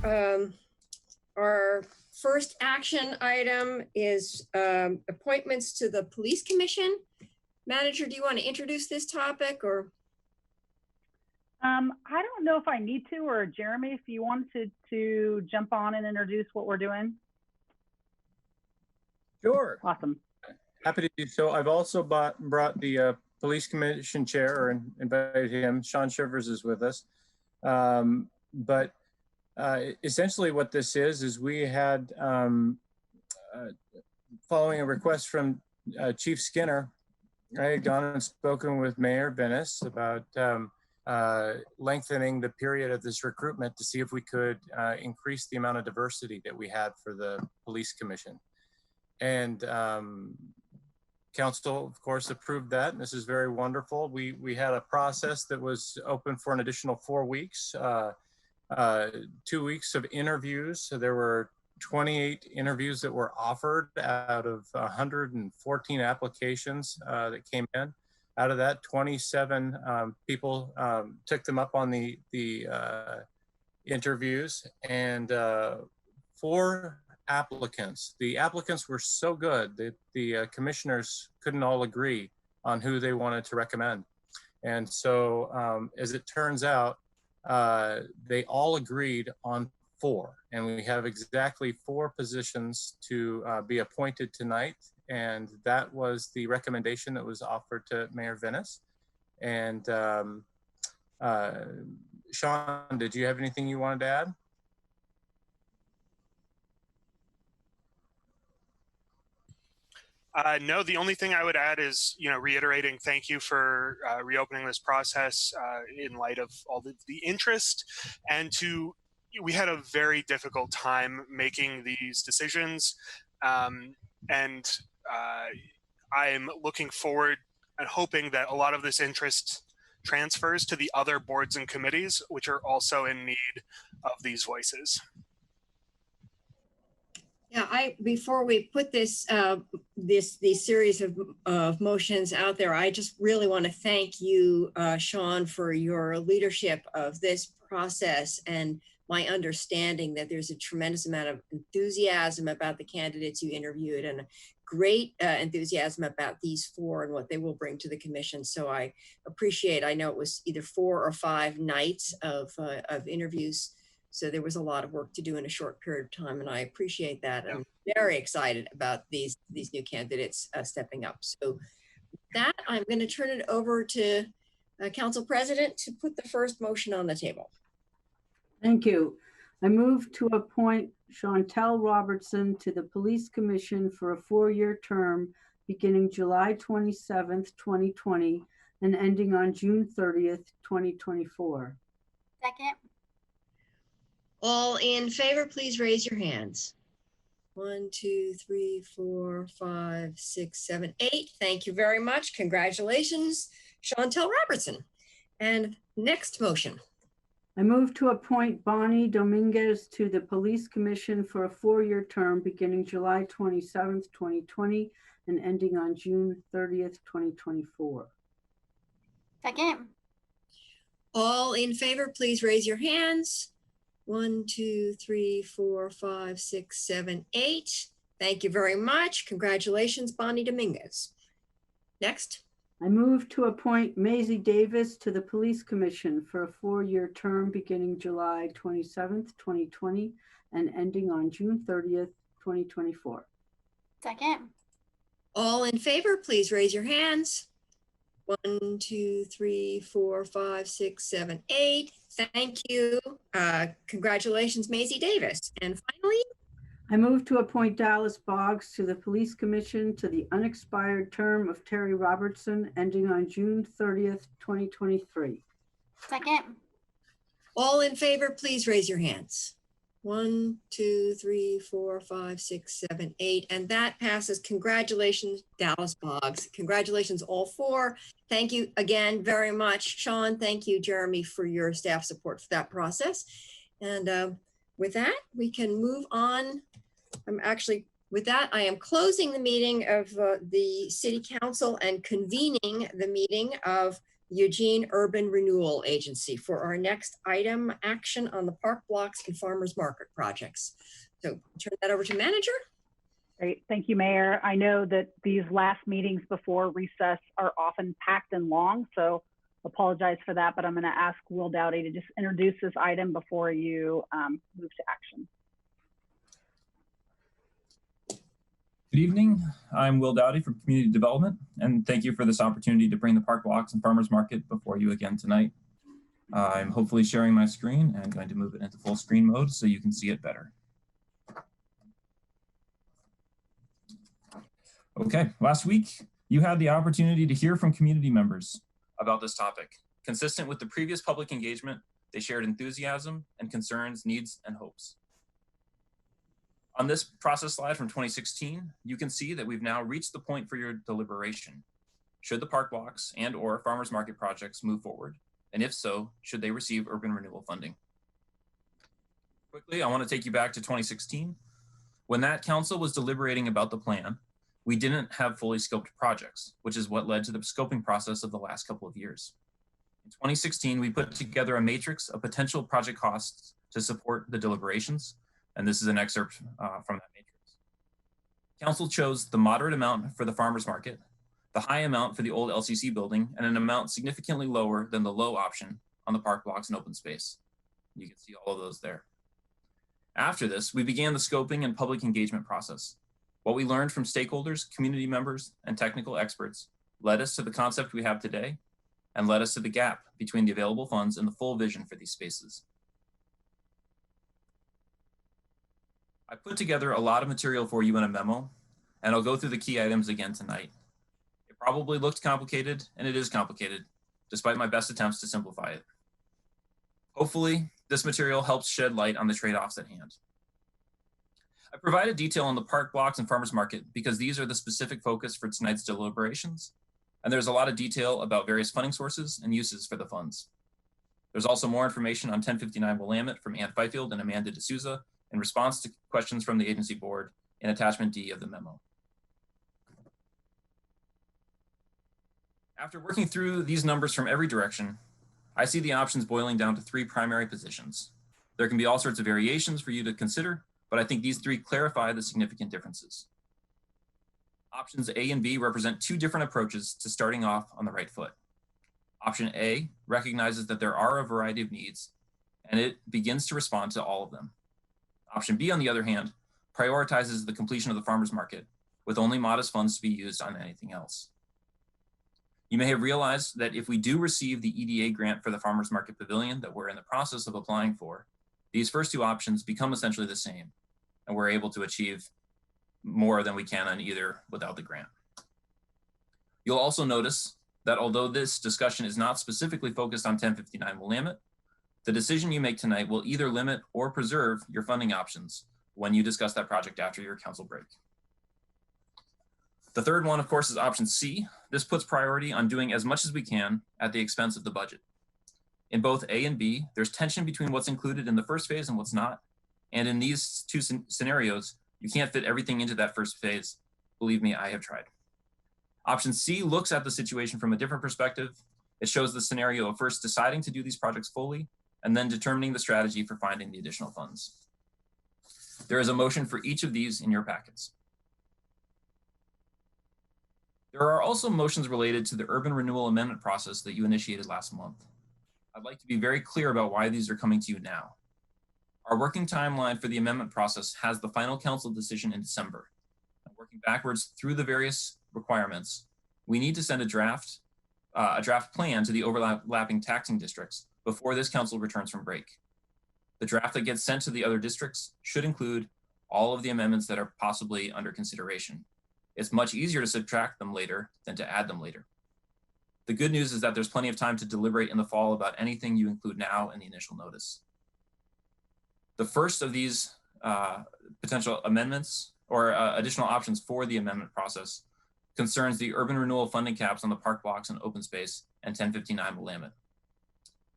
our first action item is appointments to the Police Commission. Manager, do you want to introduce this topic or? I don't know if I need to, or Jeremy, if you wanted to jump on and introduce what we're doing. Sure. Awesome. Happy to do so. I've also brought the Police Commission chair and invited him. Sean Shivers is with us. Essentially what this is we had, following a request from Chief Skinner, I had gone and spoken with Mayor Venice about lengthening the period of this recruitment to see if we could increase the amount of diversity that we had for the Police Commission. And Council, of course, approved that, and this is very wonderful. We had a process that was open for an additional 4 weeks, 2 weeks of interviews. So there were 28 interviews that were offered out of 114 applications that came in. Out of that, 27 people took them up on the interviews, and 4 applicants. The applicants were so good that the commissioners couldn't all agree on who they wanted to recommend. And so as it turns out, they all agreed on 4, and we have exactly 4 positions to be appointed tonight. And that was the recommendation that was offered to Mayor Venice. And Sean, did you have anything you wanted to add? No, the only thing I would add is, reiterating thank you for reopening this process in light of all the interest, and we had a very difficult time making these decisions, and I'm looking forward and hoping that a lot of this interest transfers to the other boards and committees, which are also in need of these voices. Yeah, before we put this these series of motions out there, I just really want to thank you, Sean, for your leadership of this process and my understanding that there's a tremendous amount of enthusiasm about the candidates you interviewed, and a great enthusiasm about these 4 and what they will bring to the commission. So I appreciate. I know it was either 4 or 5 nights of interviews. So there was a lot of work to do in a short period of time, and I appreciate that. I'm very excited about these new candidates stepping up. So with that, I'm going to turn it over to Council President to put the first motion on the table. Thank you. I move to appoint Chantel Robertson to the Police Commission for a 4-year term beginning July 27th, 2020 and ending on June 30th, 2024. Second. All in favor, please raise your hands. 1, 2, 3, 4, 5, 6, 7, 8. Thank you very much. Congratulations, Chantel Robertson. And next motion. I move to appoint Bonnie Dominguez to the Police Commission for a 4-year term beginning July 27th, 2020 and ending on June 30th, 2024. Second. All in favor, please raise your hands. 1, 2, 3, 4, 5, 6, 7, 8. Thank you very much. Congratulations, Bonnie Dominguez. Next. I move to appoint Maisie Davis to the Police Commission for a 4-year term beginning July 27th, 2020 and ending on June 30th, 2024. Second. All in favor, please raise your hands. 1, 2, 3, 4, 5, 6, 7, 8. Thank you. Congratulations, Maisie Davis. And finally, I move to appoint Dallas Boggs to the Police Commission to the unexpired term of Terry Robertson ending on June 30th, 2023. Second. all in favor, please raise your hands. 1, 2, 3, 4, 5, 6, 7, 8, and that passes. Congratulations, Dallas Boggs. Congratulations, all 4. Thank you again very much, Sean. Thank you, Jeremy, for your staff support for that process. And with that, we can move on. With that, I am closing the meeting of the City Council and convening the meeting of Eugene Urban Renewal Agency for our next item, action on the park blocks and farmers market projects. So turn that over to manager. Great, thank you, Mayor. I know that these last meetings before recess are often packed and long, so apologize for that, but I'm going to ask Will Dowdy to just introduce this item before you move to action. Good evening. I'm Will Dowdy from Community Development, and thank you for this opportunity to bring the Park Blocks and Farmers Market before you again tonight. I'm hopefully sharing my screen and going to move it into full screen mode so you can see it better. Okay, last week, you had the opportunity to hear from community members about this topic. Consistent with the previous public engagement, they shared enthusiasm and concerns, needs, and hopes. On this process slide from 2016, you can see that we've now reached the point for your deliberation. Should the park blocks and/or farmers market projects move forward? And if so, should they receive urban renewal funding? Quickly, I want to take you back to 2016. When that council was deliberating about the plan, we didn't have fully scoped projects, which is what led to the scoping process of the last couple of years. In 2016, we put together a matrix of potential project costs to support the deliberations. And this is an excerpt from that matrix. Council chose the moderate amount for the farmers market, the high amount for the old LCC building, and an amount significantly lower than the low option on the park blocks and open space. You can see all of those there. After this, we began the scoping and public engagement process. What we learned from stakeholders, community members, and technical experts led us to the concept we have today and led us to the gap between the available funds and the full vision for these spaces. I put together a lot of material for you in a memo, and I'll go through the key items again tonight. It probably looked complicated, and it is complicated, despite my best attempts to simplify it. Hopefully, this material helps shed light on the trade-offs at hand. I provided detail on the park blocks and farmers market because these are the specific focus for tonight's deliberations, and there's a lot of detail about various funding sources and uses for the funds. There's also more information on 1059 Willamette from Ann Fifield and Amanda D'Souza in response to questions from the agency board in attachment D of the memo. After working through these numbers from every direction, I see the options boiling down to three primary positions. There can be all sorts of variations for you to consider, but I think these three clarify the significant differences. Options A and B represent two different approaches to starting off on the right foot. Option A recognizes that there are a variety of needs, and it begins to respond to all of them. Option B, on the other hand, prioritizes the completion of the farmers market with only modest funds to be used on anything else. You may have realized that if we do receive the EDA grant for the farmers market pavilion that we're in the process of applying for, these first two options become essentially the same, and we're able to achieve more than we can on either without the grant. You'll also notice that although this discussion is not specifically focused on 1059 Willamette, the decision you make tonight will either limit or preserve your funding options when you discuss that project after your council break. The third one, of course, is option C. This puts priority on doing as much as we can at the expense of the budget. In both A and B, there's tension between what's included in the first phase and what's not. And in these two scenarios, you can't fit everything into that first phase. Believe me, I have tried. Option C looks at the situation from a different perspective. It shows the scenario of first deciding to do these projects fully and then determining the strategy for finding the additional funds. There is a motion for each of these in your packets. There are also motions related to the urban renewal amendment process that you initiated last month. I'd like to be very clear about why these are coming to you now. Our working timeline for the amendment process has the final council decision in December. Working backwards through the various requirements, we need to send a draft plan to the overlapping taxing districts before this council returns from break. The draft that gets sent to the other districts should include all of the amendments that are possibly under consideration. It's much easier to subtract them later than to add them later. The good news is that there's plenty of time to deliberate in the fall about anything you include now in the initial notice. The first of these potential amendments or additional options for the amendment process concerns the urban renewal funding caps on the park blocks and open space and 1059 Willamette.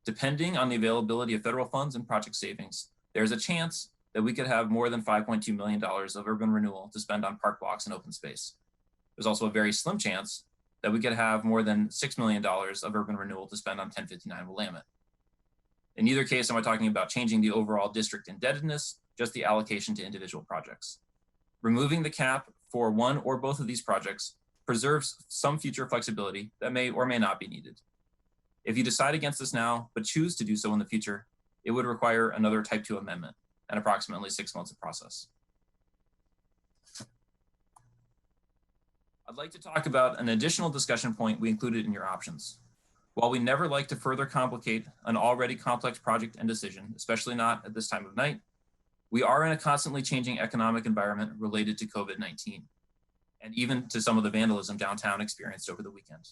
Depending on the availability of federal funds and project savings, there's a chance that we could have more than $5.2 million of urban renewal to spend on park blocks and open space. There's also a very slim chance that we could have more than $6 million of urban renewal to spend on 1059 Willamette. In either case, am I talking about changing the overall district indebtedness, just the allocation to individual projects? Removing the cap for one or both of these projects preserves some future flexibility that may or may not be needed. If you decide against this now, but choose to do so in the future, it would require another Type 2 amendment and approximately 6 months of process. I'd like to talk about an additional discussion point we included in your options. While we never like to further complicate an already complex project and decision, especially not at this time of night, we are in a constantly changing economic environment related to COVID-19, and even to some of the vandalism downtown experienced over the weekend.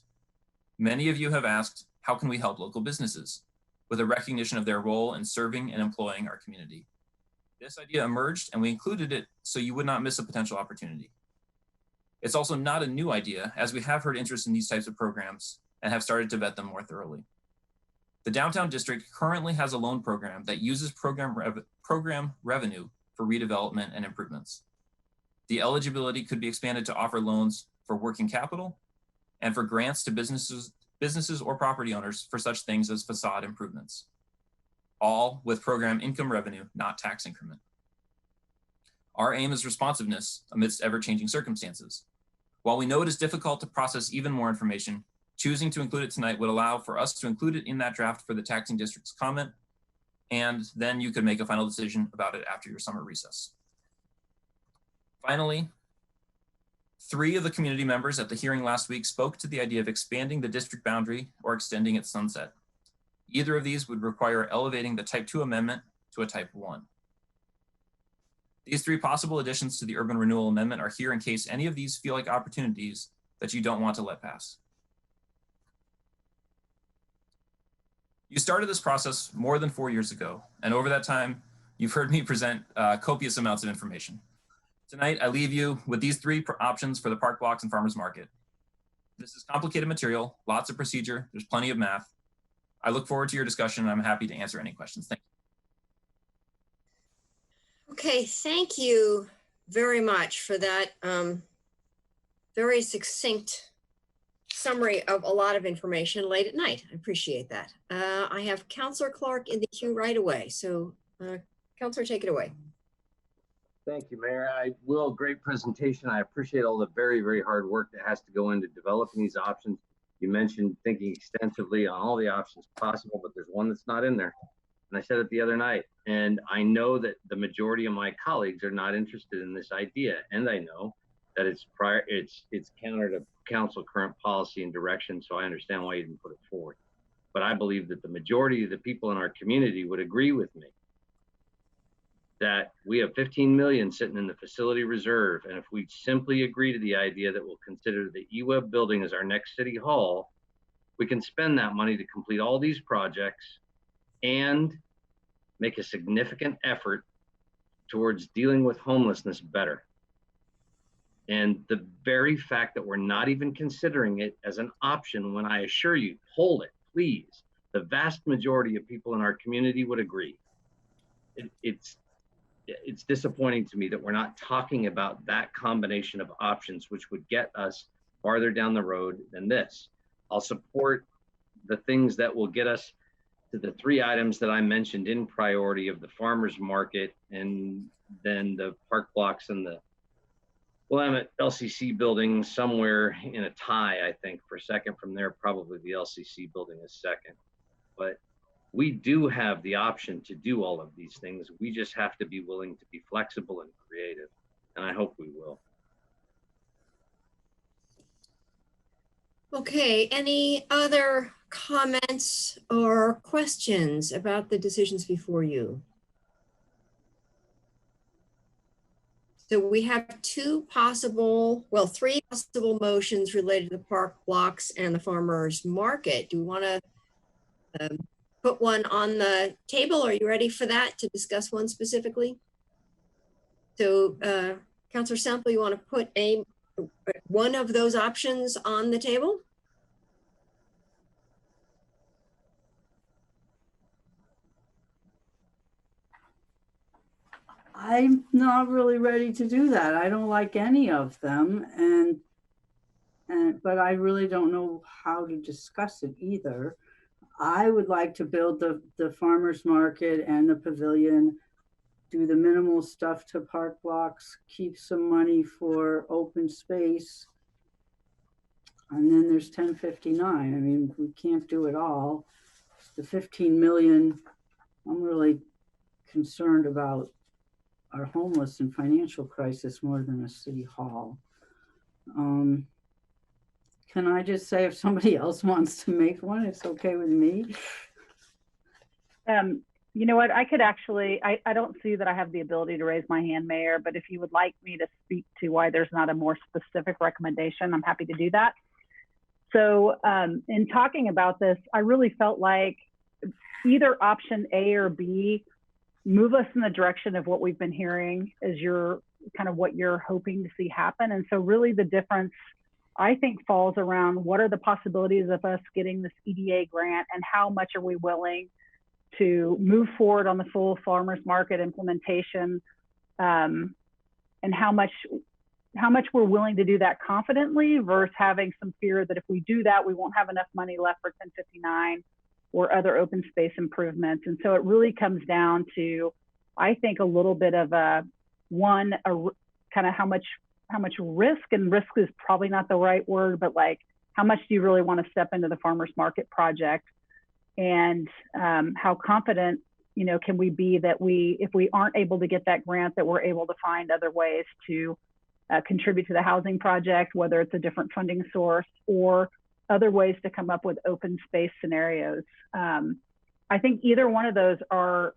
Many of you have asked, how can we help local businesses with a recognition of their role in serving and employing our community? This idea emerged and we included it so you would not miss a potential opportunity. It's also not a new idea, as we have heard interest in these types of programs and have started to vet them more thoroughly. The downtown district currently has a loan program that uses program revenue for redevelopment and improvements. The eligibility could be expanded to offer loans for working capital and for grants to businesses or property owners for such things as facade improvements, all with program income revenue, not tax increment. Our aim is responsiveness amidst ever-changing circumstances. While we know it is difficult to process even more information, choosing to include it tonight would allow for us to include it in that draft for the taxing district's comment, and then you could make a final decision about it after your summer recess. Finally, 3 of the community members at the hearing last week spoke to the idea of expanding the district boundary or extending its sunset. Either of these would require elevating the Type 2 amendment to a Type 1. These 3 possible additions to the urban renewal amendment are here in case any of these feel like opportunities that you don't want to let pass. You started this process more than 4 years ago, and over that time, you've heard me present copious amounts of information. Tonight, I leave you with these 3 options for the park blocks and farmers market. This is complicated material, lots of procedure, there's plenty of math. I look forward to your discussion, and I'm happy to answer any questions. Thank you. Okay, thank you very much for that very succinct summary of a lot of information late at night. I appreciate that. I have Councillor Clark in the queue right away. So Councillor, take it away. Thank you, Mayor. Great presentation. I appreciate all the very, very hard work that has to go into developing these options. You mentioned thinking extensively on all the options possible, but there's one that's not in there. And I said it the other night, and I know that the majority of my colleagues are not interested in this idea. And I know that it's counter to council current policy and direction. So I understand why you didn't put it forward. But I believe that the majority of the people in our community would agree with me that we have 15 million sitting in the facility reserve. And if we simply agree to the idea that we'll consider the eWeb building as our next city hall, we can spend that money to complete all these projects and make a significant effort towards dealing with homelessness better. And the very fact that we're not even considering it as an option, when I assure you, hold it, please. The vast majority of people in our community would agree. It's disappointing to me that we're not talking about that combination of options, which would get us farther down the road than this. I'll support the things that will get us to the 3 items that I mentioned in priority of the farmers market, and then the park blocks and the Willamette LCC building somewhere in a tie, I think, for second. From there, probably the LCC building is second. But we do have the option to do all of these things. We just have to be willing to be flexible and creative. And I hope we will. Okay, any other comments or questions about the decisions before you? So we have 3 possible motions related to the park blocks and the farmers market. Do we want to put one on the table? Are you ready for that, to discuss one specifically? So Councillor Sample, you want to put one of those options on the table? I'm not really ready to do that. I don't like any of them. but I really don't know how to discuss it either. I would like to build the farmer's market and the pavilion, do the minimal stuff to park blocks, keep some money for open space. And then there's 1059. I mean, we can't do it all. The 15 million, I'm really concerned about our homeless and financial crisis more than a city hall. Can I just say if somebody else wants to make one, it's okay with me? You know what, I could actually, I don't see that I have the ability to raise my hand, Mayor, but if you would like me to speak to why there's not a more specific recommendation, I'm happy to do that. So in talking about this, I really felt like either option A or B move us in the direction of what we've been hearing as your kind of what you're hoping to see happen. And so really the difference, I think, falls around what are the possibilities of us getting this EDA grant and how much are we willing to move forward on the full farmers market implementation, and how much we're willing to do that confidently versus having some fear that if we do that, we won't have enough money left for 1059 or other open space improvements. And so it really comes down to, I think, a little bit of a kind of how much risk, and risk is probably not the right word, but like how much do you really want to step into the farmers market project, and how confident, you know, can we be that if we aren't able to get that grant, that we're able to find other ways to contribute to the housing project, whether it's a different funding source or other ways to come up with open space scenarios. I think either one of those are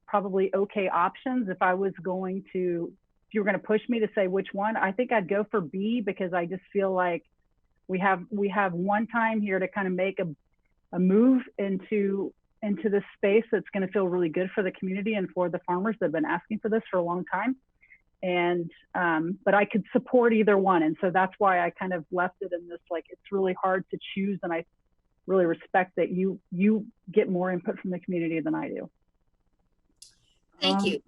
probably okay options. If you were going to push me to say which one, I think I'd go for B, because I just feel like we have one time here to kind of make a move into this space that's going to feel really good for the community and for the farmers that have been asking for this for a long time. And but I could support either one, and so that's why I kind of left it in this, like, it's really hard to choose, and I really respect that you get more input from the community than I do. Thank you.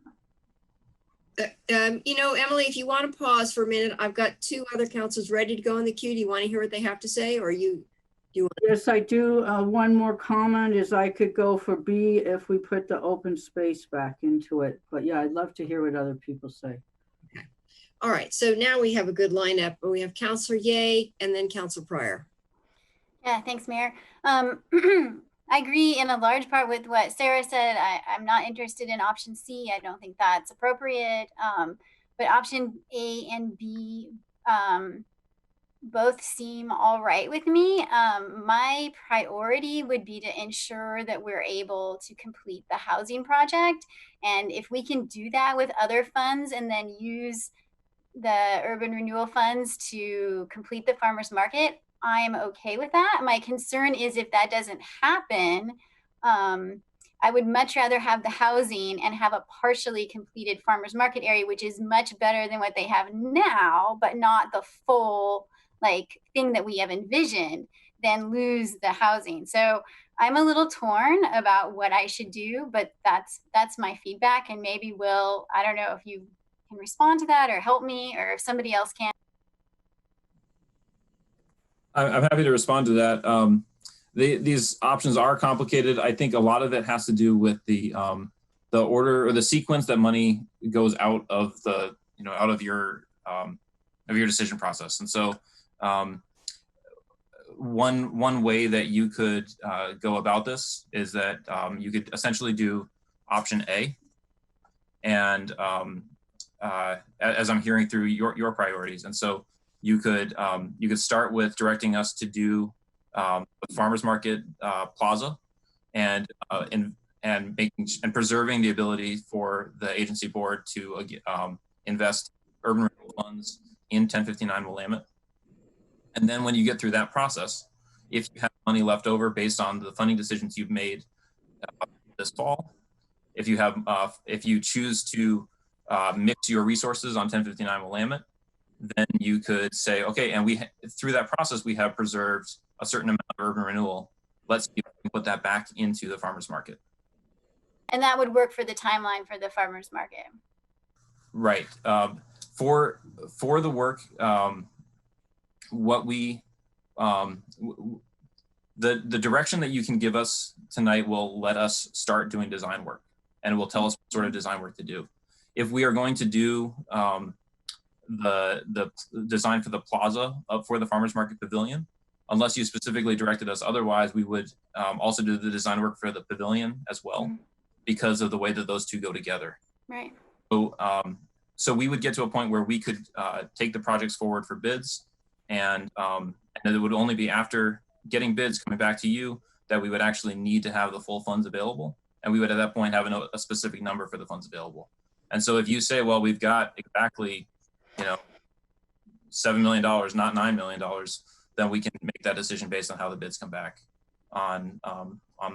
You know, Emily, if you want to pause for a minute, I've got two other councils ready to go in the queue. Do you want to hear what they have to say, or you want? Yes, I do. One more comment is I could go for B if we put the open space back into it. But yeah, I'd love to hear what other people say. Okay. All right. So now we have a good lineup. We have Councilor Ye and then Councilor Pryor. Yeah, thanks, Mayor. I agree in a large part with what Sarah said. I'm not interested in option C. I don't think that's appropriate. But option A and B both seem all right with me. My priority would be to ensure that we're able to complete the housing project. And if we can do that with other funds and then use the urban renewal funds to complete the farmers market, I'm okay with that. My concern is if that doesn't happen, I would much rather have the housing and have a partially completed farmers market area, which is much better than what they have now, but not the full like thing that we have envisioned, than lose the housing. So I'm a little torn about what I should do, but that's my feedback. And maybe I don't know if you can respond to that or help me, or if somebody else can. I'm happy to respond to that. These options are complicated. I think a lot of it has to do with the order or the sequence that money goes out of your decision process. And so one way that you could go about this is that you could essentially do option A, and as I'm hearing through your priorities, and so you could start with directing us to do the farmers market plaza, and preserving the ability for the agency board to invest urban renewal funds in 1059 Willamette. And then when you get through that process, if you have money left over based on the funding decisions you've made this fall, if you choose to mix your resources on 1059 Willamette, then you could say, okay, and through that process, we have preserved a certain amount of urban renewal. Let's see if we can put that back into the farmers market. And that would work for the timeline for the farmers market. Right. For the work what we, the direction that you can give us tonight will let us start doing design work, and it will tell us what sort of design work to do. If we are going to do the design for the plaza up for the Farmers Market Pavilion, unless you specifically directed us otherwise, we would also do the design work for the pavilion as well, because of the way that those two go together. Right. So, so we would get to a point where we could take the projects forward for bids, and it would only be after getting bids coming back to you that we would actually need to have the full funds available, and we would at that point have a specific number for the funds available. And so if you say, well, we've got exactly, you know, $7 million, not $9 million, then we can make that decision based on how the bids come back on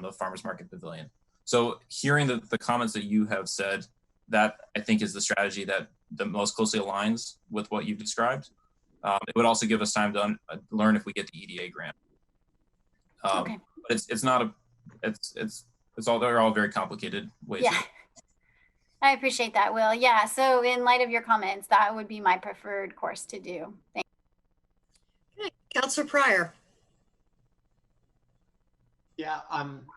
the Farmers Market Pavilion. So hearing the comments that you have said, that I think is the strategy that the most closely aligns with what you've described. It would also give us time to learn if we get the EDA grant. Okay. But it's not a, it's all, they're all very complicated ways. Yeah. I appreciate that, Will. Yeah, so in light of your comments, that would be my preferred course to do. Thank you. Okay, Councilor Pryor. Yeah,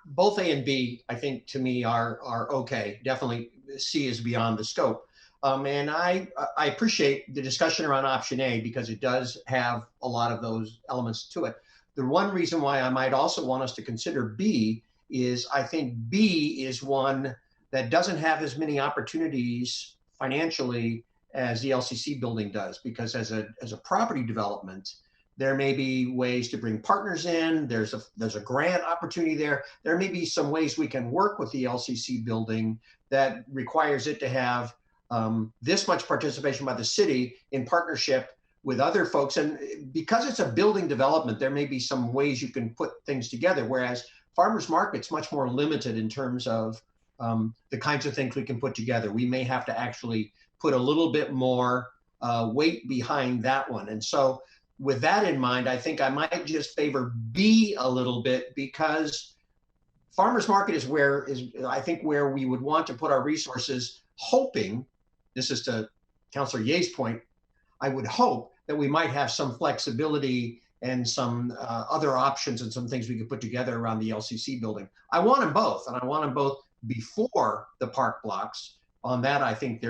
both A and B, I think to me are okay. Definitely C is beyond the scope. And I appreciate the discussion around option A because it does have a lot of those elements to it. The one reason why I might also want us to consider B is I think B is one that doesn't have as many opportunities financially as the LCC building does, because as a property development, there may be ways to bring partners in. There's a grant opportunity there. There may be some ways we can work with the LCC building that requires it to have this much participation by the city in partnership with other folks. And because it's a building development, there may be some ways you can put things together, whereas farmers market's much more limited in terms of the kinds of things we can put together. We may have to actually put a little bit more weight behind that one. And so with that in mind, I think I might just favor B a little bit, because farmers market is I think where we would want to put our resources, hoping, this is to Councilor Ye's point, I would hope that we might have some flexibility and some other options and some things we could put together around the LCC building. I want them both, and I want them both before the park blocks. On that, I think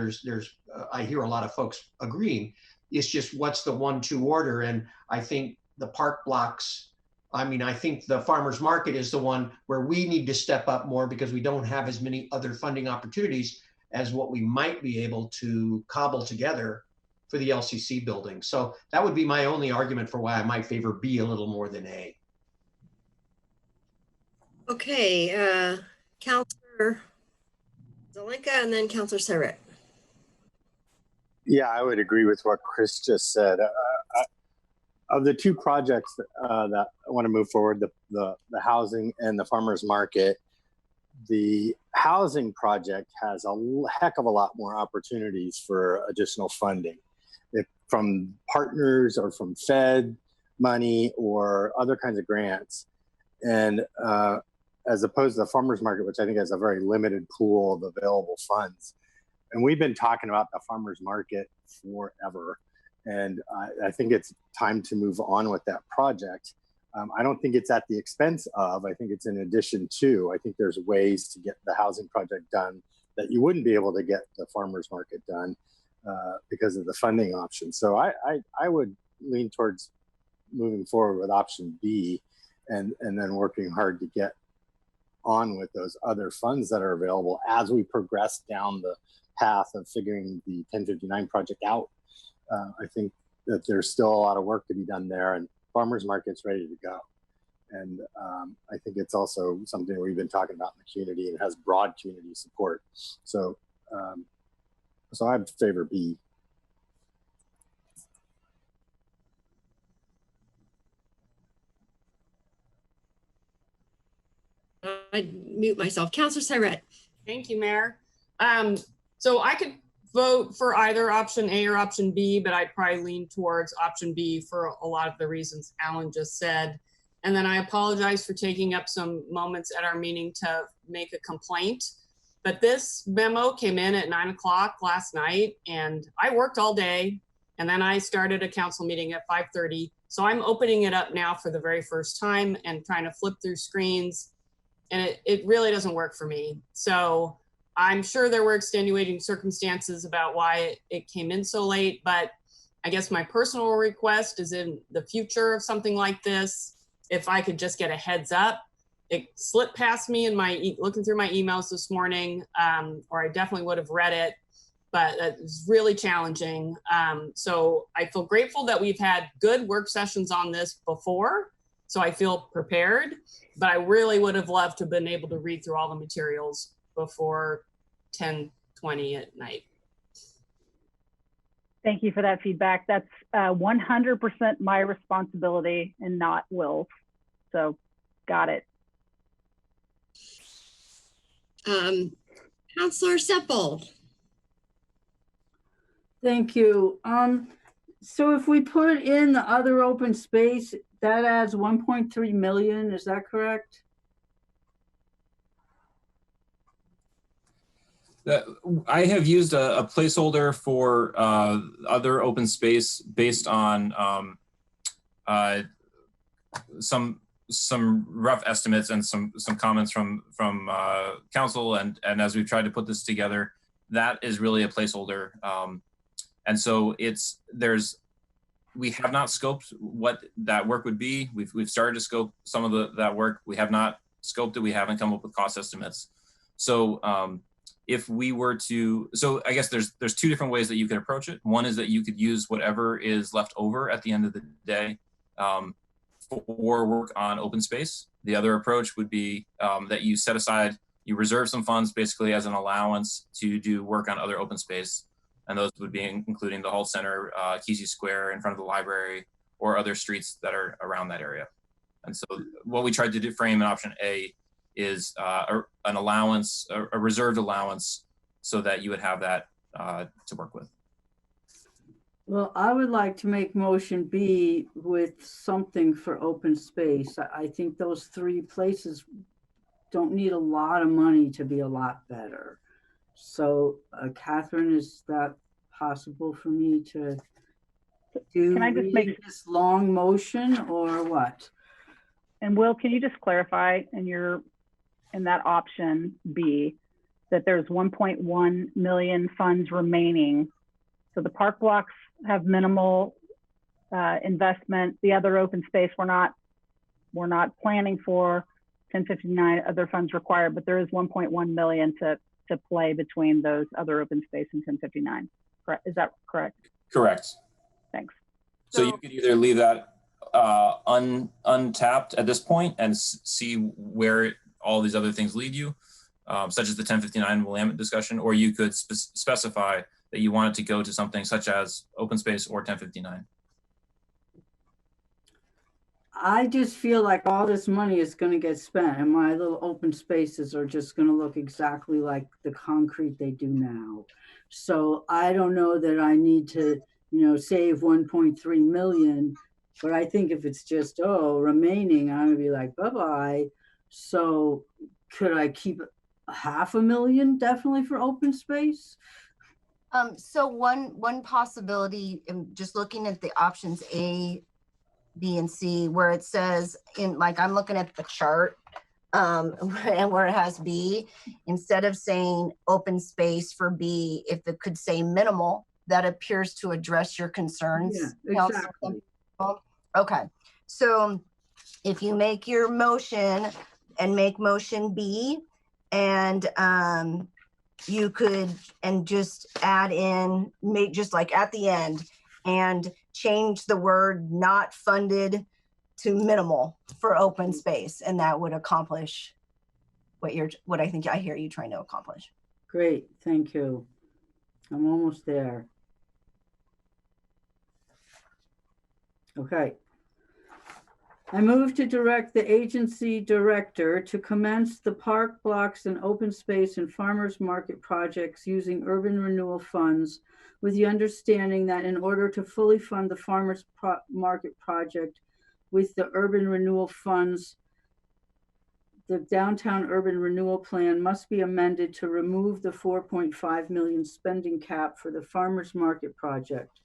I hear a lot of folks agreeing. It's just what's the 1-2 order, and I think the park blocks, I think the farmers market is the one where we need to step up more because we don't have as many other funding opportunities as what we might be able to cobble together for the LCC building. So that would be my only argument for why I might favor B a little more than A. Okay, Councilor Zelenka and then Councilor Surratt. Yeah, I would agree with what Chris just said. Of the two projects that I want to move forward, the housing and the farmers market, the housing project has a heck of a lot more opportunities for additional funding, from partners or from Fed money or other kinds of grants. And as opposed to the farmers market, which I think has a very limited pool of available funds. And we've been talking about the farmers market forever. And I think it's time to move on with that project. I don't think it's at the expense of, I think it's in addition to. I think there's ways to get the housing project done that you wouldn't be able to get the farmers market done because of the funding options. So I would lean towards moving forward with option B and then working hard to get on with those other funds that are available as we progress down the path of figuring the 1059 project out. I think that there's still a lot of work to be done there, and farmers market's ready to go. And I think it's also something we've been talking about in the community and has broad community support. So, so I'd favor B. I'd mute myself. Councilor Surratt. Thank you, Mayor. So I could vote for either option A or option B, but I'd probably lean towards option B for a lot of the reasons Alan just said. And then I apologize for taking up some moments at our meeting to make a complaint. But this memo came in at 9 o'clock last night, and I worked all day. And then I started a council meeting at 5:30. So I'm opening it up now for the very first time and trying to flip through screens, and it really doesn't work for me. So I'm sure there were extenuating circumstances about why it came in so late, but I guess my personal request is in the future of something like this, if I could just get a heads up. It slipped past me in my looking through my emails this morning, or I definitely would have read it, but it's really challenging. So I feel grateful that we've had good work sessions on this before, so I feel prepared, but I really would have loved to have been able to read through all the materials before 10:20 at night. Thank you for that feedback. That's 100% my responsibility and not Will's. So got it. Councillor Sepple. Thank you. So if we put in the other open space, that adds 1.3 million, is that correct? I have used a placeholder for other open space based on some rough estimates and some comments from council, and as we've tried to put this together, that is really a placeholder. And so we have not scoped what that work would be. We've started to scope some of that work. We have not scoped it. We haven't come up with cost estimates. So if we were to, so I guess there's two different ways that you could approach it. One is that you could use whatever is left over at the end of the day for work on open space. The other approach would be that you set aside, you reserve some funds basically as an allowance to do work on other open space. And those would be including the Hall Center, Kesey Square in front of the library, or other streets that are around that area. And so what we tried to do, frame in option A, is an allowance, a reserved allowance, so that you would have that to work with. Well, I would like to make motion B with something for open space. I think those three places don't need a lot of money to be a lot better. So Catherine, is that possible for me to do? Can I just make this long motion or what? And Will, can you just clarify in that option B that there's 1.1 million funds remaining? So the park blocks have minimal investment. The other open space we're not planning for. 1059 other funds required, but there is 1.1 million to play between those other open space and 1059. Correct? Is that correct? Correct. Thanks. So you could either leave that untapped at this point and see where all these other things lead you, such as the 1059 Willamette discussion, or you could specify that you want it to go to something such as open space or 1059. I just feel like all this money is going to get spent and my little open spaces are just going to look exactly like the concrete they do now. So I don't know that I need to, save 1.3 million, but I think if it's just, remaining, I'm going to be like, bye-bye. So could I keep 500,000 definitely for open space? So one possibility, just looking at the options A, B, and C, where it says I'm looking at the chart and where it has B, instead of saying open space for B, if it could say minimal, that appears to address your concerns. Yeah, exactly. Okay, so if you make your motion and make motion B, and you could just add in, make just like at the end, and change the word not funded to minimal for open space, and that would accomplish what I think I hear you trying to accomplish. Great, thank you. I'm almost there. Okay. I move to direct the agency director to commence the park blocks and open space and farmers market projects using urban renewal funds, with the understanding that in order to fully fund the farmers market project with the urban renewal funds, the downtown urban renewal plan must be amended to remove the 4.5 million spending cap for the farmers market project.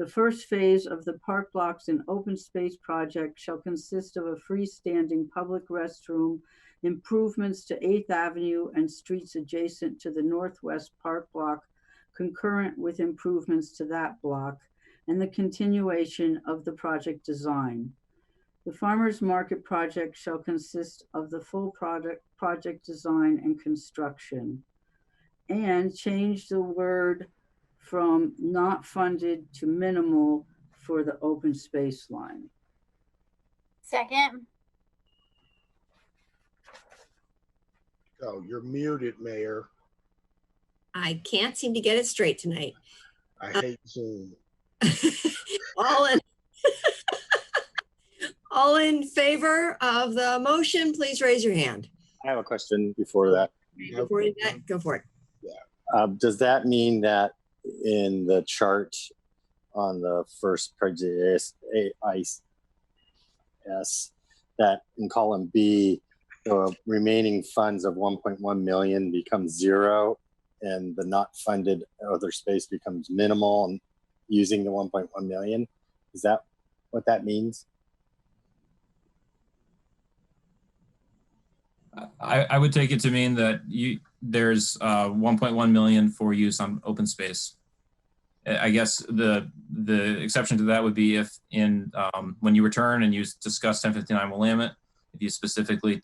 The first phase of the park blocks and open space project shall consist of a freestanding public restroom, improvements to 8th Avenue and streets adjacent to the Northwest Park block, concurrent with improvements to that block, and the continuation of the project design. The farmers market project shall consist of the full project design and construction, and change the word from not funded to minimal for the open space line. Second. Oh, you're muted, Mayor. I can't seem to get it straight tonight. I hate Zoom. All in favor of the motion, please raise your hand. I have a question before that. Before you get, go for it. Does that mean that in the chart on the first prejudice that in column B, the remaining funds of 1.1 million becomes 0 and the not funded other space becomes minimal and using the 1.1 million? Is that what that means? I would take it to mean that there's 1.1 million for use on open space. I guess the exception to that would be if when you return and you discuss 1059 Willamette, if you specifically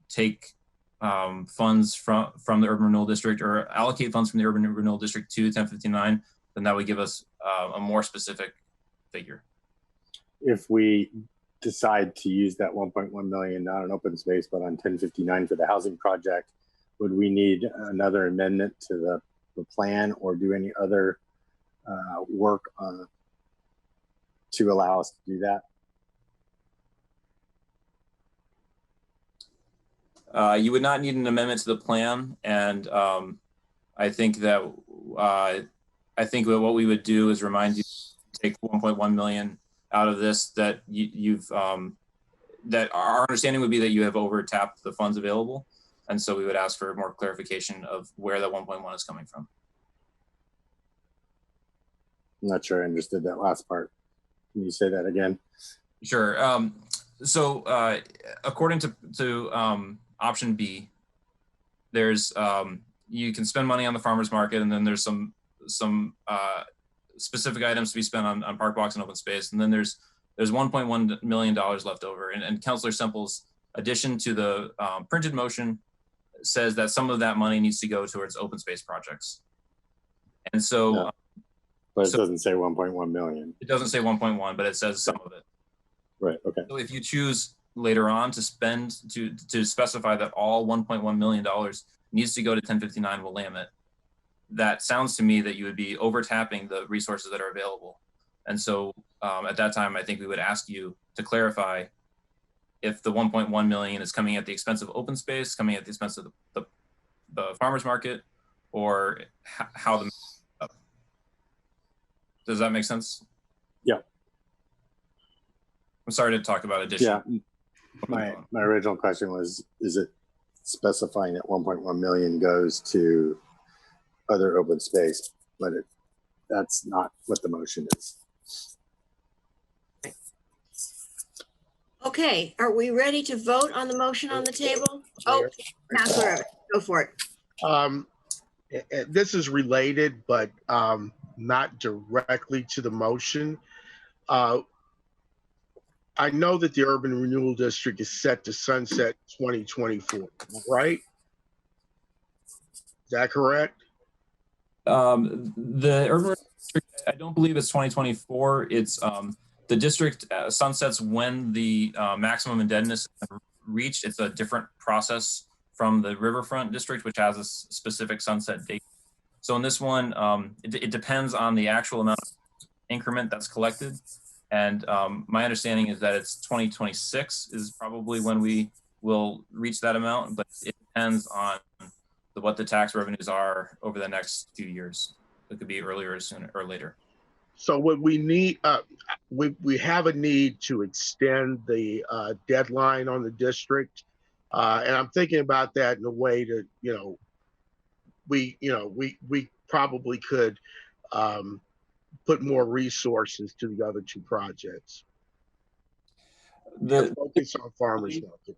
take funds from the urban renewal district or allocate funds from the urban renewal district to 1059, then that would give us a more specific figure. If we decide to use that 1.1 million not on open space but on 1059 for the housing project, would we need another amendment to the plan or do any other work to allow us to do that? You would not need an amendment to the plan, and I think that what we would do is remind you to take 1.1 million out of this. That that our understanding would be that you have over-tapped the funds available, and so we would ask for more clarification of where that 1.1 is coming from. I'm not sure I understood that last part. Can you say that again? Sure. So according to option B, there's you can spend money on the farmers market, and then there's some specific items to be spent on park blocks and open space, and then there's $1.1 million left over. And Councilor Semple's addition to the printed motion says that some of that money needs to go towards open space projects. And so, yeah. But it doesn't say 1.1 million. It doesn't say 1.1, but it says some of it. Right. Okay. So if you choose later on to spend to specify that all $1.1 million needs to go to 1059 Willamette, that sounds to me that you would be over-tapping the resources that are available. And so at that time, I think we would ask you to clarify if the 1.1 million is coming at the expense of open space, coming at the expense of the farmers market, or how the. Does that make sense? Yeah. I'm sorry to talk about addition. Yeah. My original question was, is it specifying that 1.1 million goes to other open space, but that's not what the motion is. Okay, are we ready to vote on the motion on the table? Oh, Councilor Evans, go for it. This is related, but not directly to the motion. I know that the Urban Renewal District is set to sunset 2024, right? Is that correct? The urban district, I don't believe it's 2024. It's the district sunsets when the maximum indebtedness is reached. It's a different process from the riverfront district, which has a specific sunset date. So in this one, it depends on the actual amount of increment that's collected. And my understanding is that it's 2026 is probably when we will reach that amount, but it depends on what the tax revenues are over the next few years. It could be earlier, sooner, or later. So what we need, we have a need to extend the deadline on the district, and I'm thinking about that in a way that we probably could put more resources to the other two projects. The focus on farmers market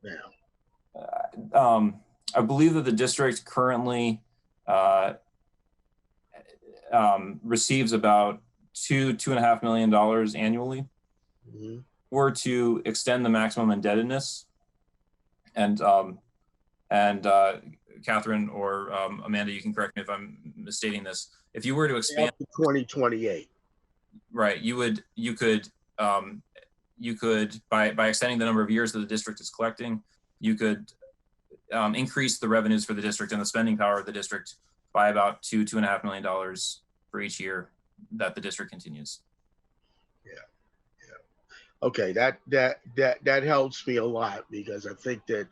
now. I believe that the district currently receives about $2.5 million annually. Mm-hmm. Were to extend the maximum indebtedness, and Catherine or Amanda, you can correct me if I'm misstating this. If you were to expand up to 2028, right, you could by extending the number of years that the district is collecting, you could increase the revenues for the district and the spending power of the district by about $2.5 million for each year that the district continues. Okay, that helps me a lot, because I think that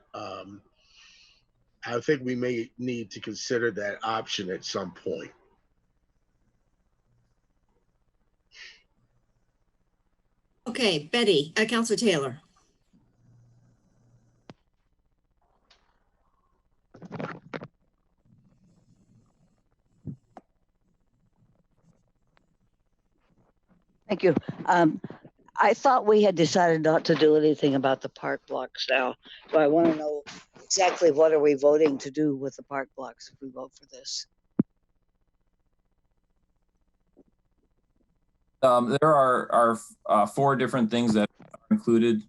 I think we may need to consider that option at some point. Okay, Betty, Councilor Taylor. Thank you. I thought we had decided not to do anything about the park blocks now. So I want to know exactly what are we voting to do with the park blocks if we vote for this? There are 4 different things that are included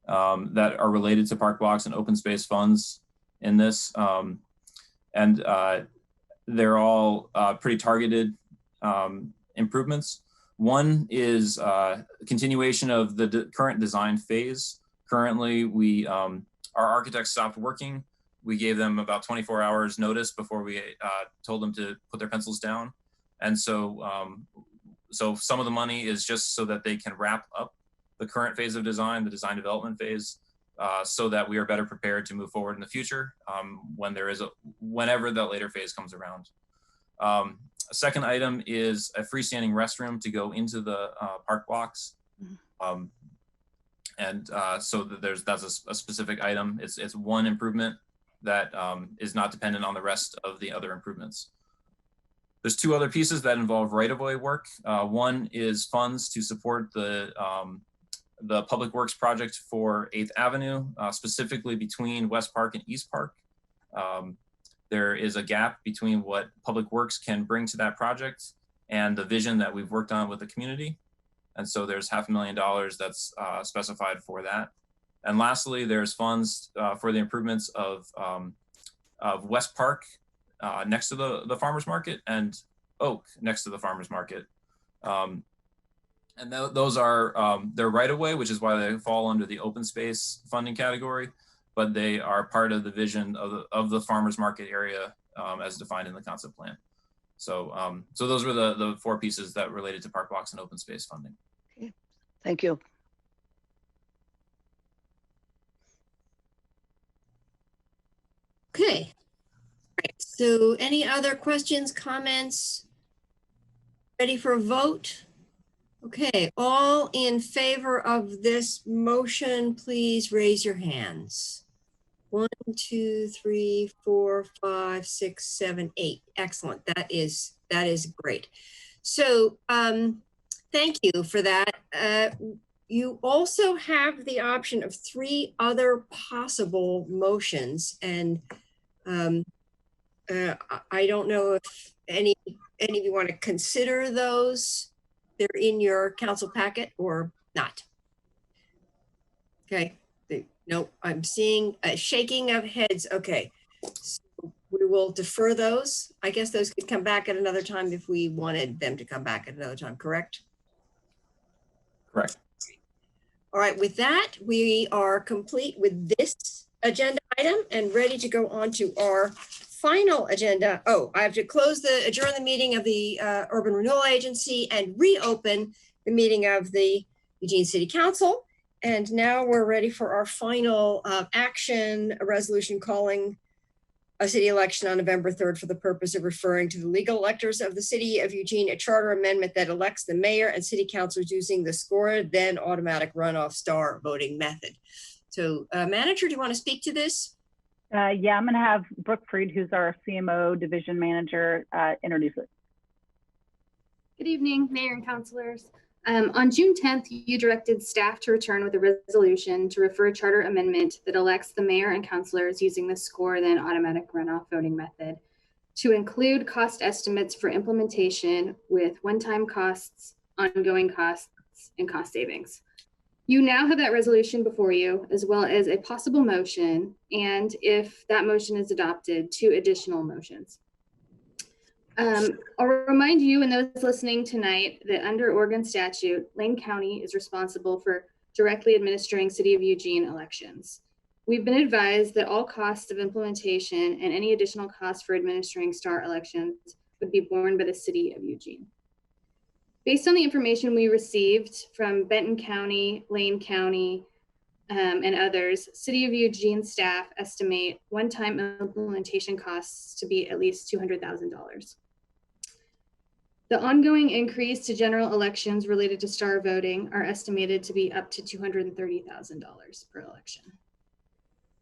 that are related to park blocks and open space funds in this. And they're all pretty targeted improvements. One is continuation of the current design phase. Currently, our architects stopped working. We gave them about 24 hours notice before we told them to put their pencils down. And so, so some of the money is just so that they can wrap up the current phase of design, the design development phase, so that we are better prepared to move forward in the future whenever that later phase comes around. A second item is a freestanding restroom to go into the park blocks. So that's a specific item. It's one improvement that is not dependent on the rest of the other improvements. There's 2 other pieces that involve right-of-way work. One is funds to support the Public Works project for 8th Avenue, specifically between West Park and East Park. There is a gap between what Public Works can bring to that project and the vision that we've worked on with the community. And so there's $500,000 that's specified for that. And lastly, there's funds for the improvements of West Park next to the farmer's market and Oak next to the farmer's market. And those are, they're right of way, which is why they fall under the open space funding category, but they are part of the vision of the farmer's market area as defined in the concept plan. So, so those were the 4 pieces that related to park blocks and open space funding. Okay. Thank you. Okay. Right. So any other questions, comments? Ready for a vote? Okay, all in favor of this motion, please raise your hands. 1, 2, 3, 4, 5, 6, 7, 8. Excellent. That is great. So thank you for that. You also have the option of 3 other possible motions, and I don't know if any of you want to consider those. They're in your council packet or not. Okay. No, I'm seeing a shaking of heads. Okay. So we will defer those. I guess those could come back at another time if we wanted them to come back at another time, correct? Correct. All right. With that, we are complete with this agenda item and ready to go on to our final agenda. Oh, I have to adjourn the meeting of the Urban Renewal Agency and reopen the meeting of the Eugene City Council. And now we're ready for our final action, a resolution calling a city election on November 3rd for the purpose of referring to the legal electors of the city of Eugene, a charter amendment that elects the mayor and city councilors using the scored then automatic runoff star voting method. So manager, do you want to speak to this? Yeah, I'm going to have Brooke Freed, who's our CMO division manager, introduce it. Good evening, Mayor and councilors. On June 10th, you directed staff to return with a resolution to refer a charter amendment that elects the mayor and councilors using the score then automatic runoff voting method to include cost estimates for implementation with one-time costs, ongoing costs, and cost savings. You now have that resolution before you, as well as a possible motion, and if that motion is adopted, 2 additional motions. I'll remind you and those listening tonight that under Oregon statute, Lane County is responsible for directly administering City of Eugene elections. We've been advised that all costs of implementation and any additional costs for administering STAR elections would be borne by the City of Eugene. Based on the information we received from Benton County, Lane County, and others, City of Eugene staff estimate one-time implementation costs to be at least $200,000. The ongoing increase to general elections related to STAR voting are estimated to be up to $230,000 per election.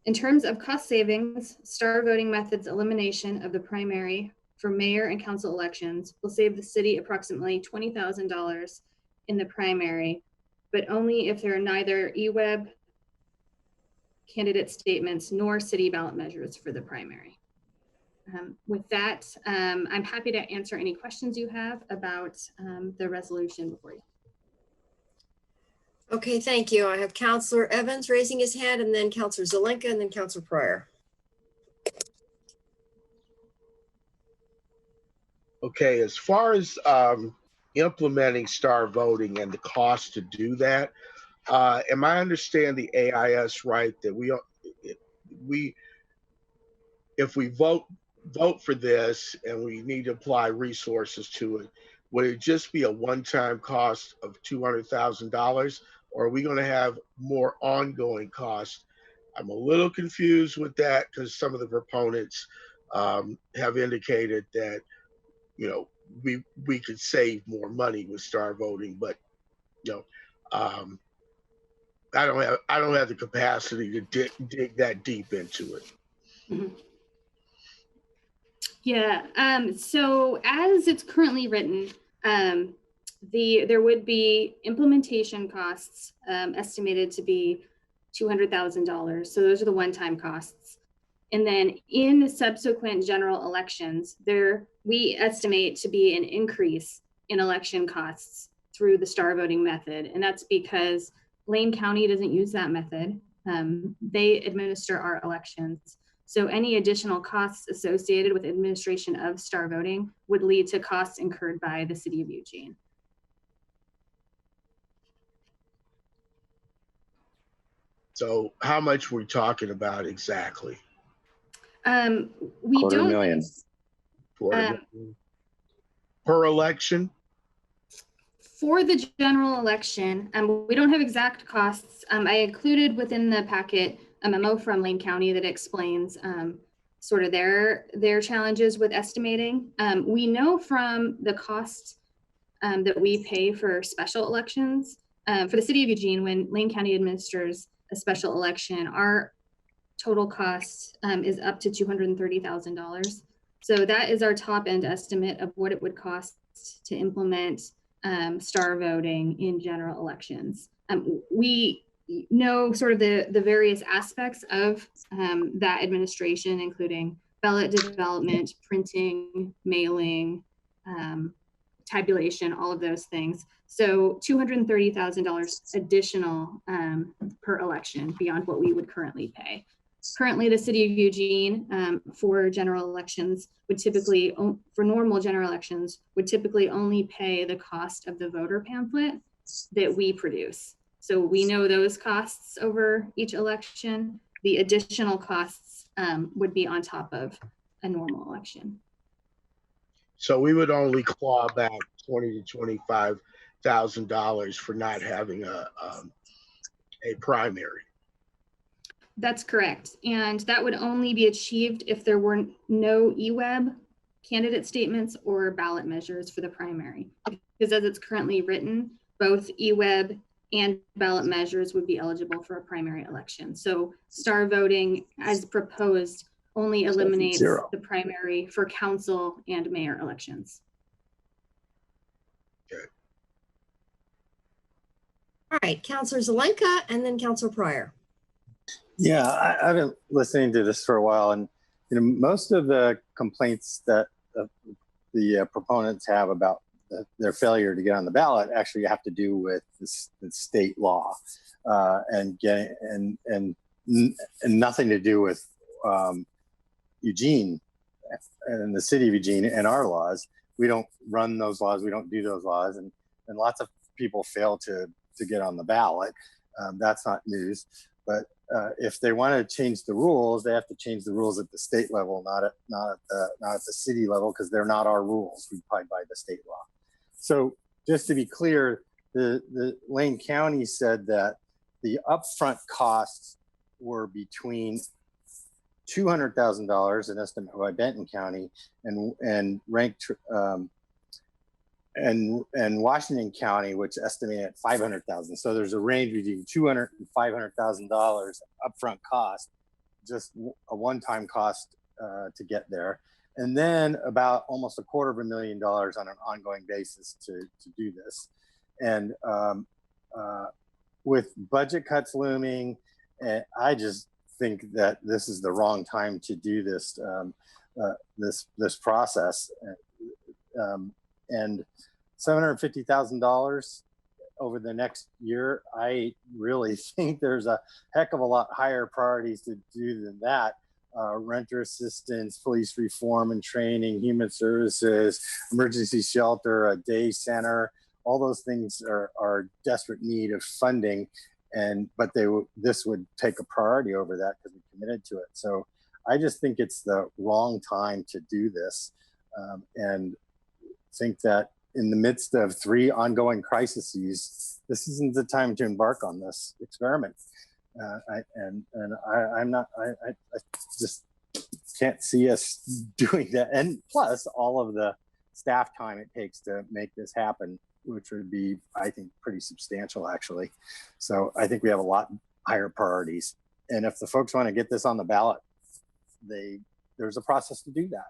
In terms of cost savings, STAR voting method's elimination of the primary for mayor and council elections will save the city approximately $20,000 in the primary, but only if there are neither eWeb candidate statements nor city ballot measures for the primary. With that, I'm happy to answer any questions you have about the resolution before you. Okay, thank you. I have Councillor Evans raising his hand, and then Councillor Zelenka, and then Councillor Pryor. Okay, as far as implementing STAR voting and the cost to do that, am I understand the AIS right that if we vote for this and we need to apply resources to it, would it just be a one-time cost of $200,000, or are we going to have more ongoing costs? I'm a little confused with that because some of the proponents have indicated that, you know, we could save more money with STAR voting, but you know, I don't have the capacity to dig that deep into it. Mm-hmm. Yeah, so as it's currently written, there would be implementation costs estimated to be $200,000. So those are the one-time costs. And then in subsequent general elections, we estimate to be an increase in election costs through the STAR voting method. And that's because Lane County doesn't use that method. They administer our elections. So any additional costs associated with administration of STAR voting would lead to costs incurred by the City of Eugene. So how much we're talking about exactly? We don't. Per election? For the general election, we don't have exact costs. I included within the packet a memo from Lane County that explains sort of their challenges with estimating. We know from the cost that we pay for special elections, for the City of Eugene, when Lane County administers a special election, our total cost is up to $230,000. So that is our top end estimate of what it would cost to implement STAR voting in general elections. We know sort of the various aspects of that administration, including ballot development, printing, mailing, tabulation, all of those things. So $230,000 additional per election beyond what we would currently pay. Currently, the City of Eugene for general elections would typically, for normal general elections, would typically only pay the cost of the voter pamphlet that we produce. So we know those costs over each election. The additional costs would be on top of a normal election. So we would only claw back $20,000 to $25,000 for not having a primary. That's correct. And that would only be achieved if there were no eWeb candidate statements or ballot measures for the primary. Because as it's currently written, both eWeb and ballot measures would be eligible for a primary election. So STAR voting, as proposed, only eliminates the primary for council and mayor elections. All right, Counselor Zelenka and then Counselor Pryor. Yeah, I've been listening to this for a while, and most of the complaints that the proponents have about their failure to get on the ballot actually have to do with the state law, and nothing to do with Eugene and the city of Eugene and our laws. We don't run those laws. We don't do those laws, and lots of people fail to get on the ballot. That's not news, but if they want to change the rules, they have to change the rules at the state level, not at the city level, because they're not our rules. We abide by the state law. So just to be clear, the Lane County said that the upfront costs were between $200,000, an estimate by Benton County, and Washington County, which estimated at $500,000. So there's a range between $200,000 and $500,000 upfront cost, just a one-time cost to get there, and then about almost $250,000 on an ongoing basis to do this. And with budget cuts looming, I just think that this is the wrong time to do this this process. And $750,000 over the next year, I really think there's a heck of a lot higher priorities to do than that. Renter assistance, police reform and training, human services, emergency shelter, a day center, all those things are desperate need of funding. But this would take a priority over that because we committed to it. So I just think it's the wrong time to do this, and think that in the midst of 3 ongoing crises, this isn't the time to embark on this experiment. I just can't see us doing that. And plus all of the staff time it takes to make this happen, which would be, I think, pretty substantial actually. So I think we have a lot higher priorities. And if the folks want to get this on the ballot, there's a process to do that.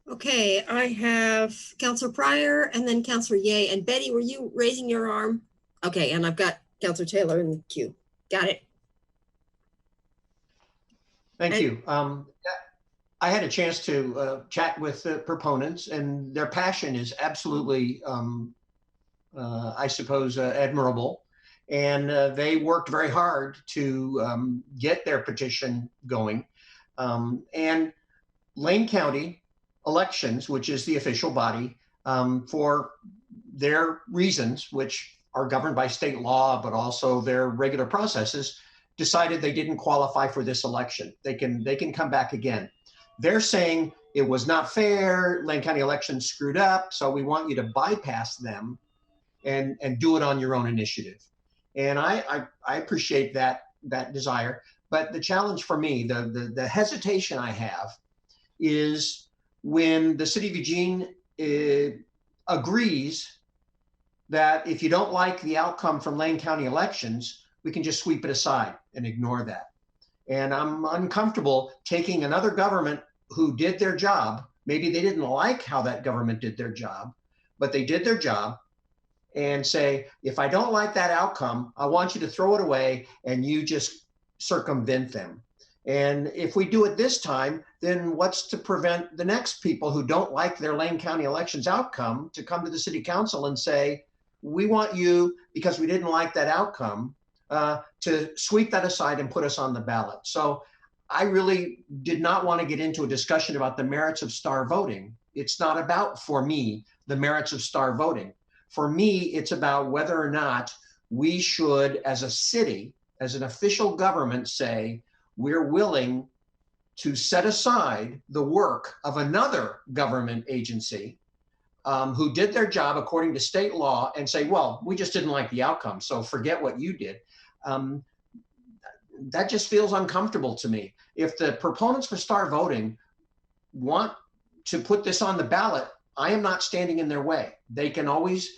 Okay, I have Counselor Pryor and then Counselor Ye. And Betty, were you raising your arm? Okay, and I've got Counselor Taylor in the queue. Got it. Thank you. I had a chance to chat with the proponents, and their passion is absolutely, I suppose, admirable. And they worked very hard to get their petition going. And Lane County Elections, which is the official body, for their reasons, which are governed by state law, but also their regular processes, decided they didn't qualify for this election. They can come back again. They're saying it was not fair, Lane County Elections screwed up, so we want you to bypass them and do it on your own initiative. And I appreciate that desire, but the challenge for me, the hesitation I have is when the city of Eugene agrees that if you don't like the outcome from Lane County Elections, we can just sweep it aside and ignore that. And I'm uncomfortable taking another government who did their job. Maybe they didn't like how that government did their job, but they did their job, and say, if I don't like that outcome, I want you to throw it away and you just circumvent them. And if we do it this time, then what's to prevent the next people who don't like their Lane County Elections outcome to come to the city council and say, we want you, because we didn't like that outcome, to sweep that aside and put us on the ballot. So I really did not want to get into a discussion about the merits of star voting. It's not about, for me, the merits of star voting. For me, it's about whether or not we should, as a city, as an official government, say, we're willing to set aside the work of another government agency who did their job according to state law and say, well, we just didn't like the outcome, so forget what you did. That just feels uncomfortable to me. If the proponents for star voting want to put this on the ballot, I am not standing in their way. They can always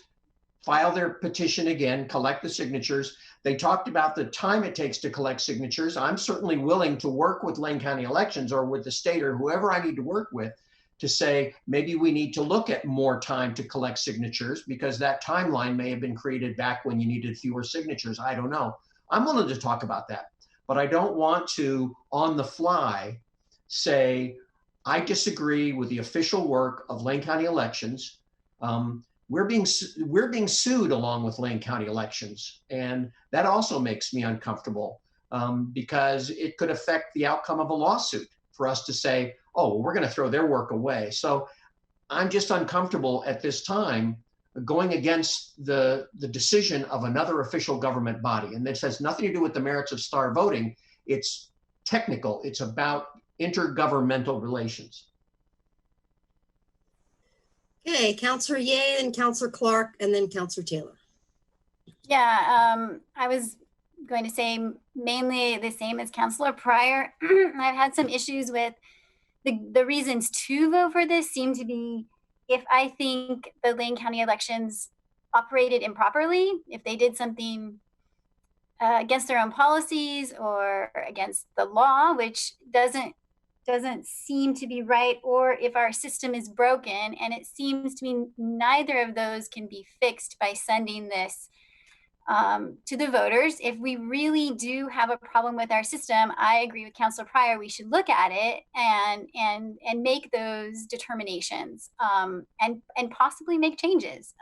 file their petition again, collect the signatures. They talked about the time it takes to collect signatures. I'm certainly willing to work with Lane County Elections or with the state or whoever I need to work with to say, maybe we need to look at more time to collect signatures because that timeline may have been created back when you needed fewer signatures. I don't know. I'm willing to talk about that, but I don't want to, on the fly, say, I disagree with the official work of Lane County Elections. We're being sued along with Lane County Elections, and that also makes me uncomfortable because it could affect the outcome of a lawsuit for us to say, oh, well, we're going to throw their work away. So I'm just uncomfortable at this time going against the decision of another official government body. And this has nothing to do with the merits of star voting. It's technical. It's about intergovernmental relations. Okay, Councillor Ye, and Councillor Clark, and then Councillor Taylor. Yeah, I was going to say mainly the same as Councillor Pryor. I've had some issues with the reasons to vote for this seem to be if I think the Lane County Elections operated improperly, if they did something against their own policies or against the law, which doesn't seem to be right, or if our system is broken, and it seems to me neither of those can be fixed by sending this to the voters. If we really do have a problem with our system, I agree with Councilor Pryor, we should look at it and make those determinations and possibly make changes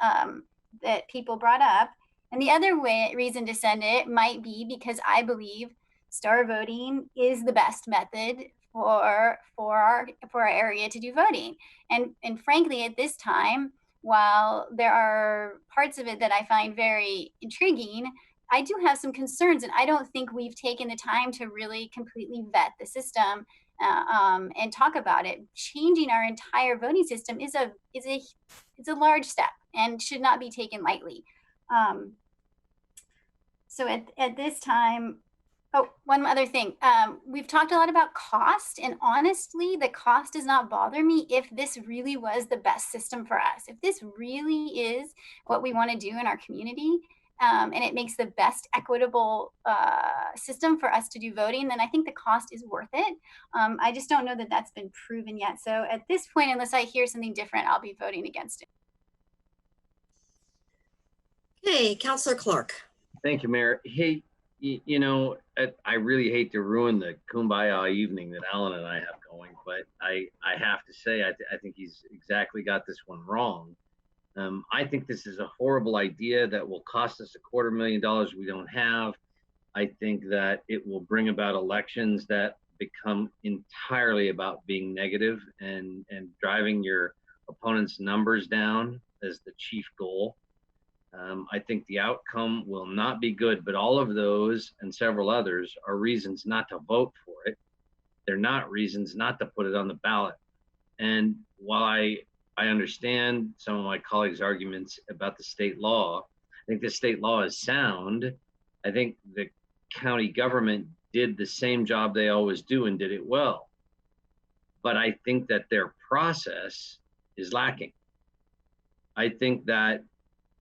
that people brought up. And the other reason to send it might be because I believe star voting is the best method for our area to do voting. And frankly, at this time, while there are parts of it that I find very intriguing, I do have some concerns, and I don't think we've taken the time to really completely vet the system and talk about it. Changing our entire voting system is a large step and should not be taken lightly. So at this time, oh, one other thing. We've talked a lot about cost, and honestly, the cost does not bother me if this really was the best system for us. If this really is what we want to do in our community, and it makes the best equitable system for us to do voting, then I think the cost is worth it. I just don't know that that's been proven yet. So at this point, unless I hear something different, I'll be voting against it. Okay, Councillor Clark. Thank you, Mayor. Hey, you know, I really hate to ruin the kumbaya evening that Alan and I have going, but I have to say, I think he's exactly got this one wrong. I think this is a horrible idea that will cost us $250,000 we don't have. I think that it will bring about elections that become entirely about being negative and driving your opponent's numbers down as the chief goal. I think the outcome will not be good, but all of those and several others are reasons not to vote for it. They're not reasons not to put it on the ballot. And while I understand some of my colleagues' arguments about the state law, I think the state law is sound. I think the county government did the same job they always do and did it well. But I think that their process is lacking. I think that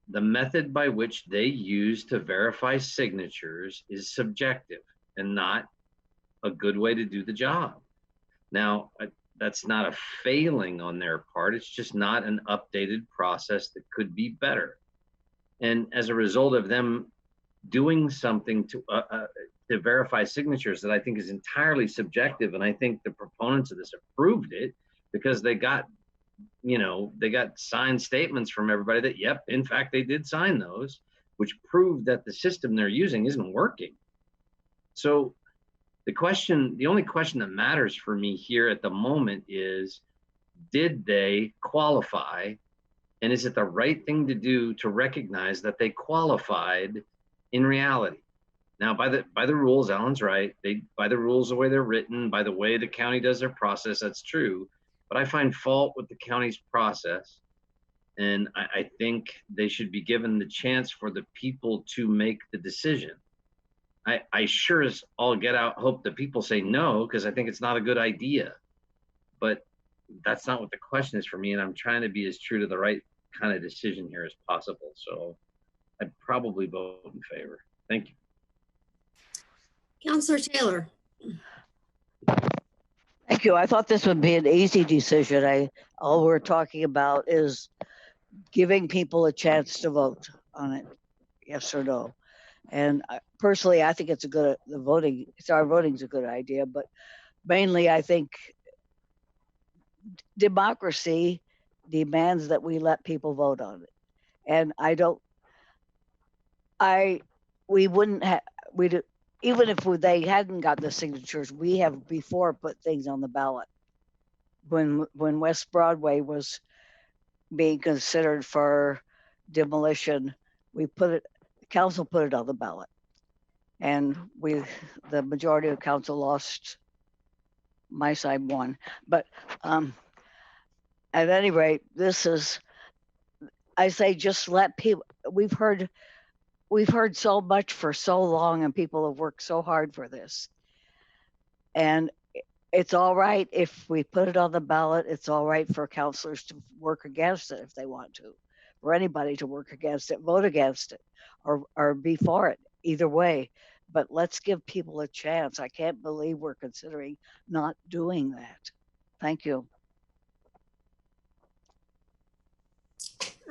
the method by which they use to verify signatures is subjective and not a good way to do the job. Now, that's not a failing on their part. It's just not an updated process that could be better. And as a result of them doing something to verify signatures that I think is entirely subjective, and I think the proponents of this approved it because they got signed statements from everybody that, yep, in fact, they did sign those, which proved that the system they're using isn't working. So the only question that matters for me here at the moment is, did they qualify? And is it the right thing to do to recognize that they qualified in reality? Now, by the rules, Alan's right. By the rules, the way they're written, by the way the county does their process, that's true. But I find fault with the county's process. And I think they should be given the chance for the people to make the decision. I sure as all get out hope that people say no, because I think it's not a good idea. But that's not what the question is for me. And I'm trying to be as true to the right kind of decision here as possible. So I'd probably vote in favor. Thank you. Councillor Taylor. Thank you. I thought this would be an easy decision. All we're talking about is giving people a chance to vote on it, yes or no. And personally, I think it's our voting's a good idea, but mainly I think democracy demands that we let people vote on it. And we wouldn't have, even if they hadn't got the signatures, we have before put things on the ballot. When West Broadway was being considered for demolition, the council put it on the ballot. And the majority of council lost, my side won. But at any rate, I say just let people, we've heard so much for so long and people have worked so hard for this. And it's all right if we put it on the ballot. It's all right for counselors to work against it if they want to, for anybody to work against it, vote against it, or be for it, either way. But let's give people a chance. I can't believe we're considering not doing that. Thank you.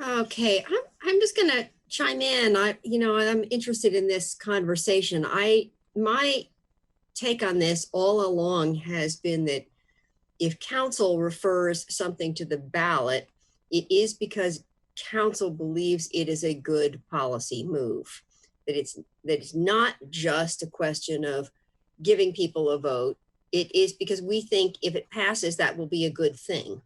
Okay, I'm just gonna chime in. I'm interested in this conversation. My take on this all along has been that if council refers something to the ballot, it is because council believes it is a good policy move. That it's not just a question of giving people a vote. It is because we think if it passes, that will be a good thing.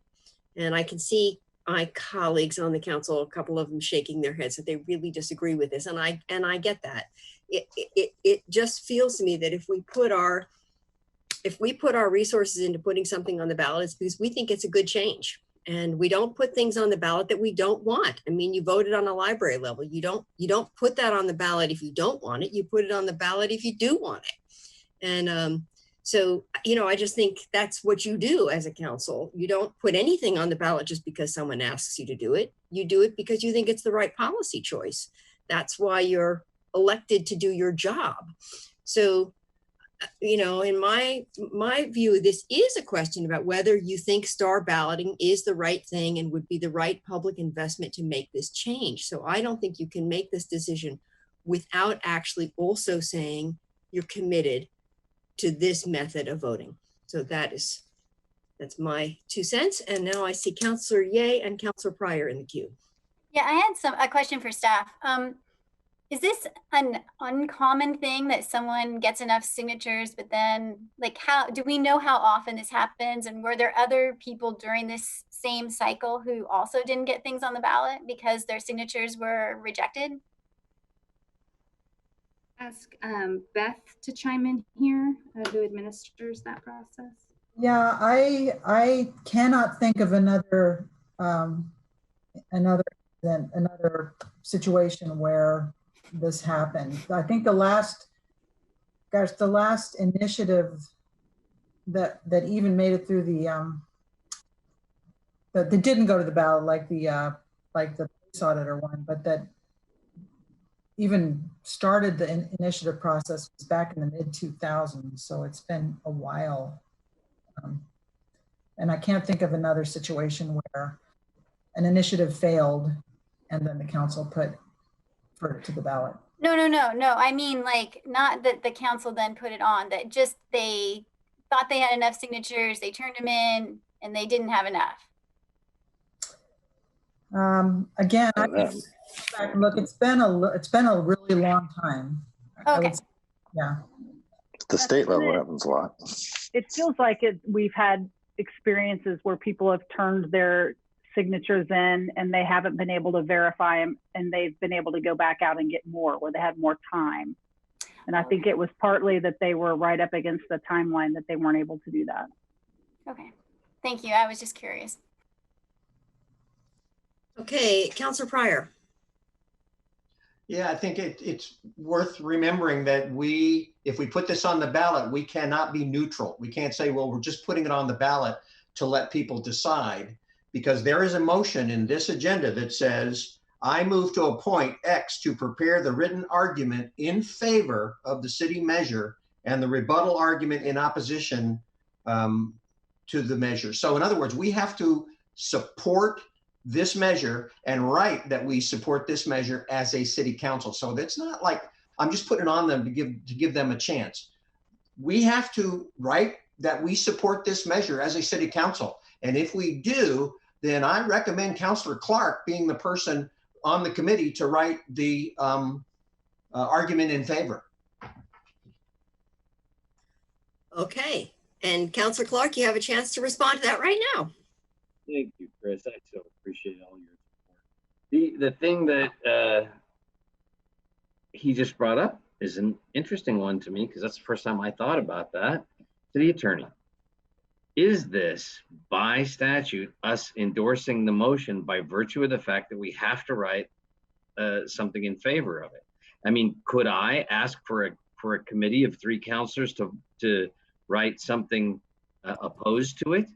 And I can see my colleagues on the council, a couple of them shaking their heads that they really disagree with this. And I get that. It just feels to me that if we put our resources into putting something on the ballot, it's because we think it's a good change. And we don't put things on the ballot that we don't want. I mean, you voted on a library level. You don't put that on the ballot if you don't want it. You put it on the ballot if you do want it. And so, I just think that's what you do as a council. You don't put anything on the ballot just because someone asks you to do it. You do it because you think it's the right policy choice. That's why you're elected to do your job. So, in my view, this is a question about whether you think star balloting is the right thing and would be the right public investment to make this change. So I don't think you can make this decision without actually also saying you're committed to this method of voting. So that's my 2 cents. And now I see Councillor Ye and Councillor Pryor in the queue. Yeah, I had a question for staff. Is this an uncommon thing that someone gets enough signatures, but then how do we know how often this happens? And were there other people during this same cycle who also didn't get things on the ballot because their signatures were rejected? Ask Beth to chime in here, who administers that process. Yeah, I cannot think of another situation where this happened. I think the last initiative that even made it through that didn't go to the ballot, like the police auditor one, but that even started the initiative process was back in the mid-2000s. So it's been a while. And I can't think of another situation where an initiative failed and then the council put it to the ballot. No. I mean, not that the council then put it on, that just they thought they had enough signatures, they turned them in, and they didn't have enough. Again, look, it's been a really long time. Okay. Yeah. The state level happens a lot. It feels like we've had experiences where people have turned their signatures in and they haven't been able to verify them, and they've been able to go back out and get more where they had more time. And I think it was partly that they were right up against the timeline that they weren't able to do that. Okay, thank you. I was just curious. Okay, Councillor Pryor. Yeah, I think it's worth remembering that if we put this on the ballot, we cannot be neutral. We can't say, well, we're just putting it on the ballot to let people decide, because there is a motion in this agenda that says, I move to appoint X to prepare the written argument in favor of the city measure and the rebuttal argument in opposition to the measure. So in other words, we have to support this measure and write that we support this measure as a city council. So that's not like I'm just putting it on them to give them a chance. We have to write that we support this measure as a city council. And if we do, then I recommend Councilor Clark being the person on the committee to write the argument in favor. Okay, and Councilor Clark, you have a chance to respond to that right now. Thank you, Chris. I so appreciate all your support. The thing that he just brought up is an interesting one to me, because that's the first time I thought about that. City Attorney, is this by statute us endorsing the motion by virtue of the fact that we have to write something in favor of it? I mean, could I ask for a committee of 3 counselors to write something opposed to it?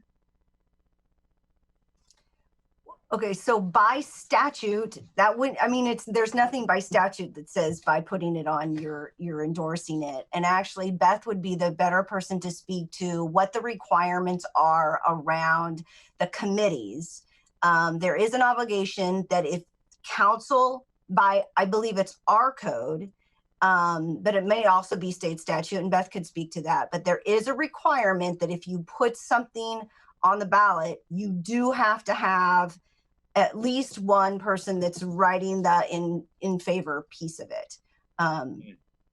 Okay, so by statute, that would, I mean, there's nothing by statute that says by putting it on, you're endorsing it. And actually, Beth would be the better person to speak to what the requirements are around the committees. There is an obligation that if council, by, I believe it's our code, but it may also be state statute, and Beth could speak to that. But there is a requirement that if you put something on the ballot, you do have to have at least one person that's writing the in favor piece of it. Out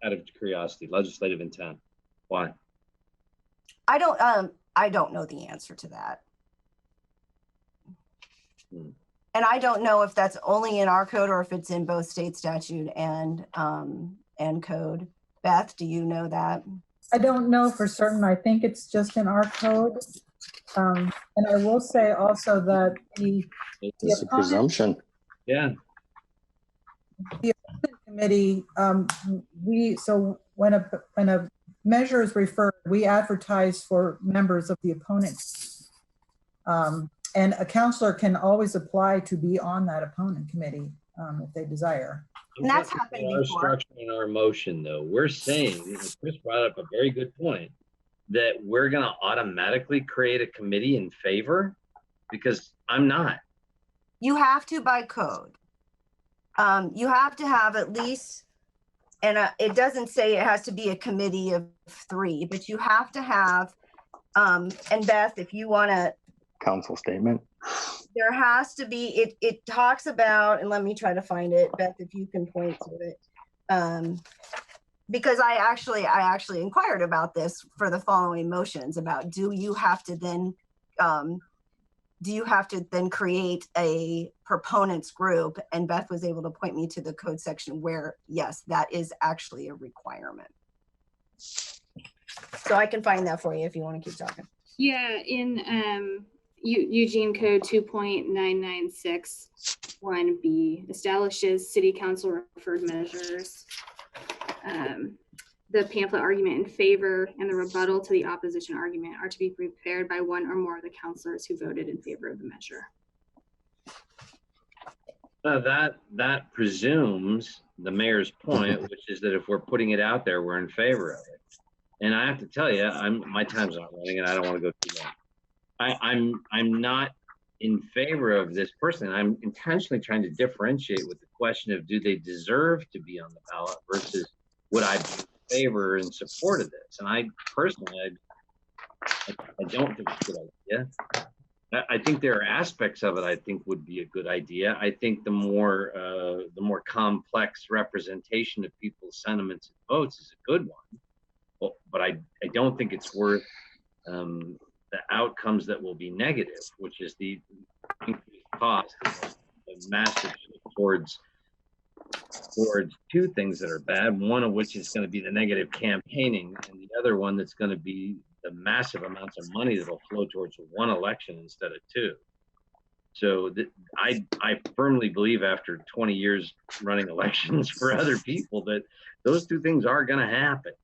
of curiosity, legislative intent. Why? I don't know the answer to that. And I don't know if that's only in our code or if it's in both state statute and code. Beth, do you know that? I don't know for certain. I think it's just in our code. And I will say also that it's a presumption. Yeah. The committee, so when a measure is referred, we advertise for members of the opponent. And a counselor can always apply to be on that opponent committee if they desire. And that's happened our before. Structure in our motion, though, we're saying, and Chris brought up a very good point, that we're going to automatically create a committee in favor, because I'm not. You have to by code. You have to have at least, and it doesn't say it has to be a committee of 3, but you have to have, and Beth, if you want to. Council statement. There has to be, it talks about, and let me try to find it, Beth, if you can point to it. Because I actually inquired about this for the following motions about do you have to then create a proponents group? And Beth was able to point me to the code section where, yes, that is actually a requirement. So I can find that for you if you want to keep talking. Yeah, in Eugene Code 2.996(1)B establishes city council referred measures. The pamphlet argument in favor and the rebuttal to the opposition argument are to be prepared by one or more of the councilors who voted in favor of the measure. That presumes the mayor's point, which is that if we're putting it out there, we're in favor of it. And I have to tell you, my time's not running, and I don't want to go too long. I'm not in favor of this person. I'm intentionally trying to differentiate with the question of do they deserve to be on the ballot versus would I be in favor and support of this? And I personally, I don't think it's a good idea. I think there are aspects of it I think would be a good idea. I think the more complex representation of people's sentiments and votes is a good one. Well, but I don't think it's worth the outcomes that will be negative, which is the increased cost, the massive towards 2 things that are bad, one of which is going to be the negative campaigning, and the other one that's going to be the massive amounts of money that will flow towards 1 election instead of 2. So I firmly believe after 20 years running elections for other people that those 2 things are going to happen.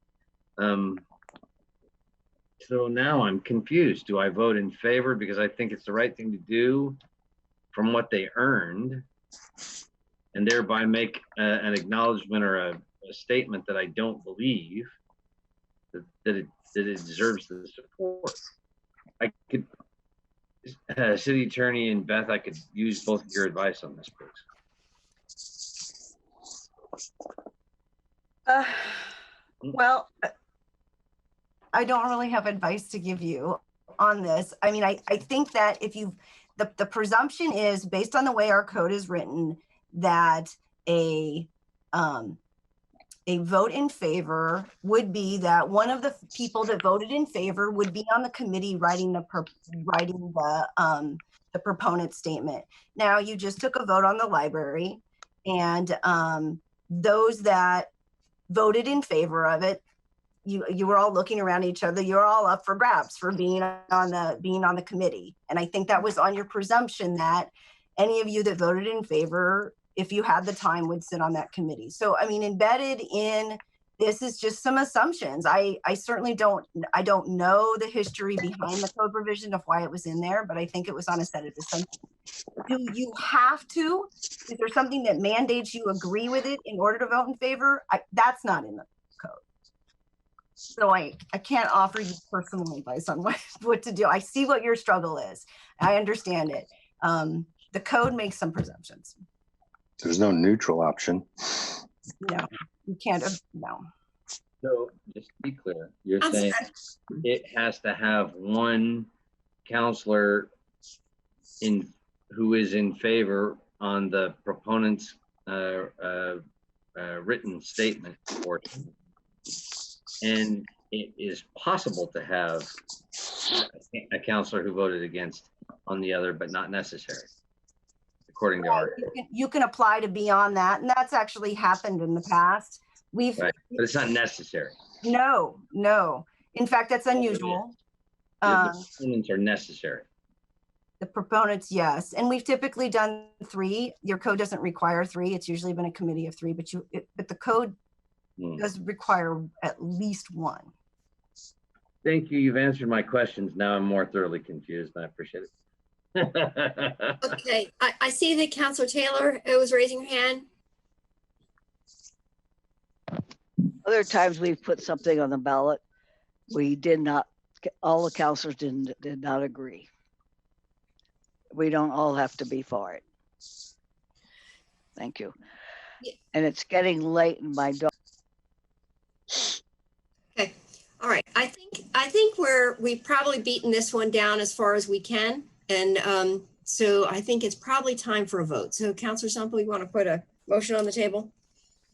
So now I'm confused. Do I vote in favor because I think it's the right thing to do from what they earned, and thereby make an acknowledgement or a statement that I don't believe that it deserves the support? I could, City Attorney and Beth, I could use both of your advice on this, please. Well, I don't really have advice to give you on this. I mean, I think that if you, the presumption is based on the way our code is written that a vote in favor would be that one of the people that voted in favor would be on the committee writing the proponent statement. Now, you just took a vote on the library, and those that voted in favor of it, you were all looking around each other. You're all up for grabs for being on the committee. And I think that was on your presumption that any of you that voted in favor, if you had the time, would sit on that committee. So, I mean, embedded in this is just some assumptions. I certainly don't know the history behind the code provision of why it was in there, but I think it was on a set of assumptions. Do you have to? Is there something that mandates you agree with it in order to vote in favor? That's not in the code. So I can't offer you personal advice on what to do. I see what your struggle is. I understand it. The code makes some presumptions. There's no neutral option. No, you can't. No. So just to be clear, you're saying it has to have one counselor who is in favor on the proponent's written statement portion. And it is possible to have a counselor who voted against on the other, but not necessary, according to our. You can apply to be on that, and that's actually happened in the past. Right, but it's not necessary. No. In fact, that's unusual. The proponents are necessary. The proponents, yes, and we've typically done 3. Your code doesn't require 3. It's usually been a committee of 3, but the code does require at least 1. Thank you. You've answered my questions. Now I'm more thoroughly confused, and I appreciate it. Okay, I see that Councilor Taylor was raising her hand. Other times we've put something on the ballot, we did not, all the councilors did not agree. We don't all have to be for it. Thank you. Yeah. And it's getting late in my dog. Okay, all right. I think we've probably beaten this one down as far as we can. And so I think it's probably time for a vote. So Councilor Semple, you want to put a motion on the table?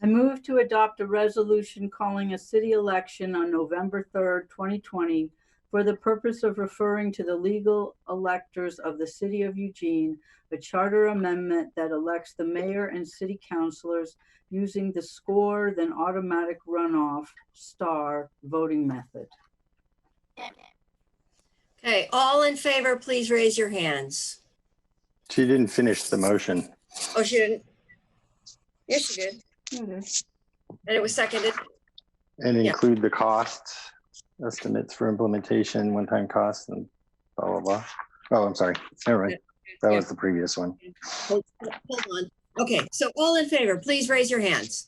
I move to adopt a resolution calling a city election on November 3rd, 2020 for the purpose of referring to the legal electors of the city of Eugene, a charter amendment that elects the mayor and city councilors using the score, then automatic runoff star voting method. Okay, all in favor, please raise your hands. She didn't finish the motion. Oh, she didn't? Yes, she did. And it was seconded. And include the costs, estimates for implementation, one-time costs, and blah, blah, blah. Oh, I'm sorry. All right. That was the previous one. Hold on. Okay, so all in favor, please raise your hands.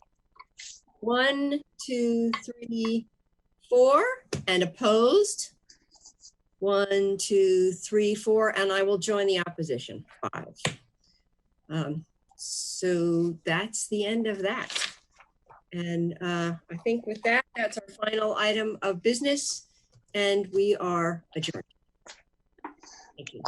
1, 2, 3, 4, and opposed. 1, 2, 3, 4, and I will join the opposition. 5. So that's the end of that. And I think with that, that's our final item of business, and we are adjourned. Thank you.